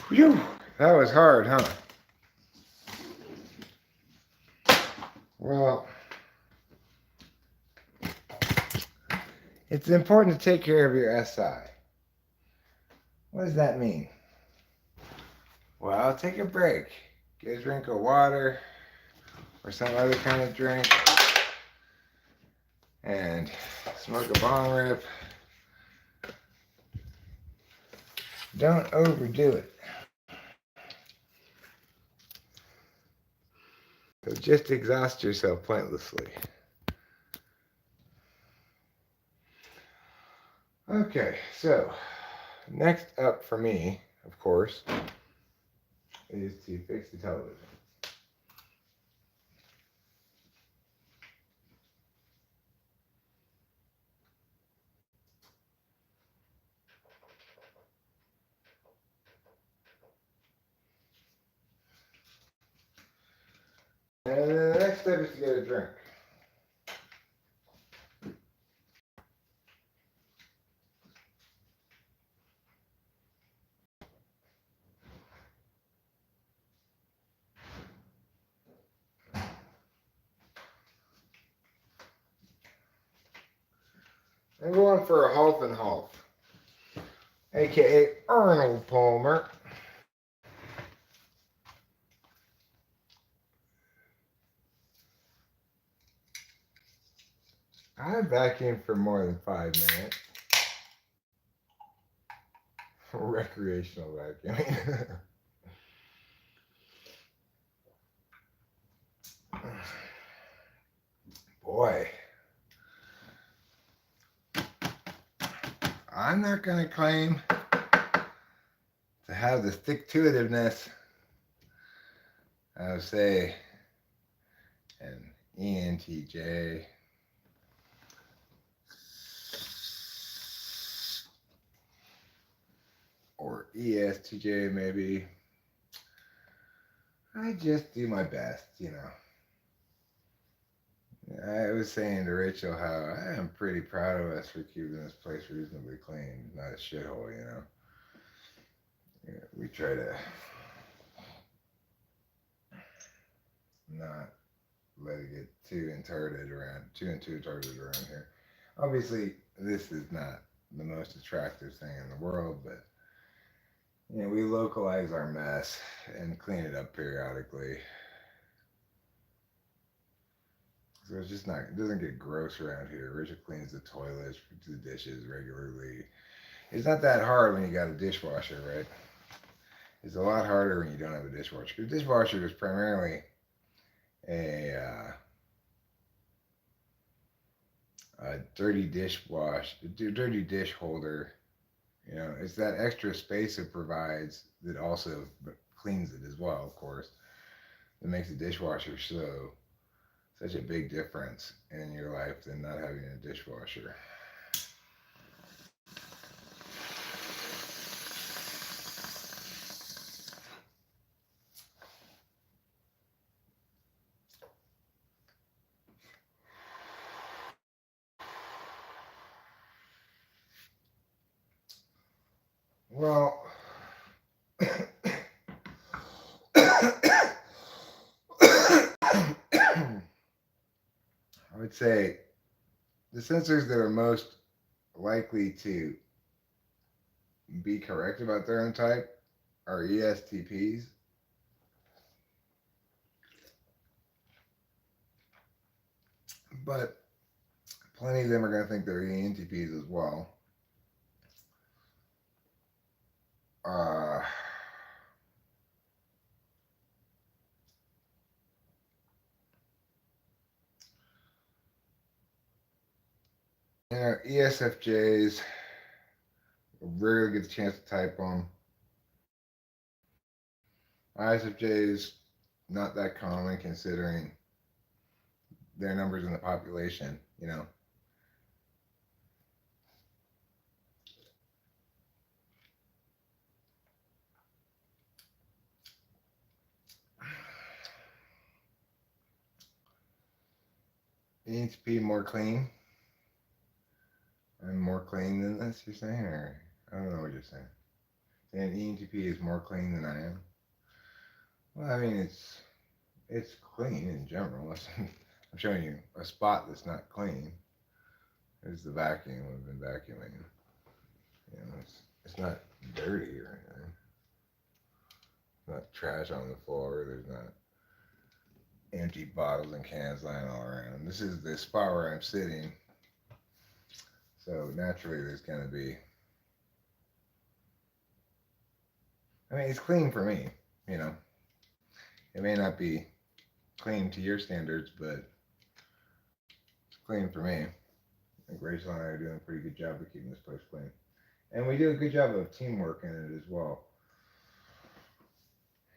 Speaker 1: Whew, that was hard, huh? Well, it's important to take care of your SI. What does that mean? Well, take a break. Get a drink of water or some other kind of drink and smoke a bong rip. Don't overdo it. So just exhaust yourself pointlessly. Okay, so next up for me, of course, is to fix the television. And then the next step is to get a drink. I'm going for a half and half, aka Arnold Palmer. I vacuumed for more than 5 minutes. Recreational vacuuming. Boy, I'm not going to claim to have the stick-to-itiveness of, say, an ENTJ or ESTJ maybe. I just do my best, you know. I was saying to Rachel how I am pretty proud of us for keeping this place reasonably clean, not a shithole, you know. Yeah, we try to not let it get too retarded around here. Obviously, this is not the most attractive thing in the world, but you know, we localize our mess and clean it up periodically. So it's just not, it doesn't get gross around here. Richard cleans the toilets, the dishes regularly. It's not that hard when you got a dishwasher, right? It's a lot harder when you don't have a dishwasher. The dishwasher is primarily a dirty dish holder. You know, it's that extra space it provides that also cleans it as well, of course. That makes the dishwasher such a big difference in your life than not having a dishwasher. Well, I would say the sensors that are most likely to be correct about their own type are ESTPs, but plenty of them are going to think they're ENTPs as well. Uh, ESFJs rarely get the chance to type them. ISFJs, not that common considering their numbers in the population, you know. ENTP more clean. I'm more clean than this, you're saying? Or I don't know what you're saying. Saying ENTP is more clean than I am. Well, I mean, it's clean in general. I'm showing you a spot that's not clean. There's the vacuum. We've been vacuuming. You know, it's not dirty or anything. Not trash on the floor. There's not empty bottles and cans lying all around. This is the spot where I'm sitting. So naturally, there's going to be. I mean, it's clean for me. You know, it may not be clean to your standards, but it's clean for me. I think Rachel and I are doing a pretty good job of keeping this place clean. And we do a good job of teamwork in it as well.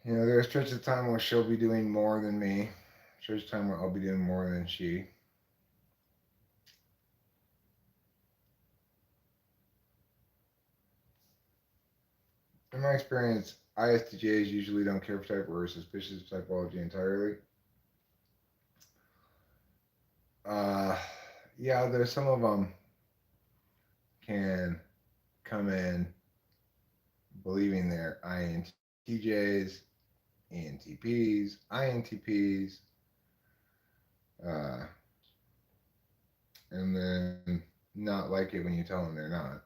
Speaker 1: You know, there's stretches of time where she'll be doing more than me. Stretches of time where I'll be doing more than she. In my experience, ISTJs usually don't care for type or are suspicious of typology entirely. Yeah, there's some of them can come in believing they're INTJs, ENTPs, INTPs, uh, and then not like it when you tell them they're not.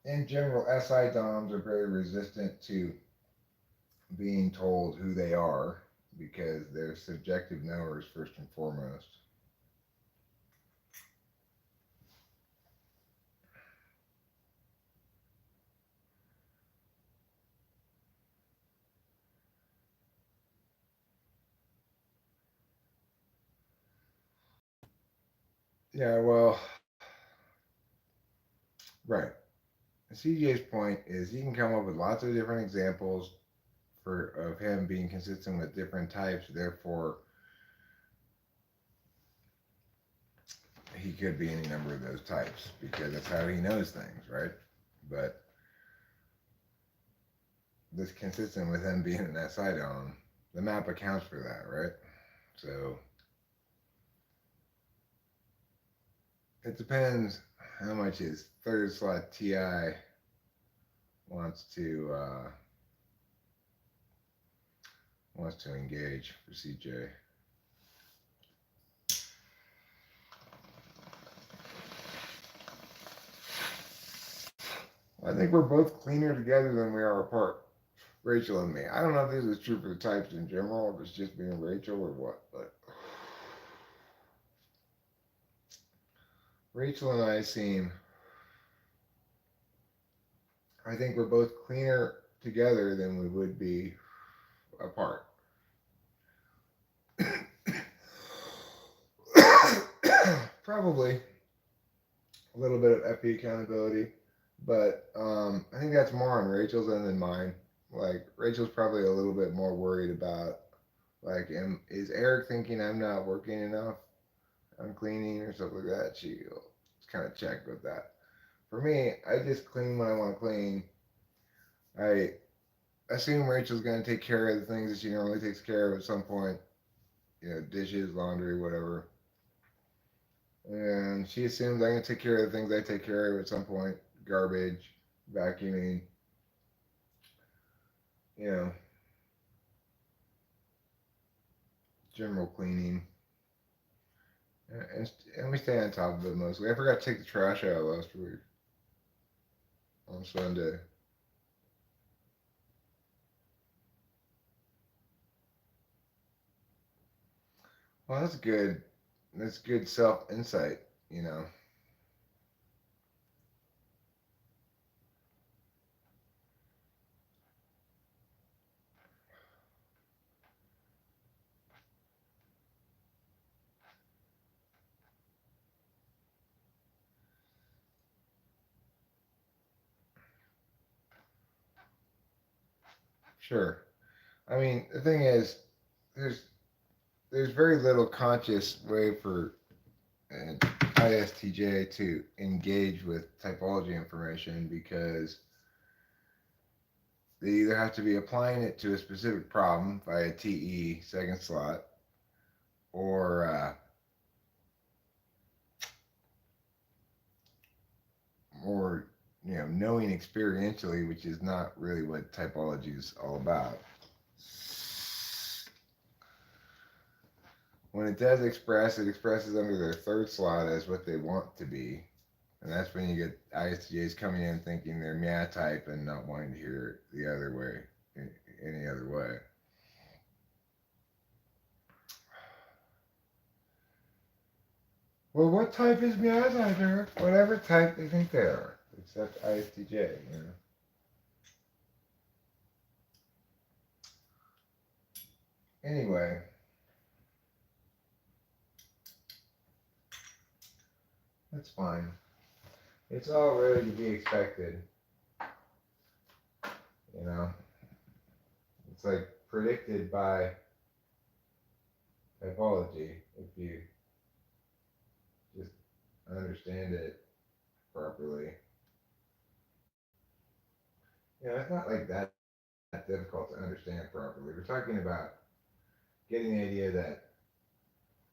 Speaker 1: In general, SI DOMs are very resistant to being told who they are because they're subjective knowers first and foremost. Yeah, well, right. CJ's point is he can come up with lots of different examples for of him being consistent with different types. Therefore, he could be any number of those types because that's how he knows things, right? But this consistent with him being an SI dom, the map accounts for that, right? So it depends how much his third slot TI wants to engage for CJ. I think we're both cleaner together than we are apart. Rachel and me. I don't know if this is true for the types in general, if it's just being Rachel or what, but Rachel and I seem. I think we're both cleaner together than we would be apart. Probably a little bit of FP accountability, but I think that's more on Rachel's end than mine. Like Rachel's probably a little bit more worried about like, is Eric thinking I'm not working enough? I'm cleaning or stuff like that. She'll kind of check with that. For me, I just clean when I want to clean. I assume Rachel's going to take care of the things that she normally takes care of at some point. dishes, laundry, whatever. And she assumes I'm gonna take care of the things I take care of at some point: garbage, vacuuming, you know, general cleaning, and we stay on top of it mostly. I forgot to take the trash out last week on Sunday. Well, that's good. That's good self insight. You know, sure. I mean, the thing is, there's there's very little conscious way for an ISTJ to engage with typology information because they either have to be applying it to a specific problem via TE second slot, or or knowing experientially, which is not really what typology is all about. When it does express, it expresses under their third slot as what they want to be. And that's when you get ISTJs coming in thinking they're meow type and not wanting to hear it the other way, any other way. Well, what type is meow type, Eric? Whatever type they think they are, except ISTJ, you know. Anyway, that's fine. It's all really to be expected, you know. It's like predicted by typology if you just understand it properly. It's not like that difficult to understand properly. We're talking about getting the idea that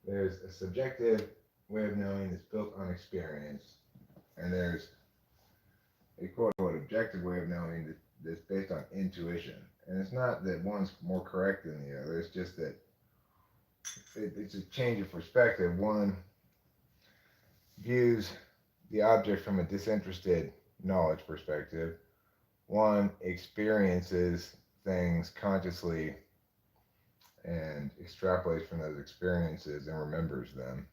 Speaker 1: there's a subjective way of knowing that's built on experience, and there's a quote unquote objective way of knowing that's based on intuition. And it's not that one's more correct than the other, it's just that it's a change of perspective. One views the object from a disinterested knowledge perspective, one experiences things consciously and extrapolates from those experiences and remembers them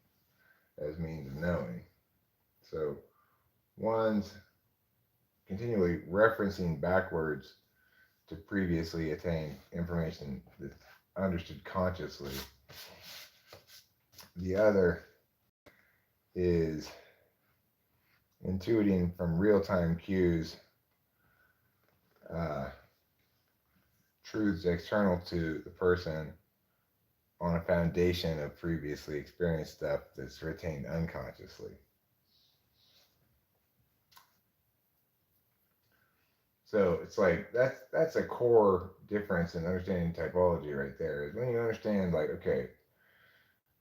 Speaker 1: as means of knowing. So one's continually referencing backwards to previously attained information that's understood consciously. The other is intuiting from real time cues, uh, truths external to the person on a foundation of previously experienced stuff that's retained unconsciously. So it's like that's a core difference in understanding typology right there. Is when you understand, like, okay,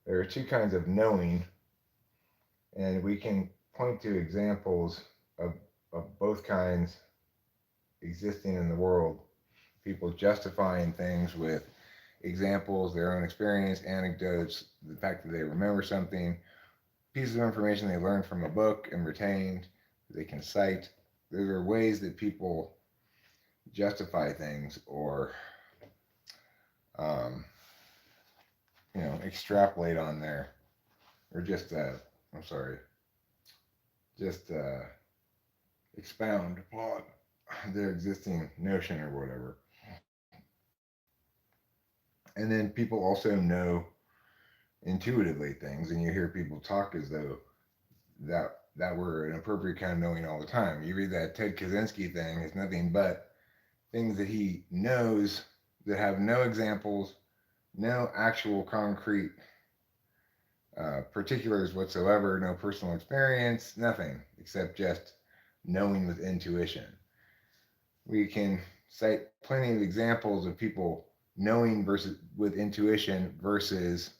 Speaker 1: there are two kinds of knowing, and we can point to examples of both kinds existing in the world. People justifying things with examples, their own experience, anecdotes, the fact that they remember something, pieces of information they learned from a book and retained, they can cite. There are ways that people justify things or, um, extrapolate on there, or just, I'm sorry, just expound upon their existing notion or whatever. And then people also know intuitively things, and you hear people talk as though that were an appropriate kind of knowing all the time. You read that Ted Kaczynski thing, it's nothing but things that he knows that have no examples, no actual concrete particulars whatsoever, no personal experience, nothing except just knowing with intuition. We can cite plenty of examples of people knowing versus with intuition versus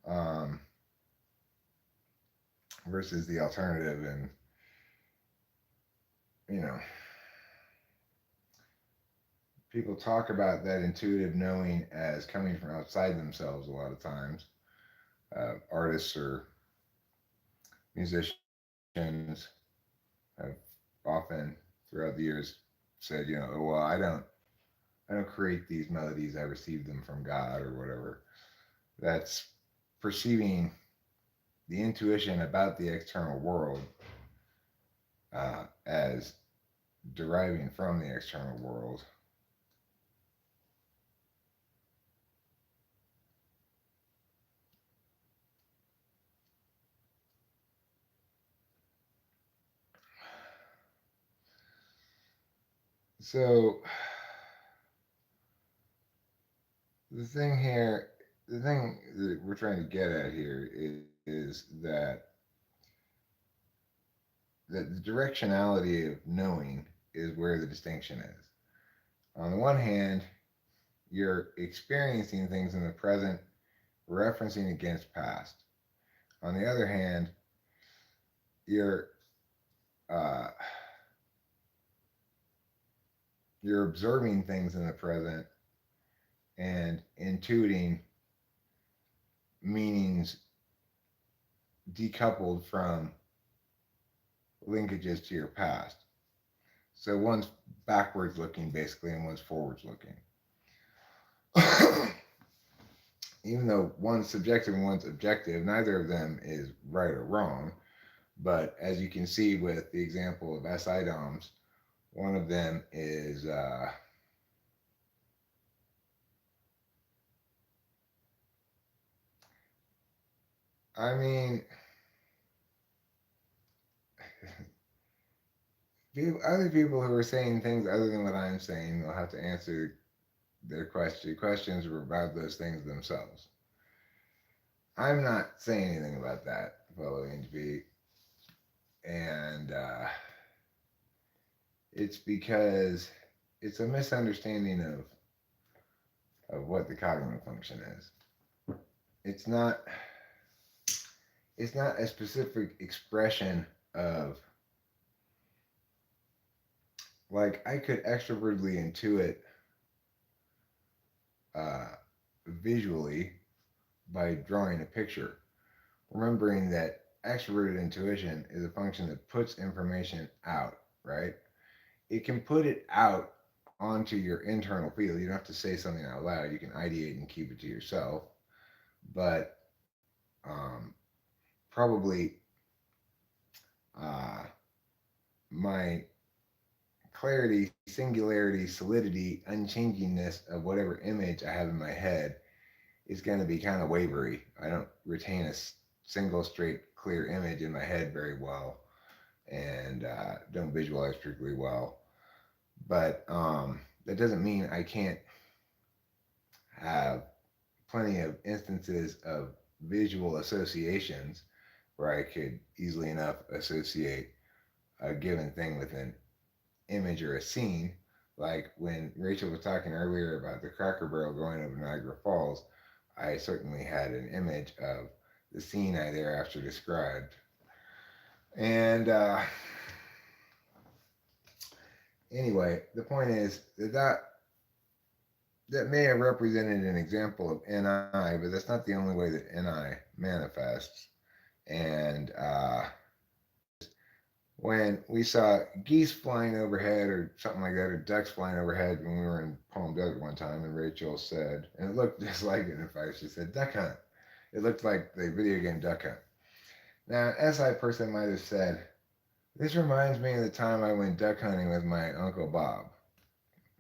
Speaker 1: um, versus the alternative. And, you know, people talk about that intuitive knowing as coming from outside themselves a lot of times. Artists or musicians have often throughout the years said, well, I don't create these melodies. I receive them from God or whatever. That's perceiving the intuition about the external world as deriving from the external world. So the thing here, the thing that we're trying to get at here is that the directionality of knowing is where the distinction is. On the one hand, you're experiencing things in the present, referencing against past. On the other hand, you're uh, you're observing things in the present and intuiting meanings decoupled from linkages to your past. So one's backwards looking basically, and one's forwards looking. Even though one's subjective and one's objective, neither of them is right or wrong. But as you can see with the example of SI DOMs, one of them is, I mean, other people who are saying things other than what I'm saying will have to answer their questions about those things themselves. I'm not saying anything about that, fellow HB, and it's because it's a misunderstanding of what the cognitive function is. It's not it's not a specific expression of, like, I could extrovertedly intuit uh, visually by drawing a picture, remembering that extroverted intuition is a function that puts information out, right? It can put it out onto your internal field. You don't have to say something out loud. You can ideate and keep it to yourself. But probably uh, my clarity, singularity, solidity, unchangingness of whatever image I have in my head is going to be kind of wavery. I don't retain a single, straight, clear image in my head very well, and don't visualize particularly well. But that doesn't mean I can't have plenty of instances of visual associations where I could easily enough associate a given thing with an image or a scene. Like when Rachel was talking earlier about the Cracker Barrel going over Niagara Falls, I certainly had an image of the scene I thereafter described. And anyway, the point is that may have represented an example of NI, but that's not the only way that NI manifests. And when we saw geese flying overhead or something like that, or ducks flying overhead when we were in Palm Desert one time, and Rachel said, and it looked just like it, in fact, she said, duck hunt. It looked like the video game Duck Hunt. Now, an SI person might have said, this reminds me of the time I went duck hunting with my Uncle Bob.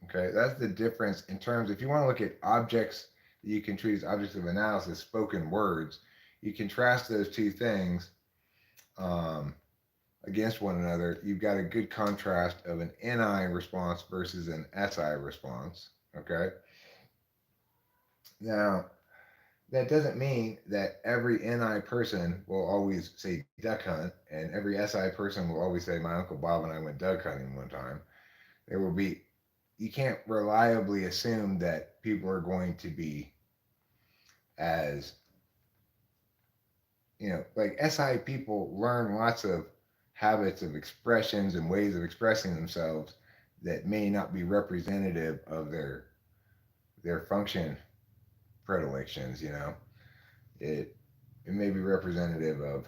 Speaker 1: Okay, that's the difference in terms, if you want to look at objects that you can treat as objects of analysis, spoken words, you contrast those two things um, against one another. You've got a good contrast of an NI response versus an SI response. Okay, now that doesn't mean that every NI person will always say duck hunt and every SI person will always say my Uncle Bob and I went duck hunting one time. There will be, you can't reliably assume that people are going to be as like SI people learn lots of habits of expressions and ways of expressing themselves that may not be representative of their function predilections. It it may be representative of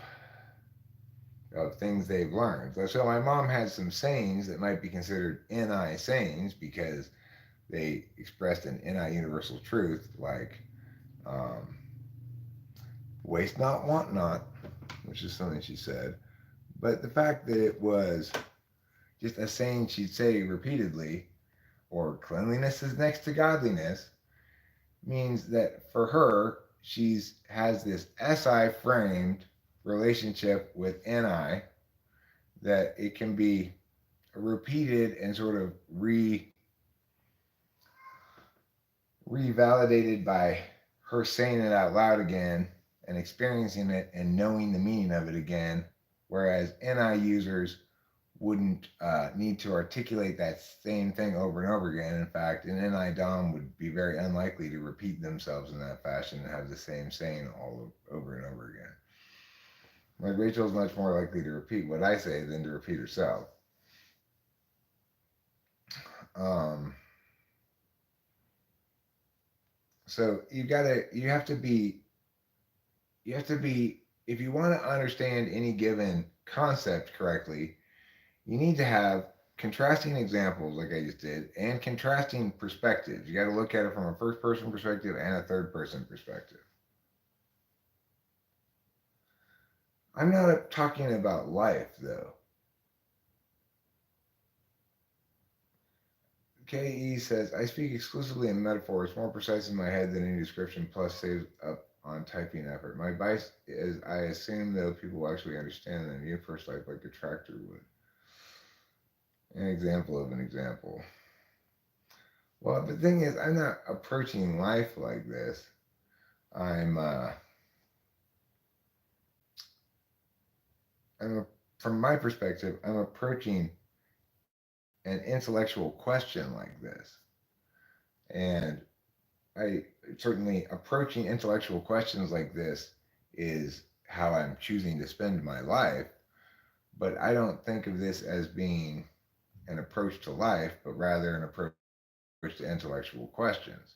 Speaker 1: things they've learned. So my mom had some sayings that might be considered NI sayings because they expressed an NI universal truth, like um, waste not, want not, which is something she said. But the fact that it was just a saying she'd say repeatedly, or cleanliness is next to godliness, means that for her, she's has this SI framed relationship with NI that it can be repeated and sort of revalidated by her saying it out loud again and experiencing it and knowing the meaning of it again, whereas NI users wouldn't need to articulate that same thing over and over again. In fact, an NI Dom would be very unlikely to repeat themselves in that fashion and have the same saying all over and over again. Like Rachel's much more likely to repeat what I say than to repeat herself. Um, so you have to be, if you want to understand any given concept correctly, you need to have contrasting examples like I just did and contrasting perspectives. You got to look at it from a first person perspective and a third person perspective. I'm not talking about life though. KE says, I speak exclusively in metaphors, more precise in my head than any description, plus saves up on typing effort. My advice is I assume though people will actually understand them. You first like a tractor would. An example of an example. Well, the thing is, I'm not approaching life like this. I'm, uh, from my perspective, I'm approaching an intellectual question like this. And I certainly approaching intellectual questions like this is how I'm choosing to spend my life. But I don't think of this as being an approach to life, but rather an approach to intellectual questions.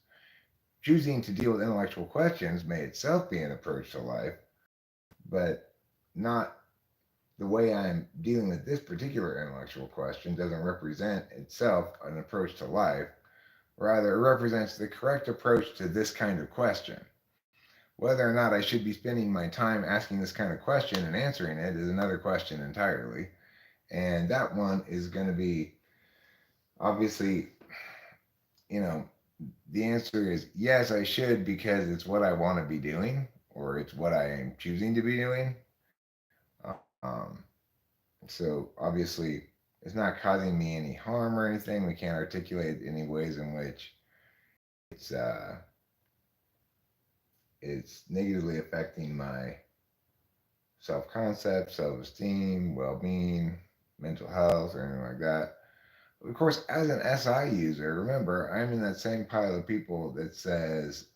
Speaker 1: Choosing to deal with intellectual questions may itself be an approach to life, but not the way I'm dealing with this particular intellectual question doesn't represent itself an approach to life. Rather, it represents the correct approach to this kind of question. Whether or not I should be spending my time asking this kind of question and answering it is another question entirely. And that one is going to be obviously, you know, the answer is yes, I should because it's what I want to be doing or it's what I am choosing to be doing. Um, so obviously, it's not causing me any harm or anything. We can't articulate any ways in which it's it's negatively affecting my self concept, self esteem, well being, mental health, or anything like that. Of course, as an SI user, remember, I'm in that same pile of people that says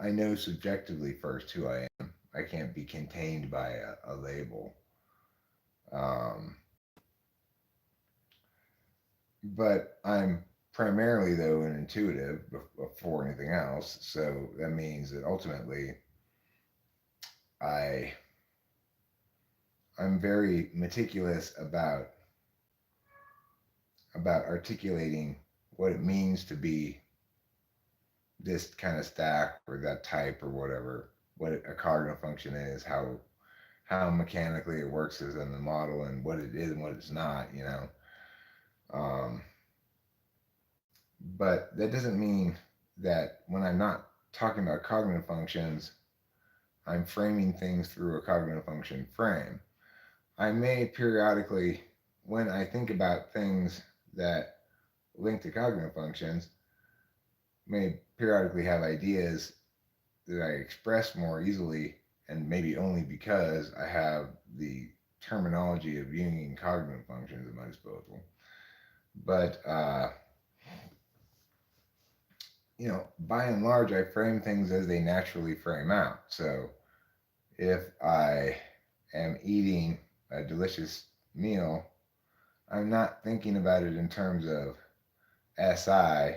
Speaker 1: I know subjectively first who I am. I can't be contained by a label. Um, but I'm primarily, though, an intuitive before anything else. So that means that ultimately I I'm very meticulous about articulating what it means to be this kind of stack or that type or whatever, what a cardinal function is, how mechanically it works as in the model, and what it is and what it's not. Um, but that doesn't mean that when I'm not talking about cognitive functions, I'm framing things through a cognitive function frame. I may periodically, when I think about things that link to cognitive functions, may periodically have ideas that I express more easily, and maybe only because I have the terminology of Jungian cognitive functions at my disposal. But by and large, I frame things as they naturally frame out. So if I am eating a delicious meal, I'm not thinking about it in terms of SI,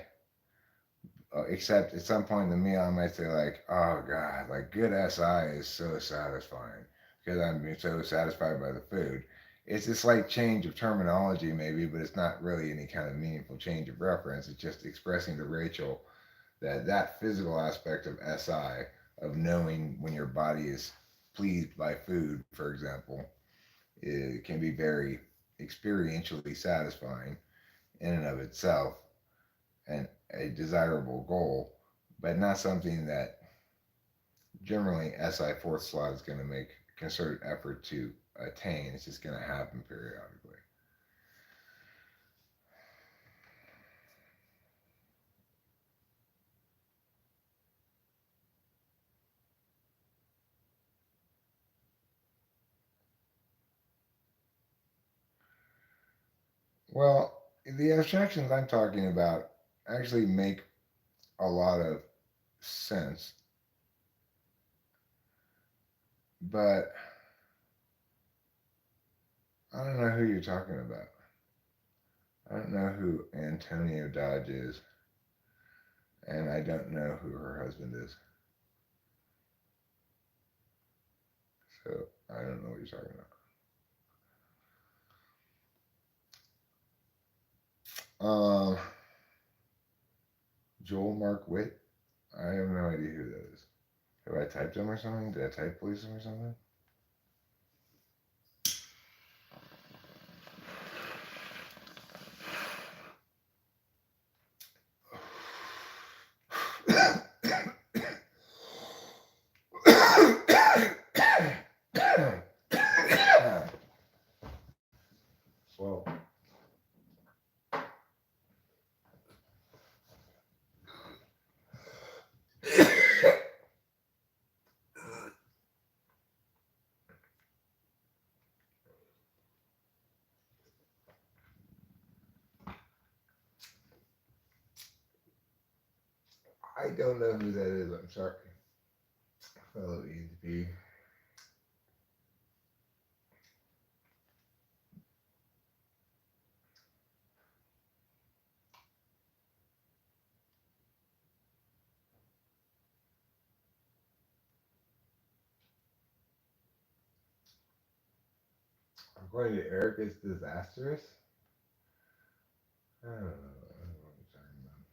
Speaker 1: except at some point in the meal, I might say, like, oh God, like good SI is so satisfying because I'm being so satisfied by the food. It's a slight change of terminology, maybe, but it's not really any kind of meaningful change of reference. It's just expressing to Rachel that physical aspect of SI, of knowing when your body is pleased by food, for example, it can be very experientially satisfying in and of itself and a desirable goal, but not something that generally SI fourth slot is going to make concerted effort to attain. It's just going to happen periodically. Well, the abstractions I'm talking about actually make a lot of sense, but I don't know who you're talking about. I don't know who Antonio Dodge is, and I don't know who her husband is. So I don't know what you're talking about. Joel Mark Witt. I have no idea who that is. Have I typed him or something? Did I type police him or something? Well, I don't know who that is. I'm sorry. Fellow ESP. According to Eric, it's disastrous. I don't know. I don't know what you're talking about.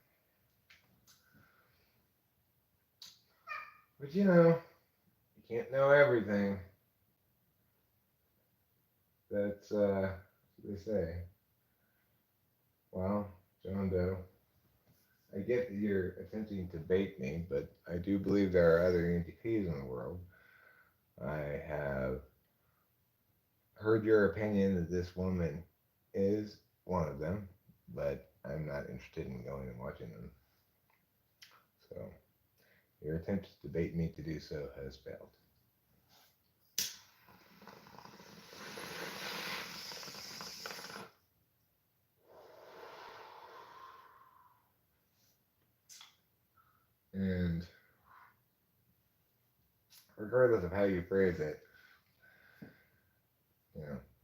Speaker 1: But you can't know everything. That's what they say. Well, John Doe, I get that you're attempting to bait me, but I do believe there are other ENTPs in the world. I have heard your opinion that this woman is one of them, but I'm not interested in going and watching them. So your attempt to bait me to do so has failed. And regardless of how you phrase it,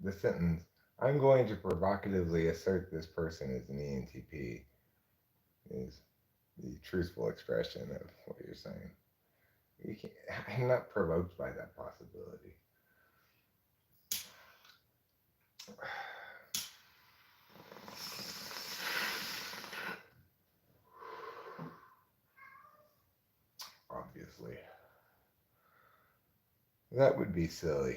Speaker 1: the sentence, I'm going to provocatively assert this person is an ENTP, is the truthful expression of what you're saying. I'm not provoked by that possibility. Obviously. That would be silly.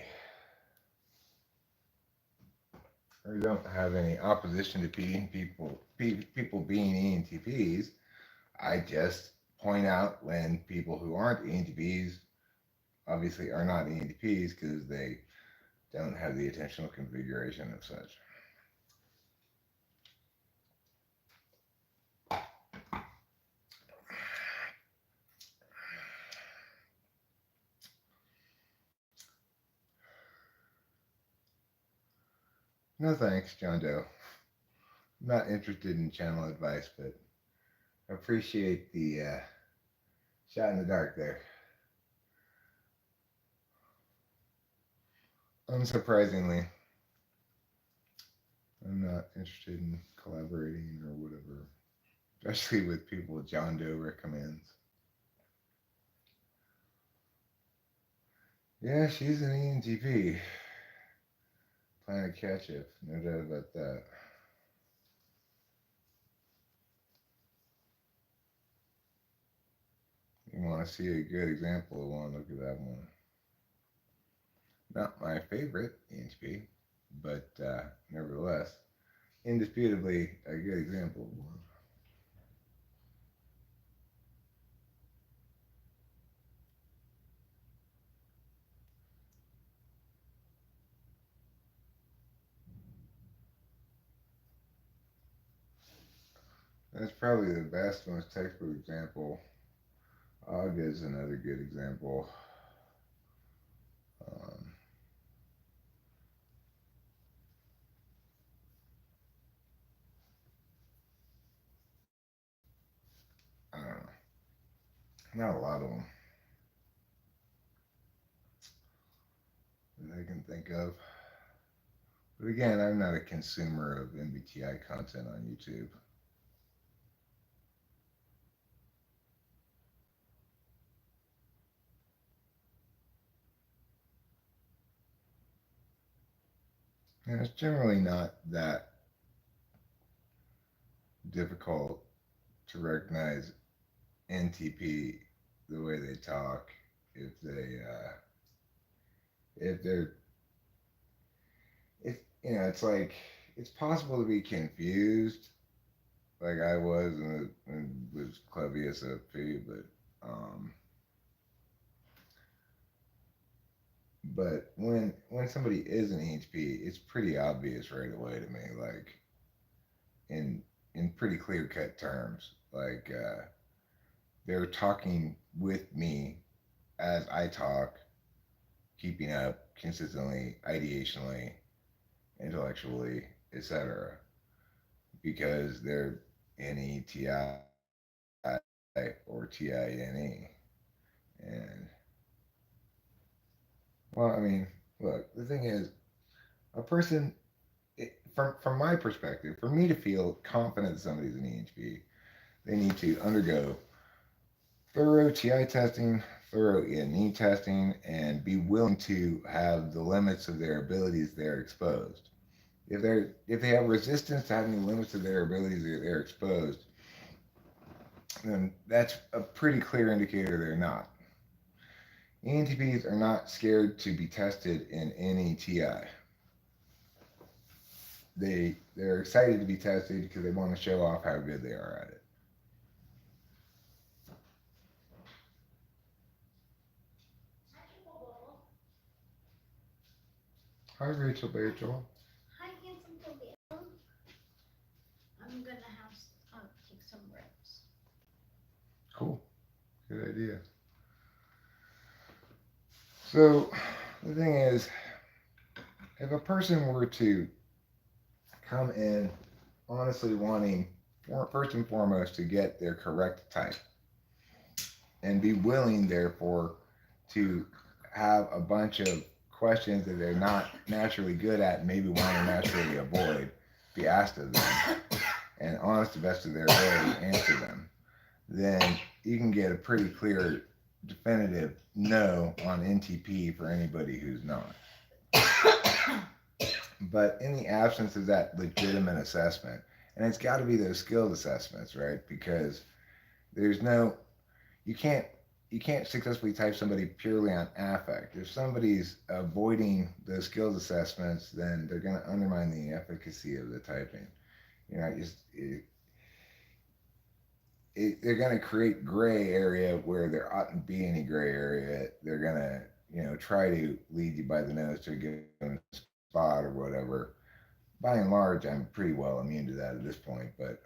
Speaker 1: I don't have any opposition to people being ENTPs. I just point out when people who aren't ENTPs obviously are not ENTPs because they don't have the attentional configuration of such. No thanks, John Doe. I'm not interested in channel advice, but appreciate the shot in the dark there. Unsurprisingly, I'm not interested in collaborating or whatever, especially with people John Doe recommends. Yeah, she's an ENTP. Playing a catch up, no doubt about that. You want to see a good example of one, look at that one. Not my favorite ENTP, but nevertheless, indisputably a good example of one. That's probably the best, most textbook example. Og is another good example. Um, I don't know. Not a lot of them that I can think of. But again, I'm not a consumer of MBTI content on YouTube. And it's generally not that difficult to recognize NTP the way they talk if if they're if it's like it's possible to be confused like I was and was clubby as a pea, but when somebody is an EHP, it's pretty obvious right away to me, like in in pretty clear cut terms, like they're talking with me as I talk, keeping up consistently, ideationally, intellectually, etc. Because they're NETI or TINE. And, well, I mean, look, the thing is, a person, from my perspective, for me to feel confident that somebody's an EHP, they need to undergo thorough TI testing, thorough ENE testing, and be willing to have the limits of their abilities they're exposed. If they have resistance to having the limits of their abilities they're exposed, then that's a pretty clear indicator they're not. ENTPs are not scared to be tested in any TI. They're excited to be tested because they want to show off how good they are at it. Hi, Rachel. Rachel.
Speaker 2: Hi, handsome Toby. I'm gonna have take some rips.
Speaker 1: Cool. Good idea. So the thing is, if a person were to come in honestly wanting, first and foremost, to get their correct type and be willing, therefore, to have a bunch of questions that they're not naturally good at and maybe want to naturally avoid be asked of them and honest to the best of their ability answer them, then you can get a pretty clear, definitive no on NTP for anybody who's not. But in the absence of that legitimate assessment, and it's got to be those skilled assessments, right? Because there's no, you can't you can't successfully type somebody purely on affect. If somebody's avoiding those skills assessments, then they're going to undermine the efficacy of the typing. You know, they're going to create gray area where there oughtn't be any gray area. They're going to, try to lead you by the nose to a given spot or whatever. By and large, I'm pretty well immune to that at this point. But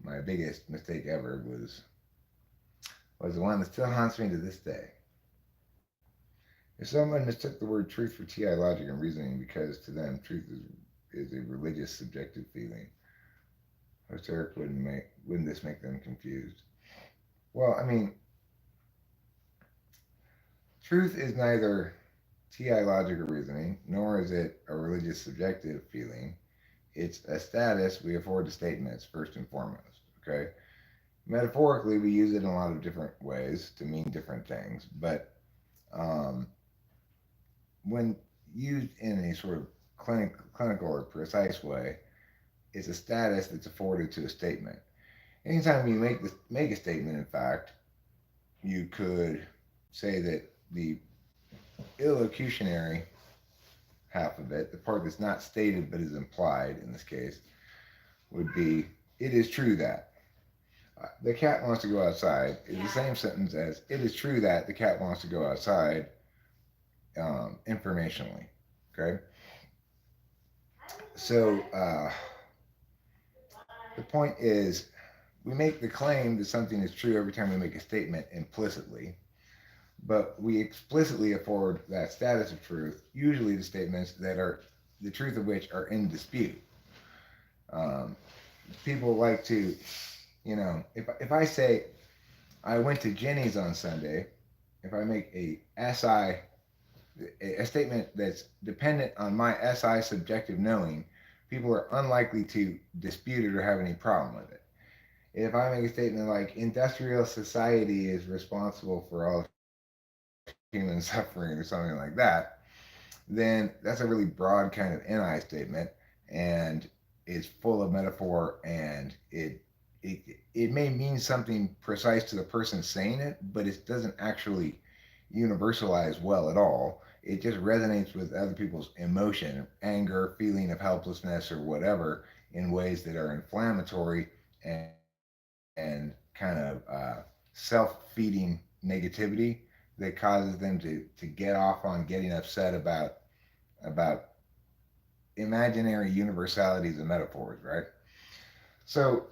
Speaker 1: my biggest mistake ever was the one that still haunts me to this day. If someone mistook the word truth for TI logic and reasoning because to them truth is a religious subjective feeling, Host Eric wouldn't this make them confused? Well, I mean, truth is neither TI logic or reasoning, nor is it a religious subjective feeling. It's a status we afford to statements first and foremost. Okay, metaphorically, we use it in a lot of different ways to mean different things, but um, when used in a sort of clinical or precise way, it's a status that's afforded to a statement. Anytime you make a statement, in fact, you could say that the illocutionary half of it, the part that's not stated but is implied in this case, would be, "It is true that." The cat wants to go outside is the same sentence as "It is true that the cat wants to go outside," informationally. Okay? So the point is, we make the claim that something is true every time we make a statement implicitly, but we explicitly afford that status of truth, usually to statements that are the truth of which are in dispute. Um, People like to, if I say I went to Jenny's on Sunday, if I make a statement that's dependent on my SI subjective knowing, people are unlikely to dispute it or have any problem with it. If I make a statement like industrial society is responsible for all human suffering or something like that, then that's a really broad kind of NI statement, and it's full of metaphor, and it it may mean something precise to the person saying it, but it doesn't actually universalize well at all. It just resonates with other people's emotion, anger, feeling of helplessness, or whatever, in ways that are inflammatory and kind of self-feeding negativity that causes them to get off on getting upset about imaginary universalities of metaphors, right? So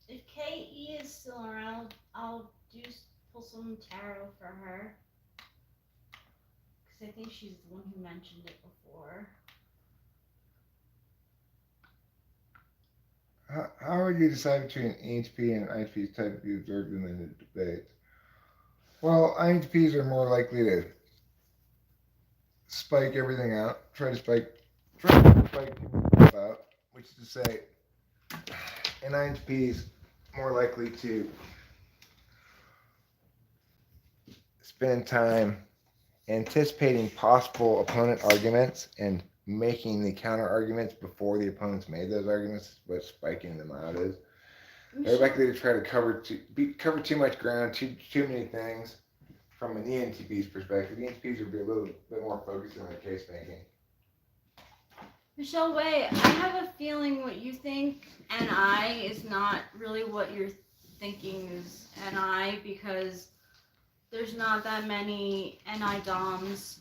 Speaker 2: If KE is still around, I'll pull some tarot for her. Because I think she's the one who mentioned it before.
Speaker 1: how would you decide between EHP and IHP's type of observed in the debate? Well, IHPs are more likely to spike everything out, try to spike people out, which is to say, an IHP is more likely to spend time anticipating possible opponent arguments and making the counter arguments before the opponents made those arguments. What spiking them out is. They're likely to try to cover too much ground, too many things from an ENTP's perspective. ENTPs would be a little bit more focused on their case making.
Speaker 2: Michelle Way, I have a feeling what you think NI is not really what you're thinking is NI, because there's not that many NI DOMs.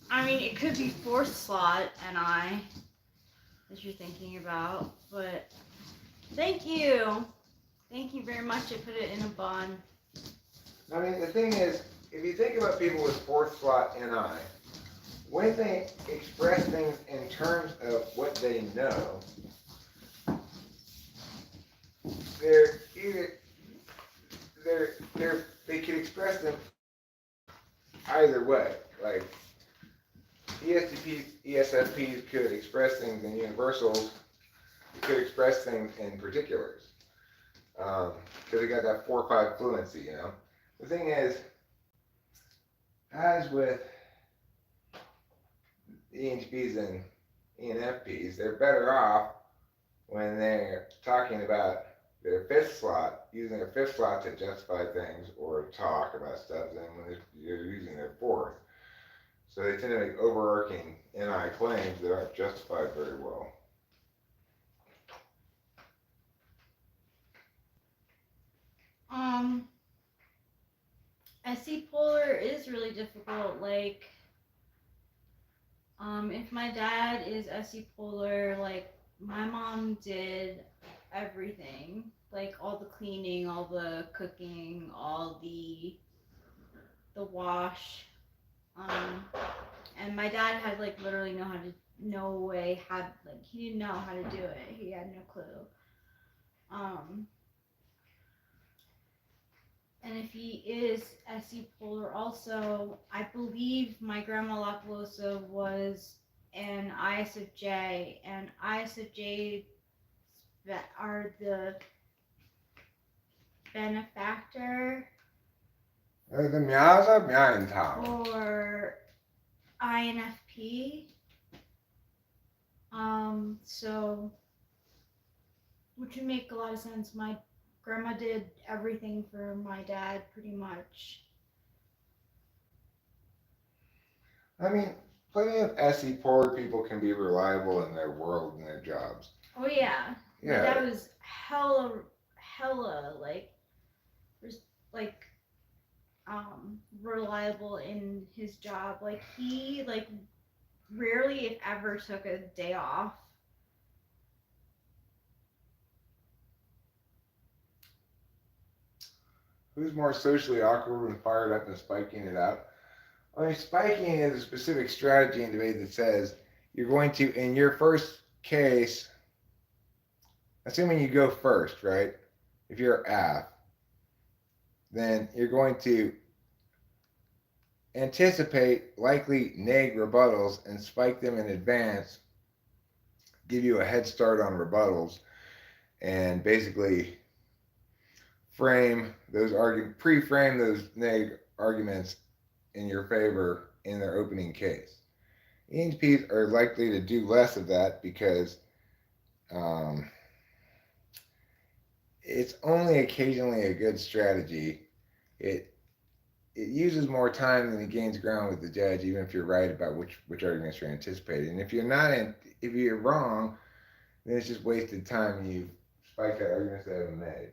Speaker 2: I mean, it could be fourth slot NI that you're thinking about, but thank you. Thank you very much. I put it in a bun.
Speaker 1: I mean, the thing is, if you think about people with fourth slot NI, when they express things in terms of what they know, they're either they can express them either way. Like ESTPs, ESFPs could express things in universals, could express things in particulars, because they got that 4-5 fluency. The thing is, as with ENTPs and ENFPs, they're better off when they're talking about their fifth slot, using their fifth slot to justify things or talk about stuff, than when you're using their fourth. So they tend to make overarching NI claims that aren't justified very well.
Speaker 2: SC polar is really difficult. Like, if my dad is SC polar, like my mom did everything, like all the cleaning, all the cooking, all the wash. Um, and my dad had like literally no way had like he didn't know how to do it. He had no clue. Um, and if he is SE polar, also I believe my grandma La Pelosa was an ISFJ, and ISFJ that are the benefactor
Speaker 1: The miaza miaintao.
Speaker 2: for INFP. So which would make a lot of sense. My grandma did everything for my dad pretty much.
Speaker 1: I mean, plenty of SE polar people can be reliable in their world and their jobs.
Speaker 2: Oh yeah, my
Speaker 1: Yeah.
Speaker 2: dad was hella like reliable in his job. Like he like rarely if ever took a day off.
Speaker 1: Who's more socially awkward when fired up than spiking it out? I mean, spiking is a specific strategy in debate that says you're going to, in your first case, assuming you go first, right? If you're AF, then you're going to anticipate likely neg rebuttals and spike them in advance, give you a head start on rebuttals, and basically pre-frame those neg arguments in your favor in their opening case. ENTPs are likely to do less of that because um, it's only occasionally a good strategy. It it uses more time than it gains ground with the judge, even if you're right about which arguments you're anticipating. And if you're wrong, then it's just wasted time and you spike out arguments that haven't made,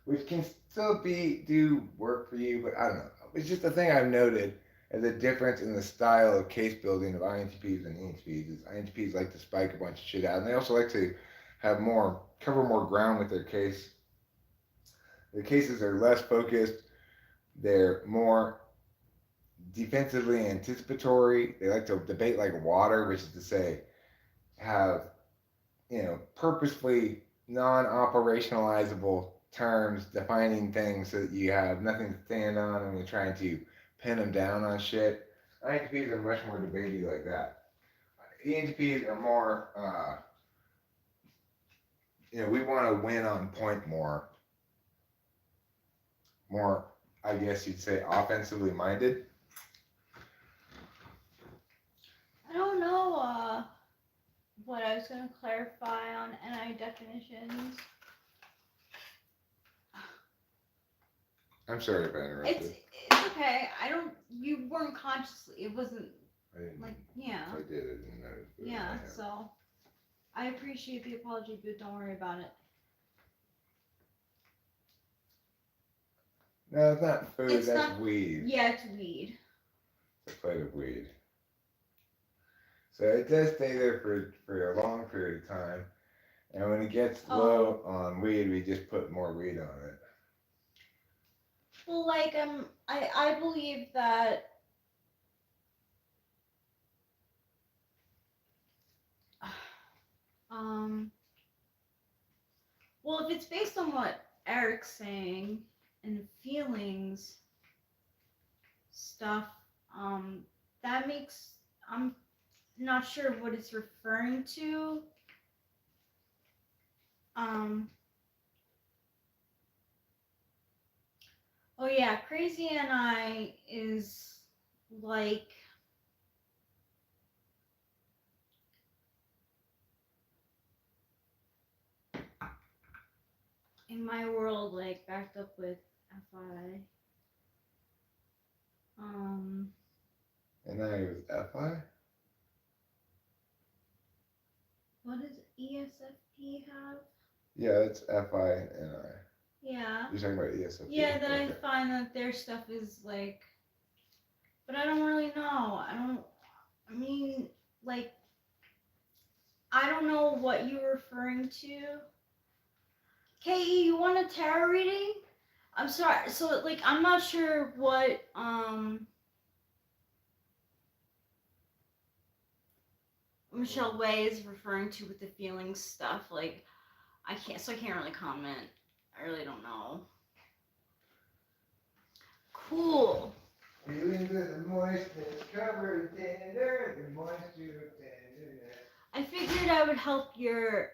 Speaker 1: which can still do work for you. But I don't know. It's just a thing I've noted as a difference in the style of case building of INTPs and ENTPs. Is INTPs like to spike a bunch of shit out, and they also like to cover more ground with their case. Their cases are less focused. They're more defensively anticipatory. They like to debate like water, which is to say, have purposefully non-operationalizable terms defining things so that you have nothing to stand on and you're trying to pin them down on shit. INTPs are much more debatey like that. ENTPs are more, we want to win on point more, I guess you'd say, offensively minded.
Speaker 2: I don't know what I was gonna clarify on NI definitions.
Speaker 1: I'm sorry if I interrupted.
Speaker 2: It's okay. You weren't consciously. It wasn't
Speaker 1: I didn't,
Speaker 2: like yeah.
Speaker 1: If I did, I didn't notice.
Speaker 2: Yeah. So I appreciate the apology, but don't worry about it.
Speaker 1: No, it's not food. That's weed.
Speaker 2: Yeah, it's weed.
Speaker 1: It's a plate of weed. So it does stay there for a long period of time. And when it gets low on weed, we just put more weed on it.
Speaker 2: Well, like I believe that well, if it's based on what Eric's saying and feelings stuff, that makes I'm not sure what it's referring to. Oh yeah, Crazy NI is like in my world, like backed up with FI.
Speaker 1: And now it was FI?
Speaker 2: What does ESFP have?
Speaker 1: Yeah, it's FI and NI.
Speaker 2: Yeah.
Speaker 1: You're talking about ESFP?
Speaker 2: Yeah, that I find that their stuff is like, but I don't really know. I mean, like, I don't know what you're referring to. Ke, you want a tarot reading? I'm sorry. So like I'm not sure what Michelle Way is referring to with the feelings stuff. Like I can't really comment. I really don't know. Cool.
Speaker 1: Feelings of the moistness covered tender, the moisture of tenderness.
Speaker 2: I figured I would help your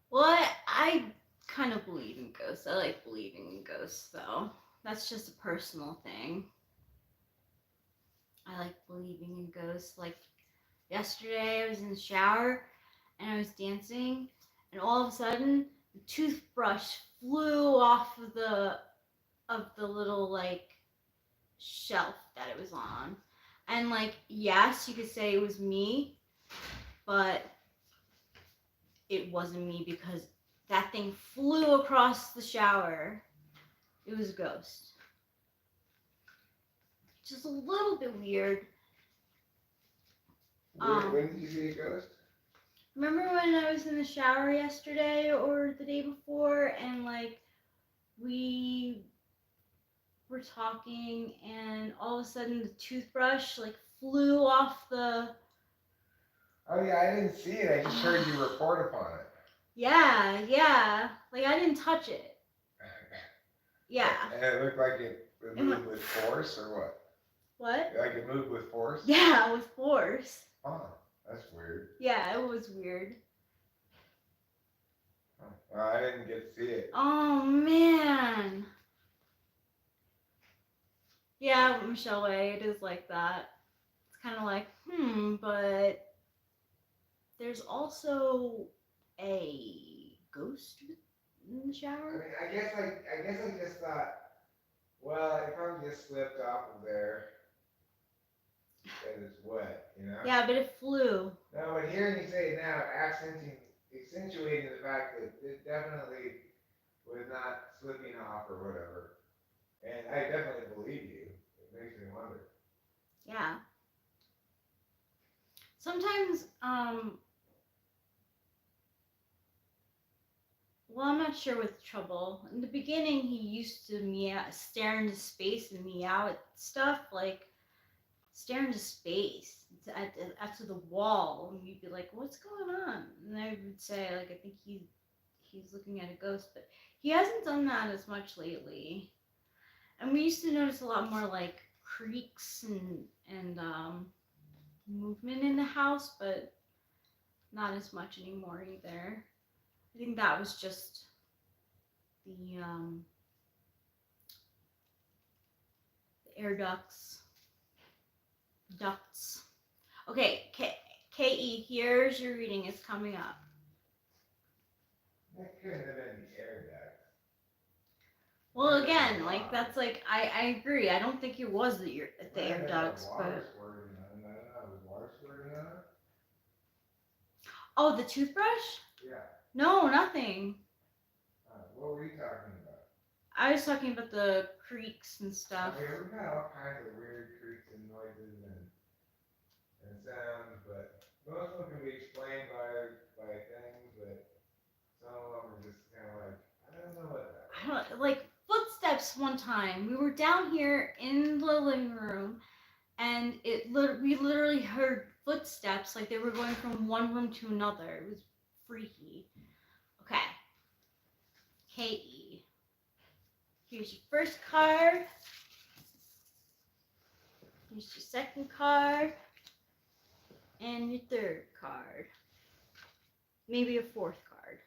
Speaker 2: well, I kind of believe in ghosts. I like believing in ghosts, though. That's just a personal thing. I like believing in ghosts. Like yesterday, I was in the shower and I was dancing, and all of a sudden, the toothbrush flew off of the little like shelf that it was on, and like yes, you could say it was me, but it wasn't me because that thing flew across the shower. It was a ghost. Just a little bit weird.
Speaker 1: When did you see a ghost?
Speaker 2: Remember when I was in the shower yesterday or the day before, and like we were talking, and all of a sudden the toothbrush like flew off the.
Speaker 1: Oh yeah, I didn't see it. I just heard you report upon it.
Speaker 2: Yeah. Like I didn't touch it. Yeah.
Speaker 1: And it looked like it moved with force, or what?
Speaker 2: What?
Speaker 1: Like it moved with force?
Speaker 2: Yeah, with force.
Speaker 1: Oh, that's weird.
Speaker 2: Yeah, it was weird.
Speaker 1: Oh, well, I didn't get to see it.
Speaker 2: Oh man. Yeah, Michelle Way, it is like that. It's kind of like, but there's also a ghost in the shower.
Speaker 1: I guess I just thought, well, it probably just slipped off of there because it's wet, you know?
Speaker 2: Yeah, but it flew.
Speaker 1: No, but hearing you say it now, accentuating the fact that it definitely was not slipping off or whatever. And I definitely believe you. It makes me wonder.
Speaker 2: Yeah. Sometimes, well, I'm not sure with Trouble. In the beginning, he used to stare into space and meow at stuff, like stare into space, to the wall, and you'd be like, "What's going on?" And I would say, like, I think he's looking at a ghost, but he hasn't done that as much lately. And we used to notice a lot more like creaks and movement in the house, but not as much anymore either. I think that was just the air ducts. Okay, Ke, here's your reading. It's coming up.
Speaker 1: That couldn't have been the air duct.
Speaker 2: Well, again, like that's like I agree. I don't think it was the air ducts, but
Speaker 1: Water squirting on it?
Speaker 2: oh, the toothbrush?
Speaker 1: Yeah.
Speaker 2: No, nothing.
Speaker 1: What were you talking about?
Speaker 2: I was talking about the creaks and stuff.
Speaker 1: Okay, we've got all kinds of weird creaks and noises and sounds, but most of them can be explained by things, but some of them are just kind of like, I don't know what that is.
Speaker 2: I don't like footsteps. One time we were down here in the living room, and we literally heard footsteps, like they were going from one room to another. It was freaky. Okay. Ke. Here's your first card. Here's your second card. And your third card. Maybe a fourth card.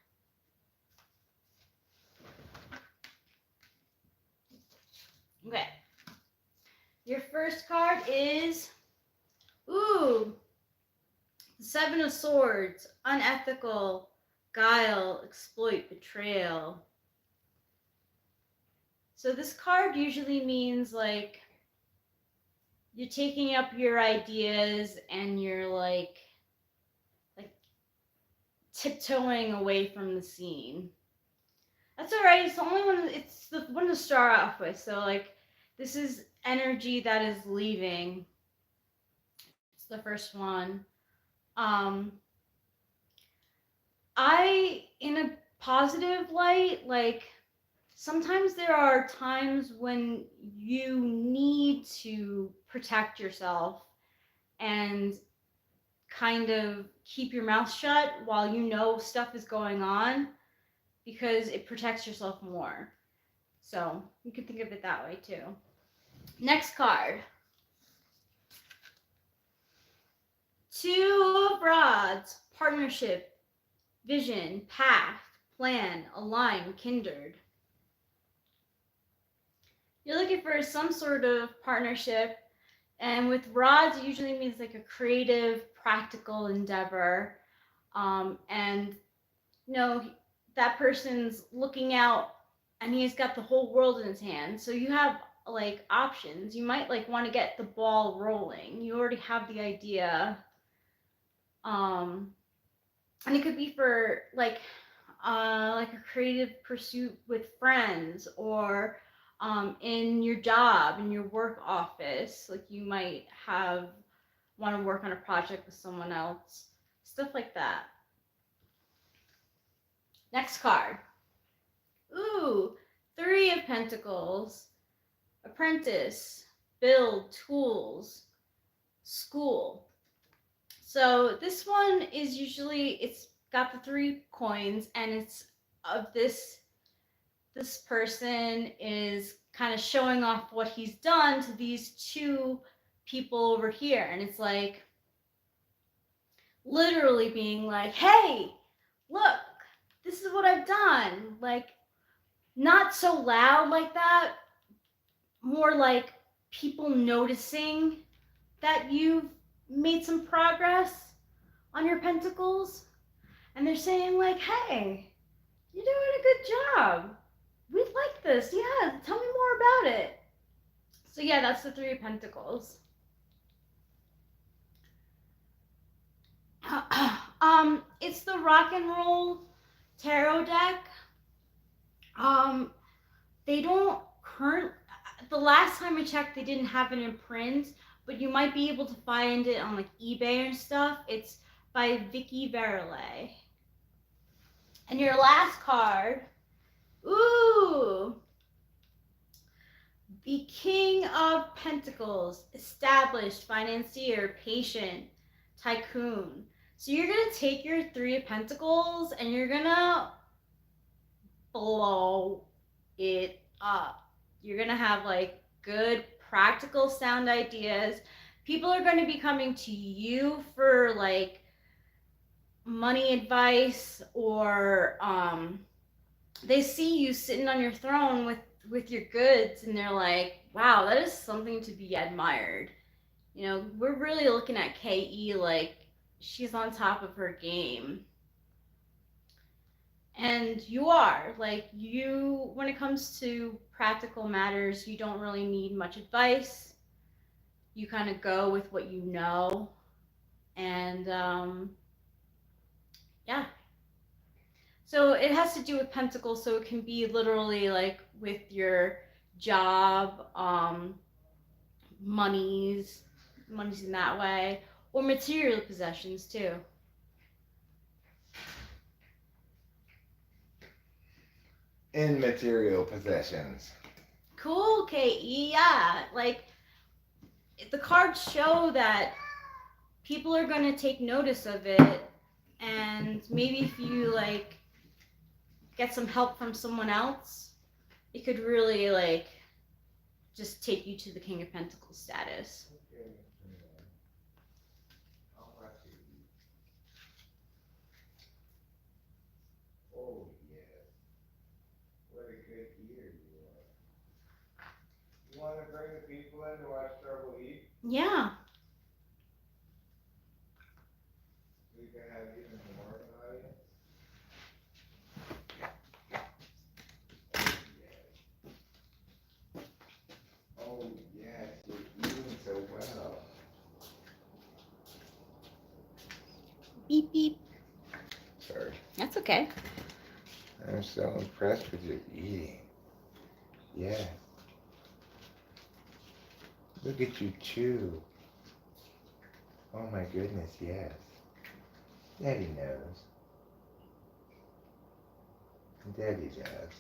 Speaker 2: Okay. Your first card is, the Seven of Swords. Unethical, guile, exploit, betrayal. So this card usually means like you're taking up your ideas and you're like tiptoeing away from the scene. That's all right. It's the only one. It's the one to start off with. So like this is energy that is leaving. It's the first one. Um, in a positive light, like sometimes there are times when you need to protect yourself and kind of keep your mouth shut while you know stuff is going on because it protects yourself more. So you can think of it that way too. Next card. Two of Rods, partnership, vision, path, plan, align, kindred. You're looking for some sort of partnership, and with rods, it usually means like a creative, practical endeavor. And you know, that person's looking out and he's got the whole world in his hands. So you have like options. You might like want to get the ball rolling. You already have the idea. Um, and it could be for like a creative pursuit with friends or in your job, in your work office. Like you might have want to work on a project with someone else, stuff like that. Next card. Ooh, Three of Pentacles, apprentice, build, tools, school. So this one is usually, it's got the 3 coins and it's of this person is kind of showing off what he's done to these 2 people over here. And it's like literally being like, hey, look, this is what I've done. Like, not so loud like that, more like people noticing that you've made some progress on your pentacles. And they're saying, like, hey, you're doing a good job. We like this. Yeah, tell me more about it. So, yeah, that's the 3 of Pentacles. It's the Rock and Roll Tarot deck. They don't the last time I checked, they didn't have it in print, but you might be able to find it on like eBay and stuff. It's by Vicky Verley. And your last card, ooh, the King of Pentacles, established, financier, patient, tycoon. So you're gonna take your 3 of Pentacles and you're gonna blow it up. You're gonna have like good practical sound ideas. People are going to be coming to you for like money advice, or they see you sitting on your throne with your goods and they're like, wow, that is something to be admired. You know, we're really looking at KE like she's on top of her game. And you are, like, you, when it comes to practical matters, you don't really need much advice. You kind of go with what you know. And yeah. So it has to do with pentacles, so it can be literally like with your job, monies in that way, or material possessions too.
Speaker 1: In material possessions.
Speaker 2: Cool, KE. Yeah, like the cards show that people are going to take notice of it, and maybe if you like get some help from someone else, it could really like just take you to the King of Pentacles status.
Speaker 1: Oh yes, what a good year you are. You want to bring the people in to watch Struggle Eat?
Speaker 2: Yeah.
Speaker 1: We can have even more of an audience. Oh yes, you're doing so well.
Speaker 2: Beep beep.
Speaker 1: Sorry.
Speaker 2: That's okay.
Speaker 1: I'm so impressed with your eating. Yeah. Look at you chew. Oh my goodness, yes. Daddy knows. And Daddy does.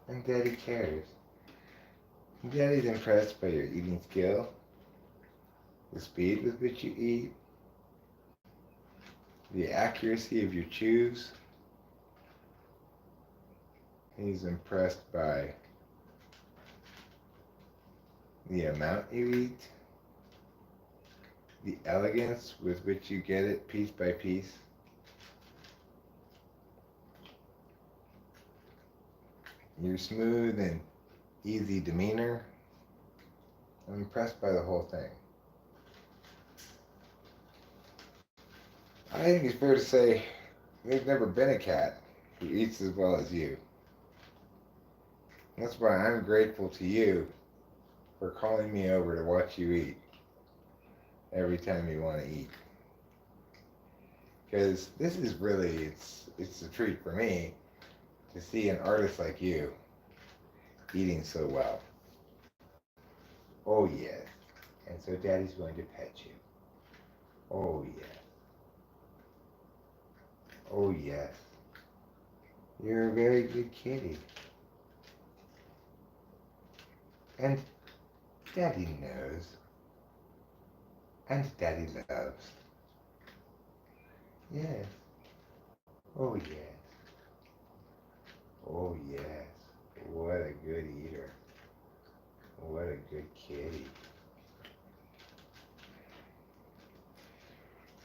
Speaker 1: And Daddy cares. And Daddy's impressed by your eating skill, the speed with which you eat, the accuracy of your chews. He's impressed by the amount you eat, the elegance with which you get it piece by piece. Your smooth and easy demeanor. I'm impressed by the whole thing. I think it's fair to say there's never been a cat who eats as well as you. That's why I'm grateful to you for calling me over to watch you eat every time you want to eat. Because this is really, it's a treat for me to see an artist like you eating so well. Oh yes. And so Daddy's going to pet you. Oh yes. Oh yes. You're a very good kitty. And Daddy knows. And Daddy loves. Yes. Oh yes. Oh yes. What a good eater. What a good kitty.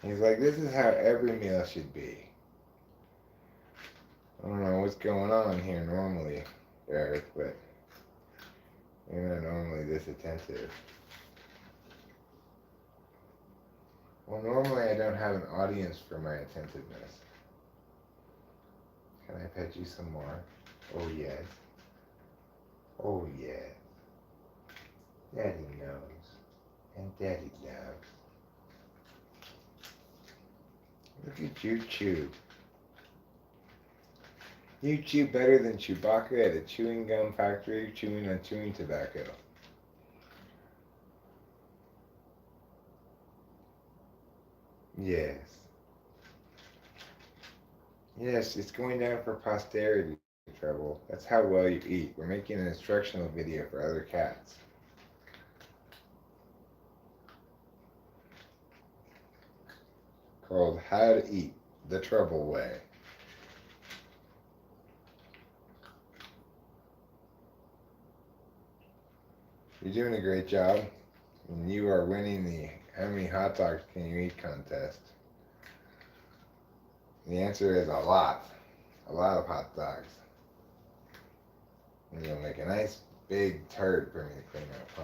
Speaker 1: He's like, this is how every meal should be. I don't know what's going on here normally, Eric, but you're not normally this attentive. Well, normally I don't have an audience for my attentiveness. Can I pet you some more? Oh yes. Oh yes. Daddy knows. And Daddy loves. Look at you chew. You chew better than Chewbacca at a chewing gum factory chewing on chewing tobacco. Yes. Yes, it's going down for posterity, Treble. That's how well you eat. We're making an instructional video for other cats. Called How to Eat the Treble Way. You're doing a great job. And you are winning the How Many Hot Dogs Can You Eat contest. The answer is a lot. A lot of hot dogs. And you'll make a nice big turd for me to clean up, huh?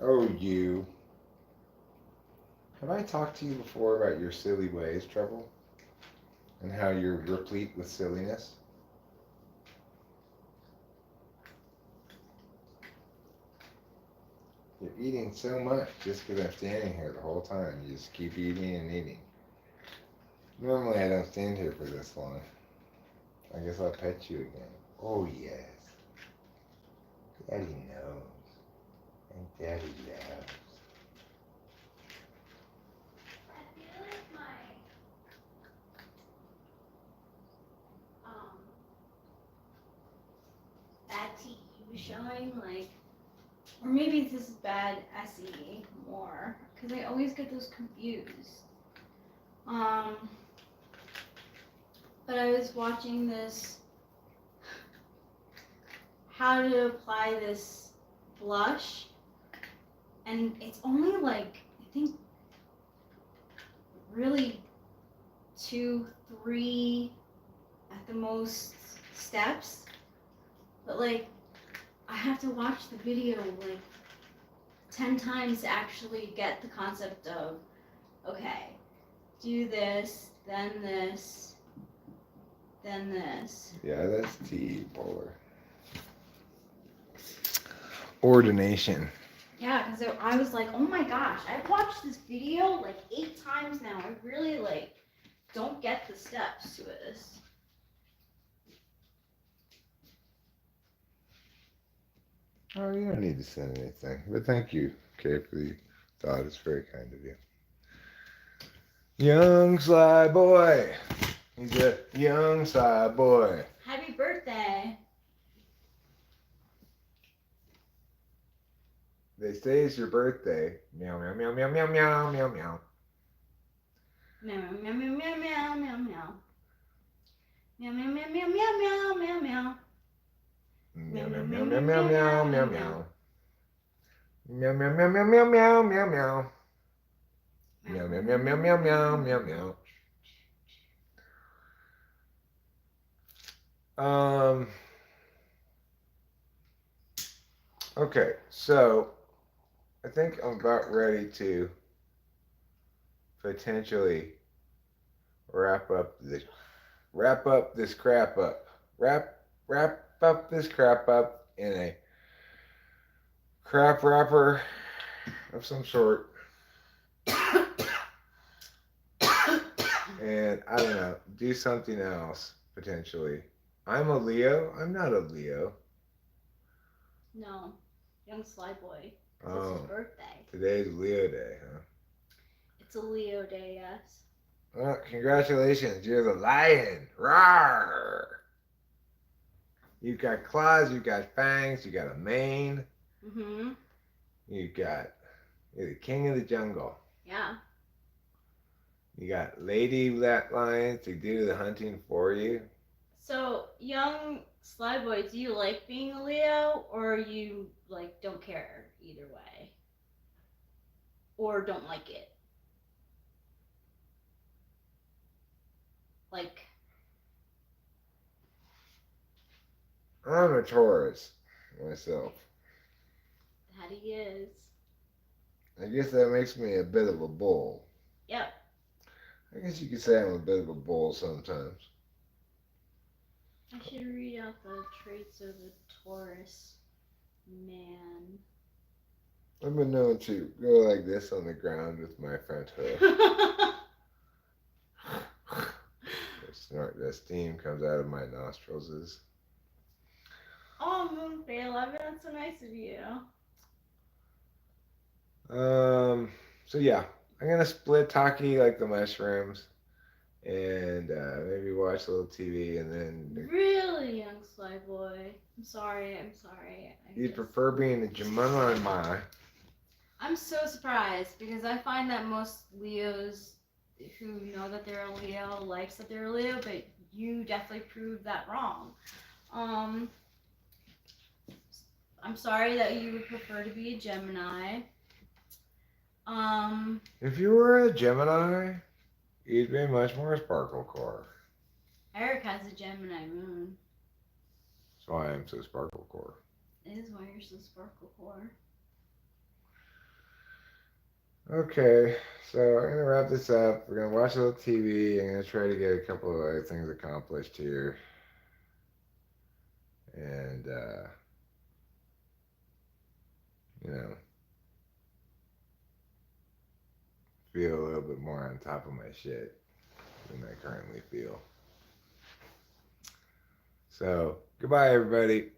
Speaker 1: Oh, you. Have I talked to you before about your silly ways, Treble? And how you're replete with silliness? You're eating so much just because I'm standing here the whole time. You just keep eating and eating. Normally I don't stand here for this long. I guess I'll pet you again. Oh yes. Daddy knows. And Daddy loves.
Speaker 2: I feel like my bad TE was showing, like, or maybe this is bad SE more, because I always get those confused. But I was watching this, how to apply this blush, and it's only like, I think, really 2, 3 at the most steps, but like I have to watch the video like 10 times to actually get the concept of, okay, do this, then this, then this.
Speaker 1: Yeah, that's TE polar. Ordination.
Speaker 2: Yeah, because I was like, oh my gosh, I've watched this video like 8 times now. I really like don't get the steps to this.
Speaker 1: Oh, you don't need to send anything. But thank you, Kay, for the thought. It's very kind of you. Young sly boy. He's a young sly boy.
Speaker 2: Happy birthday.
Speaker 1: They say it's your birthday. Meow, meow, meow, meow, meow, meow, meow, meow.
Speaker 2: Meow meow meow meow meow meow meow. Meow meow meow meow meow meow meow meow.
Speaker 1: Meow, meow, meow, meow, meow, meow, meow, meow. Meow, meow, meow, meow, meow, meow, meow, meow. Meow, meow, meow, meow, meow, meow, meow, meow. Um, okay, so I think I'm about ready to potentially wrap up this crap up. Wrap up this crap up in a crap wrapper of some sort. And I don't know, do something else potentially. I'm a Leo. I'm not a Leo.
Speaker 2: No, young sly boy. It's his
Speaker 1: Oh,
Speaker 2: birthday.
Speaker 1: today's Leo day, huh?
Speaker 2: It's a Leo day, yes.
Speaker 1: Well, congratulations, you're the lion. Rawr! You've got claws, you've got fangs, you got a mane.
Speaker 2: Mhm.
Speaker 1: You've got you're the king of the jungle.
Speaker 2: Yeah.
Speaker 1: You got lady lions to do the hunting for you.
Speaker 2: So, young sly boy, do you like being a Leo, or you like don't care either way, or don't like it? Like,
Speaker 1: I'm a Taurus myself.
Speaker 2: that he is.
Speaker 1: I guess that makes me a bit of a bull.
Speaker 2: Yep.
Speaker 1: I guess you could say I'm a bit of a bull sometimes.
Speaker 2: I should read out the traits of a Taurus man.
Speaker 1: I've been known to go like this on the ground with my front hoof. The steam comes out of my nostrils.
Speaker 2: Oh, Moonfay 11, that's so nice of you.
Speaker 1: So yeah, I'm gonna split Taki like the mushrooms, and maybe watch a little TV, and then.
Speaker 2: Really, young sly boy. I'm sorry.
Speaker 1: You'd prefer being a Gemini?
Speaker 2: I'm so surprised because I find that most Leos who know that they're a Leo likes that they're a Leo, but you definitely proved that wrong. Um, I'm sorry that you would prefer to be a Gemini.
Speaker 1: If you were a Gemini, you'd be much more sparkle core.
Speaker 2: Eric has a Gemini moon.
Speaker 1: That's why I'm so sparkle core.
Speaker 2: It is why you're so sparkle core.
Speaker 1: Okay, so I'm gonna wrap this up. We're gonna watch a little TV. I'm gonna try to get a couple of other things accomplished here, and you know, feel a little bit more on top of my shit than I currently feel. So goodbye, everybody.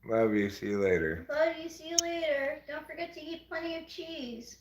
Speaker 1: Love you. See you later.
Speaker 2: Love you. See you later. Don't forget to eat plenty of cheese.